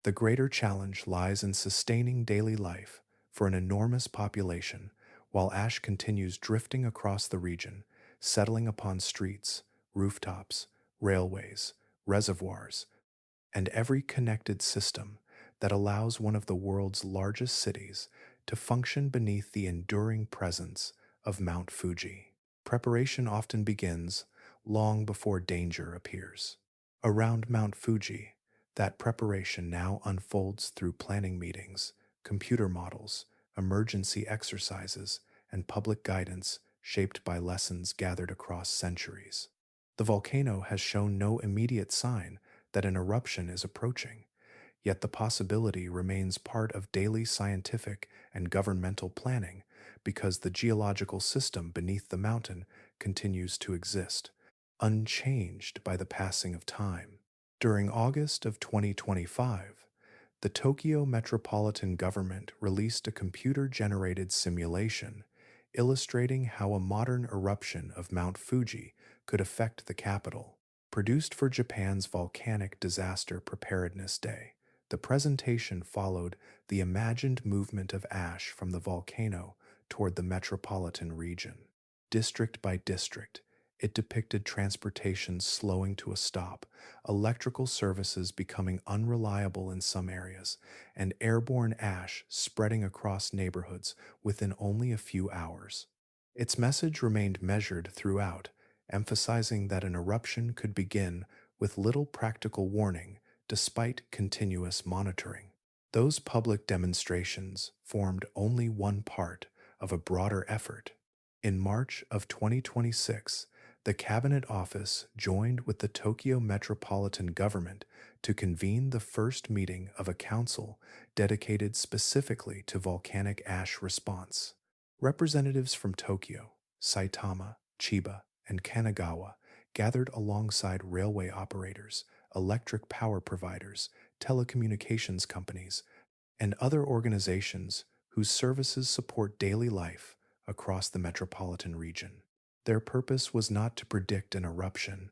The greater challenge lies in sustaining daily life for an enormous population while ash continues drifting across the region, settling upon streets, rooftops, railways, reservoirs, and every connected system that allows one of the world's largest cities to function beneath the enduring presence of Mount Fuji. Preparation often begins long before danger appears. Around Mount Fuji, that preparation now unfolds through planning meetings, computer models, emergency exercises, and public guidance shaped by lessons gathered across centuries. The volcano has shown no immediate sign that an eruption is approaching, Yet the possibility remains part of daily scientific and governmental planning because the geological system beneath the mountain continues to exist, unchanged by the passing of time. During August of 2025, the Tokyo Metropolitan Government released a computer generated simulation illustrating how a modern eruption of Mount Fuji could affect the capital. Produced for Japan's Volcanic Disaster Preparedness Day, the presentation followed the imagined movement of ash from the volcano toward the metropolitan region. District by district, it depicted transportation slowing to a stop, electrical services becoming unreliable in some areas, and airborne ash spreading across neighborhoods within only a few hours. Its message remained measured throughout, emphasizing that an eruption could begin with little practical warning despite continuous monitoring. Those public demonstrations formed only one part of a broader effort. In March of 2026, the Cabinet Office joined with the Tokyo Metropolitan Government to convene the first meeting of a council dedicated specifically to volcanic ash response. Representatives from Tokyo, Saitama, Chiba, and Kanagawa gathered alongside railway operators, electric power providers, telecommunications companies, and other organizations whose services support daily life across the metropolitan region. Their purpose was not to predict an eruption,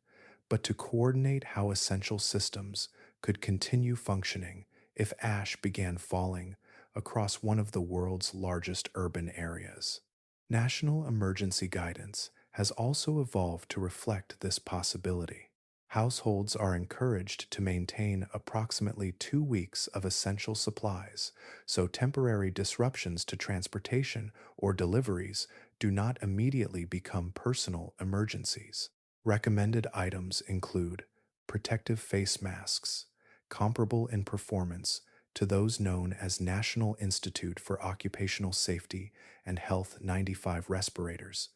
but to coordinate how essential systems could continue functioning if ash began falling across one of the world's largest urban areas. National emergency guidance has also evolved to reflect this possibility. Households are encouraged to maintain approximately 2 weeks of essential supplies, so temporary disruptions to transportation or deliveries do not immediately become personal emergencies. Recommended items include protective face masks, comparable in performance to those known as National Institute for Occupational Safety and Health 95 respirators,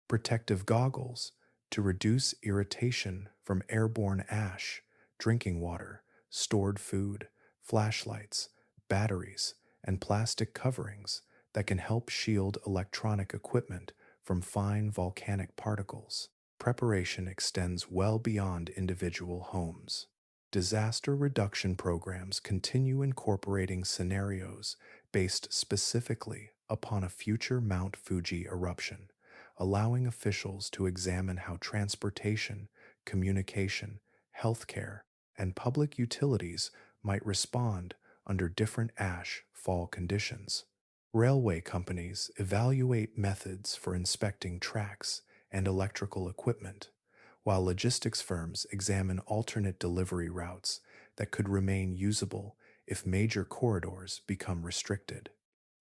protective goggles to reduce irritation from airborne ash, drinking water, stored food, flashlights, batteries, and plastic coverings that can help shield electronic equipment from fine volcanic particles. Preparation extends well beyond individual homes. Disaster reduction programs continue incorporating scenarios based specifically upon a future Mount Fuji eruption, allowing officials to examine how transportation, communication, healthcare, and public utilities might respond under different ash fall conditions. Railway companies evaluate methods for inspecting tracks and electrical equipment, while logistics firms examine alternate delivery routes that could remain usable if major corridors become restricted.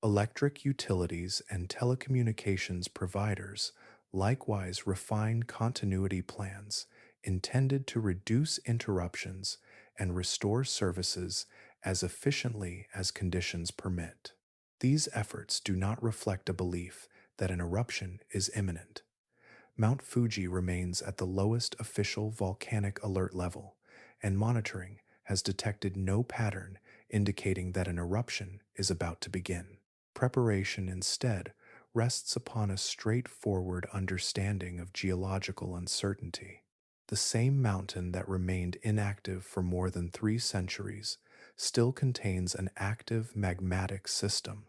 Electric utilities and telecommunications providers likewise refine continuity plans intended to reduce interruptions and restore services as efficiently as conditions permit. These efforts do not reflect a belief that an eruption is imminent. Mount Fuji remains at the lowest official volcanic alert level, and monitoring has detected no pattern indicating that an eruption is about to begin. Preparation instead rests upon a straightforward understanding of geological uncertainty. The same mountain that remained inactive for more than 3 centuries still contains an active magmatic system,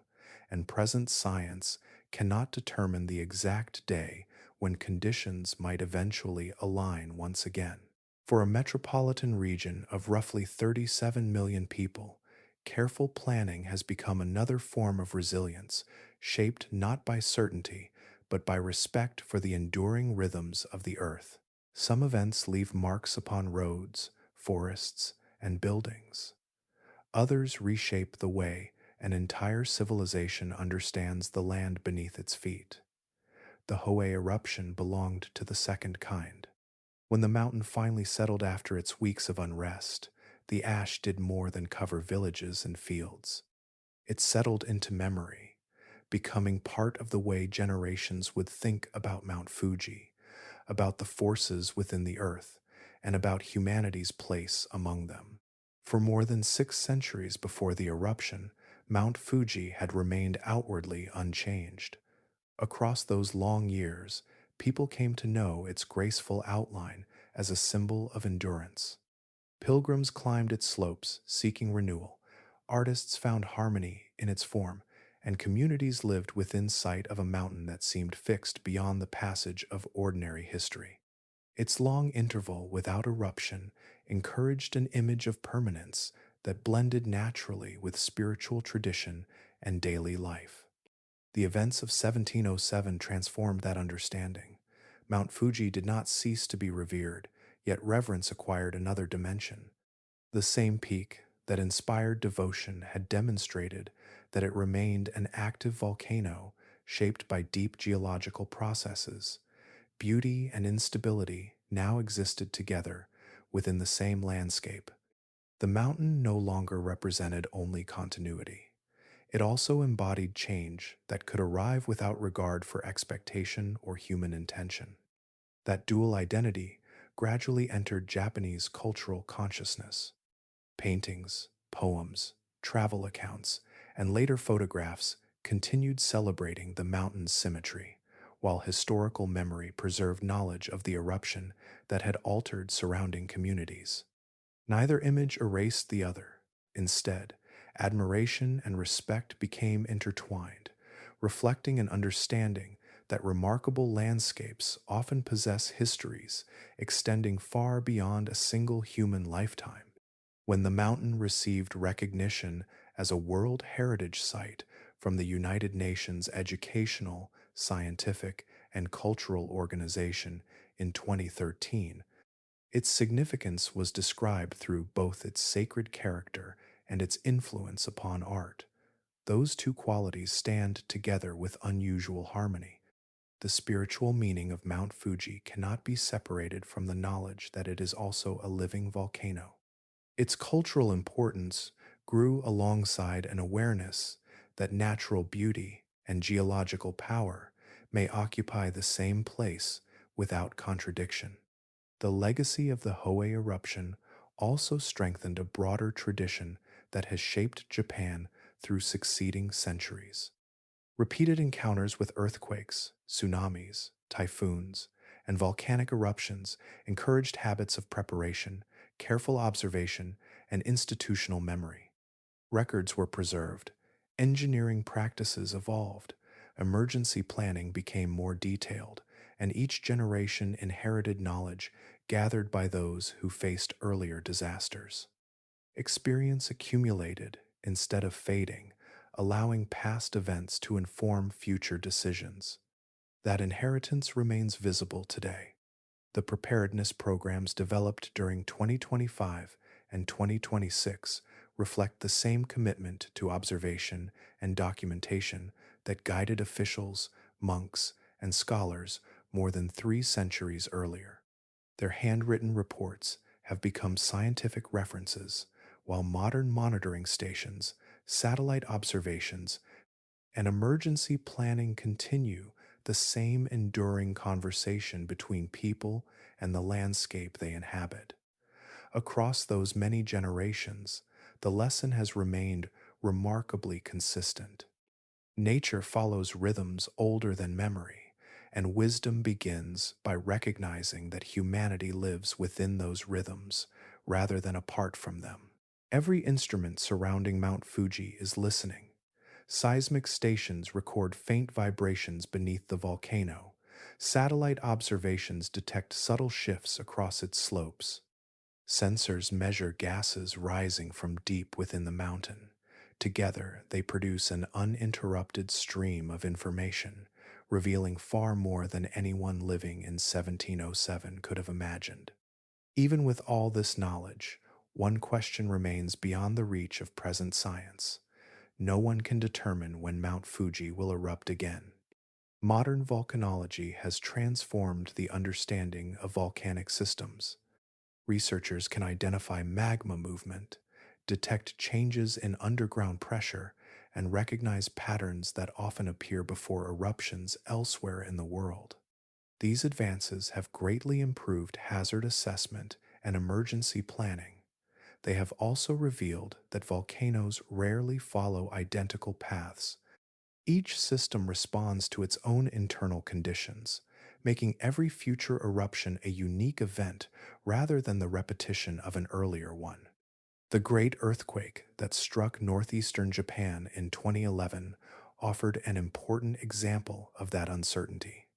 and present science cannot determine the exact day when conditions might eventually align once again. For a metropolitan region of roughly 37 million people, careful planning has become another form of resilience, shaped not by certainty, but by respect for the enduring rhythms of the earth. Some events leave marks upon roads, forests, and buildings. Others reshape the way an entire civilization understands the land beneath its feet. The Hōei eruption belonged to the second kind. When the mountain finally settled after its weeks of unrest, the ash did more than cover villages and fields. It settled into memory, becoming part of the way generations would think about Mount Fuji, about the forces within the earth, and about humanity's place among them. For more than 6 centuries before the eruption, Mount Fuji had remained outwardly unchanged. Across those long years, people came to know its graceful outline as a symbol of endurance. Pilgrims climbed its slopes, seeking renewal. Artists found harmony in its form, and communities lived within sight of a mountain that seemed fixed beyond the passage of ordinary history. Its long interval without eruption encouraged an image of permanence that blended naturally with spiritual tradition and daily life. The events of 1707 transformed that understanding. Mount Fuji did not cease to be revered, yet reverence acquired another dimension. The same peak that inspired devotion had demonstrated that it remained an active volcano shaped by deep geological processes. Beauty and instability now existed together within the same landscape. The mountain no longer represented only continuity. It also embodied change that could arrive without regard for expectation or human intention. That dual identity gradually entered Japanese cultural consciousness. Paintings, poems, travel accounts, and later photographs continued celebrating the mountain's symmetry, while historical memory preserved knowledge of the eruption that had altered surrounding communities. Neither image erased the other. Instead, admiration and respect became intertwined, reflecting an understanding that remarkable landscapes often possess histories extending far beyond a single human lifetime. When the mountain received recognition as a World Heritage Site from the United Nations Educational, Scientific, and Cultural Organization in 2013, its significance was described through both its sacred character and its influence upon art. Those two qualities stand together with unusual harmony. The spiritual meaning of Mount Fuji cannot be separated from the knowledge that it is also a living volcano. Its cultural importance grew alongside an awareness that natural beauty and geological power may occupy the same place without contradiction. The legacy of the Hōei eruption also strengthened a broader tradition that has shaped Japan through succeeding centuries. Repeated encounters with earthquakes, tsunamis, typhoons, and volcanic eruptions encouraged habits of preparation, careful observation, and institutional memory. Records were preserved, engineering practices evolved, emergency planning became more detailed, and each generation inherited knowledge gathered by those who faced earlier disasters. Experience accumulated instead of fading, allowing past events to inform future decisions. That inheritance remains visible today. The preparedness programs developed during 2025 and 2026 reflect the same commitment to observation and documentation that guided officials, monks, and scholars more than 3 centuries earlier. Their handwritten reports have become scientific references, while modern monitoring stations, satellite observations, and emergency planning continue the same enduring conversation between people and the landscape they inhabit. Across those many generations, the lesson has remained remarkably consistent. Nature follows rhythms older than memory, and wisdom begins by recognizing that humanity lives within those rhythms rather than apart from them. Every instrument surrounding Mount Fuji is listening. Seismic stations record faint vibrations beneath the volcano. Satellite observations detect subtle shifts across its slopes. Sensors measure gases rising from deep within the mountain. Together, they produce an uninterrupted stream of information, revealing far more than anyone living in 1707 could have imagined. Even with all this knowledge, one question remains beyond the reach of present science. No one can determine when Mount Fuji will erupt again. Modern volcanology has transformed the understanding of volcanic systems. Researchers can identify magma movement, detect changes in underground pressure, and recognize patterns that often appear before eruptions elsewhere in the world. These advances have greatly improved hazard assessment and emergency planning. They have also revealed that volcanoes rarely follow identical paths. Each system responds to its own internal conditions, making every future eruption a unique event rather than the repetition of an earlier one. The great earthquake that struck northeastern Japan in 2011 offered an important example of that uncertainty.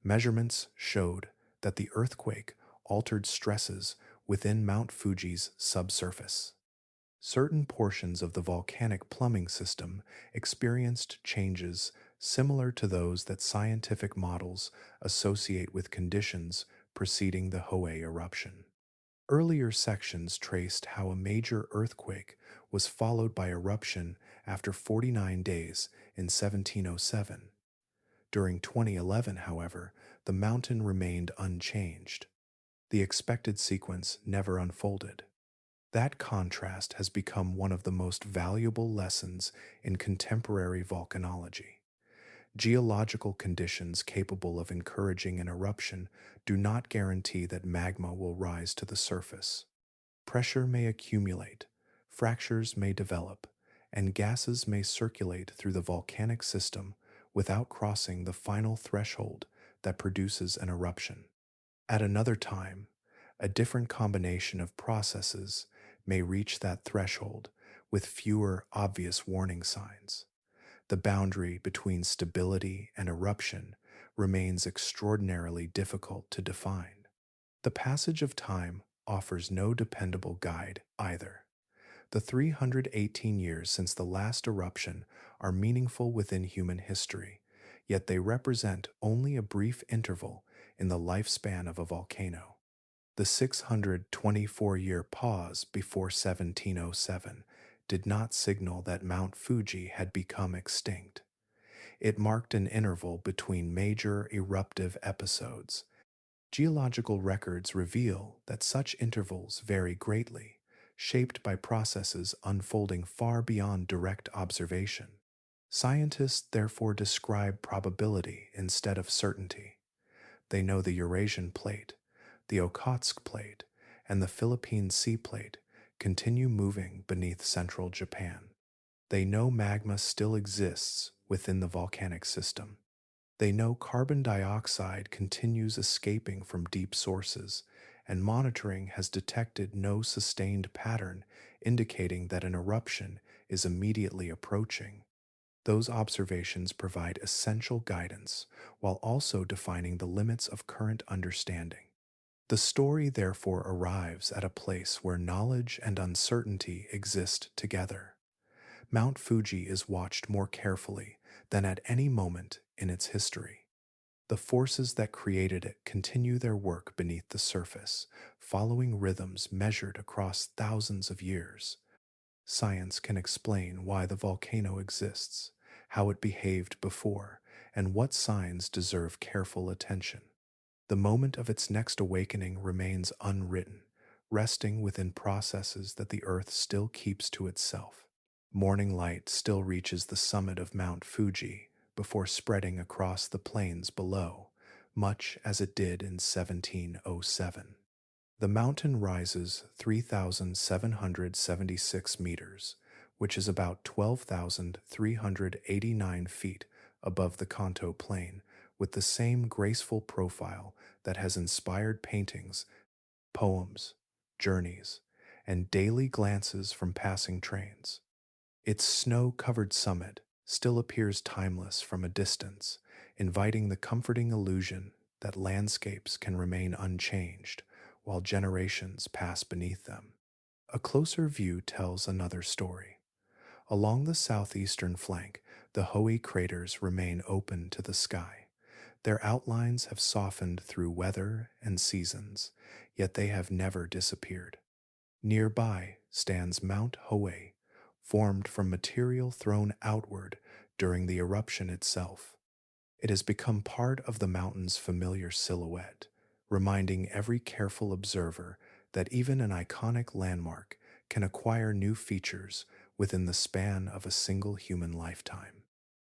Measurements showed that the earthquake altered stresses within Mount Fuji's subsurface. Certain portions of the volcanic plumbing system experienced changes similar to those that scientific models associate with conditions preceding the Hōei eruption. Earlier sections traced how a major earthquake was followed by eruption after 49 days in 1707. During 2011, however, the mountain remained unchanged. The expected sequence never unfolded. That contrast has become one of the most valuable lessons in contemporary volcanology. Geological conditions capable of encouraging an eruption do not guarantee that magma will rise to the surface. Pressure may accumulate, fractures may develop, and gases may circulate through the volcanic system without crossing the final threshold that produces an eruption. At another time, a different combination of processes may reach that threshold with fewer obvious warning signs. The boundary between stability and eruption remains extraordinarily difficult to define. The passage of time offers no dependable guide either. The 318 years since the last eruption are meaningful within human history, yet they represent only a brief interval in the lifespan of a volcano. The 624-year pause before 1707 did not signal that Mount Fuji had become extinct. It marked an interval between major eruptive episodes. Geological records reveal that such intervals vary greatly, shaped by processes unfolding far beyond direct observation. Scientists therefore describe probability instead of certainty. They know the Eurasian plate, the Okhotsk plate, and the Philippine Sea plate continue moving beneath central Japan. They know magma still exists within the volcanic system. They know carbon dioxide continues escaping from deep sources, and monitoring has detected no sustained pattern indicating that an eruption is immediately approaching. Those observations provide essential guidance while also defining the limits of current understanding. The story therefore arrives at a place where knowledge and uncertainty exist together. Mount Fuji is watched more carefully than at any moment in its history. The forces that created it continue their work beneath the surface, following rhythms measured across thousands of years. Science can explain why the volcano exists, how it behaved before, and what signs deserve careful attention. The moment of its next awakening remains unwritten, resting within processes that the Earth still keeps to itself. Morning light still reaches the summit of Mount Fuji before spreading across the plains below, much as it did in 1707. The mountain rises 3,776 meters, which is about 12,389 feet above the Kanto Plain, with the same graceful profile that has inspired paintings, poems, journeys, and daily glances from passing trains. Its snow-covered summit still appears timeless from a distance, inviting the comforting illusion that landscapes can remain unchanged while generations pass beneath them. A closer view tells another story. Along the southeastern flank, the Hōei craters remain open to the sky. Their outlines have softened through weather and seasons, yet they have never disappeared. Nearby stands Mount Hōei, formed from material thrown outward during the eruption itself. It has become part of the mountain's familiar silhouette, reminding every careful observer that even an iconic landmark can acquire new features within the span of a single human lifetime.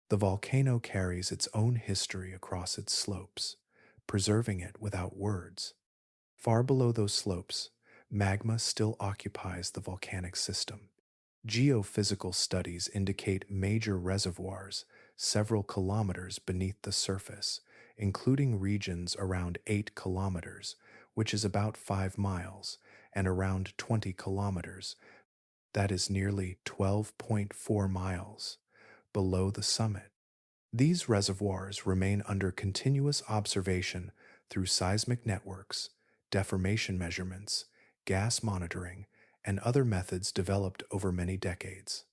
The volcano carries its own history across its slopes, preserving it without words. Far below those slopes, magma still occupies the volcanic system. Geophysical studies indicate major reservoirs several kilometers beneath the surface, including regions around 8 kilometers, which is about 5 miles, and around 20 kilometers, that is nearly 12.4 miles, below the summit. These reservoirs remain under continuous observation through seismic networks, deformation measurements, gas monitoring, and other methods developed over many decades.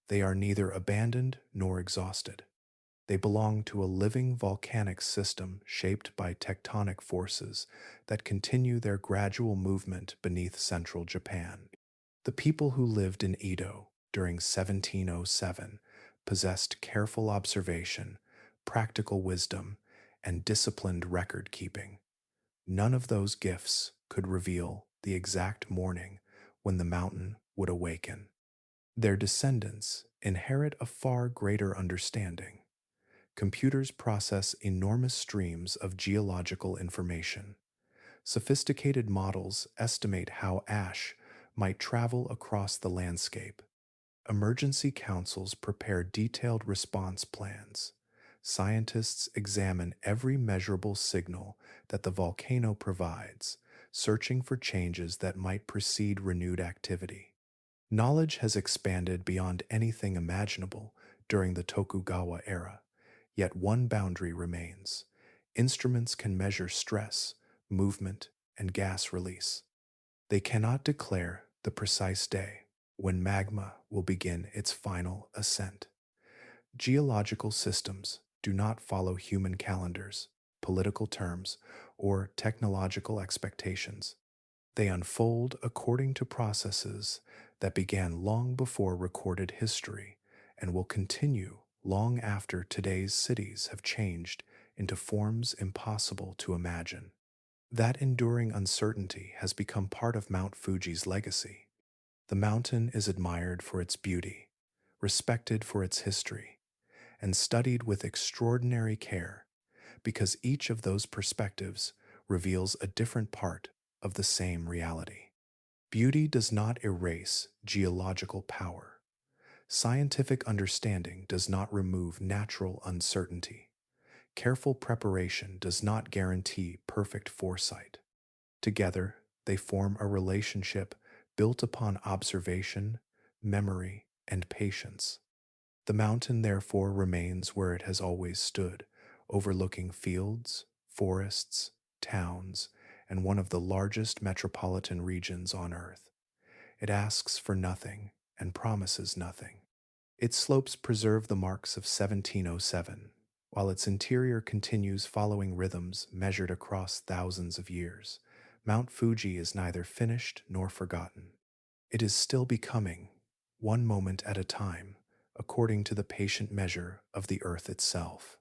They are neither abandoned nor exhausted. They belong to a living volcanic system shaped by tectonic forces that continue their gradual movement beneath central Japan. The people who lived in Edo during 1707 possessed careful observation, practical wisdom, and disciplined record keeping. None of those gifts could reveal the exact morning when the mountain would awaken. Their descendants inherit a far greater understanding. Computers process enormous streams of geological information. Sophisticated models estimate how ash might travel across the landscape. Emergency councils prepare detailed response plans. Scientists examine every measurable signal that the volcano provides, searching for changes that might precede renewed activity. Knowledge has expanded beyond anything imaginable during the Tokugawa era, yet one boundary remains. Instruments can measure stress, movement, and gas release. They cannot declare the precise day when magma will begin its final ascent. Geological systems do not follow human calendars, political terms, or technological expectations. They unfold according to processes that began long before recorded history and will continue long after today's cities have changed into forms impossible to imagine. That enduring uncertainty has become part of Mount Fuji's legacy. The mountain is admired for its beauty, respected for its history, and studied with extraordinary care because each of those perspectives reveals a different part of the same reality. Beauty does not erase geological power. Scientific understanding does not remove natural uncertainty. Careful preparation does not guarantee perfect foresight. Together, they form a relationship built upon observation, memory, and patience. The mountain therefore remains where it has always stood, overlooking fields, forests, towns, and one of the largest metropolitan regions on Earth. It asks for nothing and promises nothing. Its slopes preserve the marks of 1707, while its interior continues following rhythms measured across thousands of years. Mount Fuji is neither finished nor forgotten. It is still becoming, one moment at a time, according to the patient measure of the Earth itself.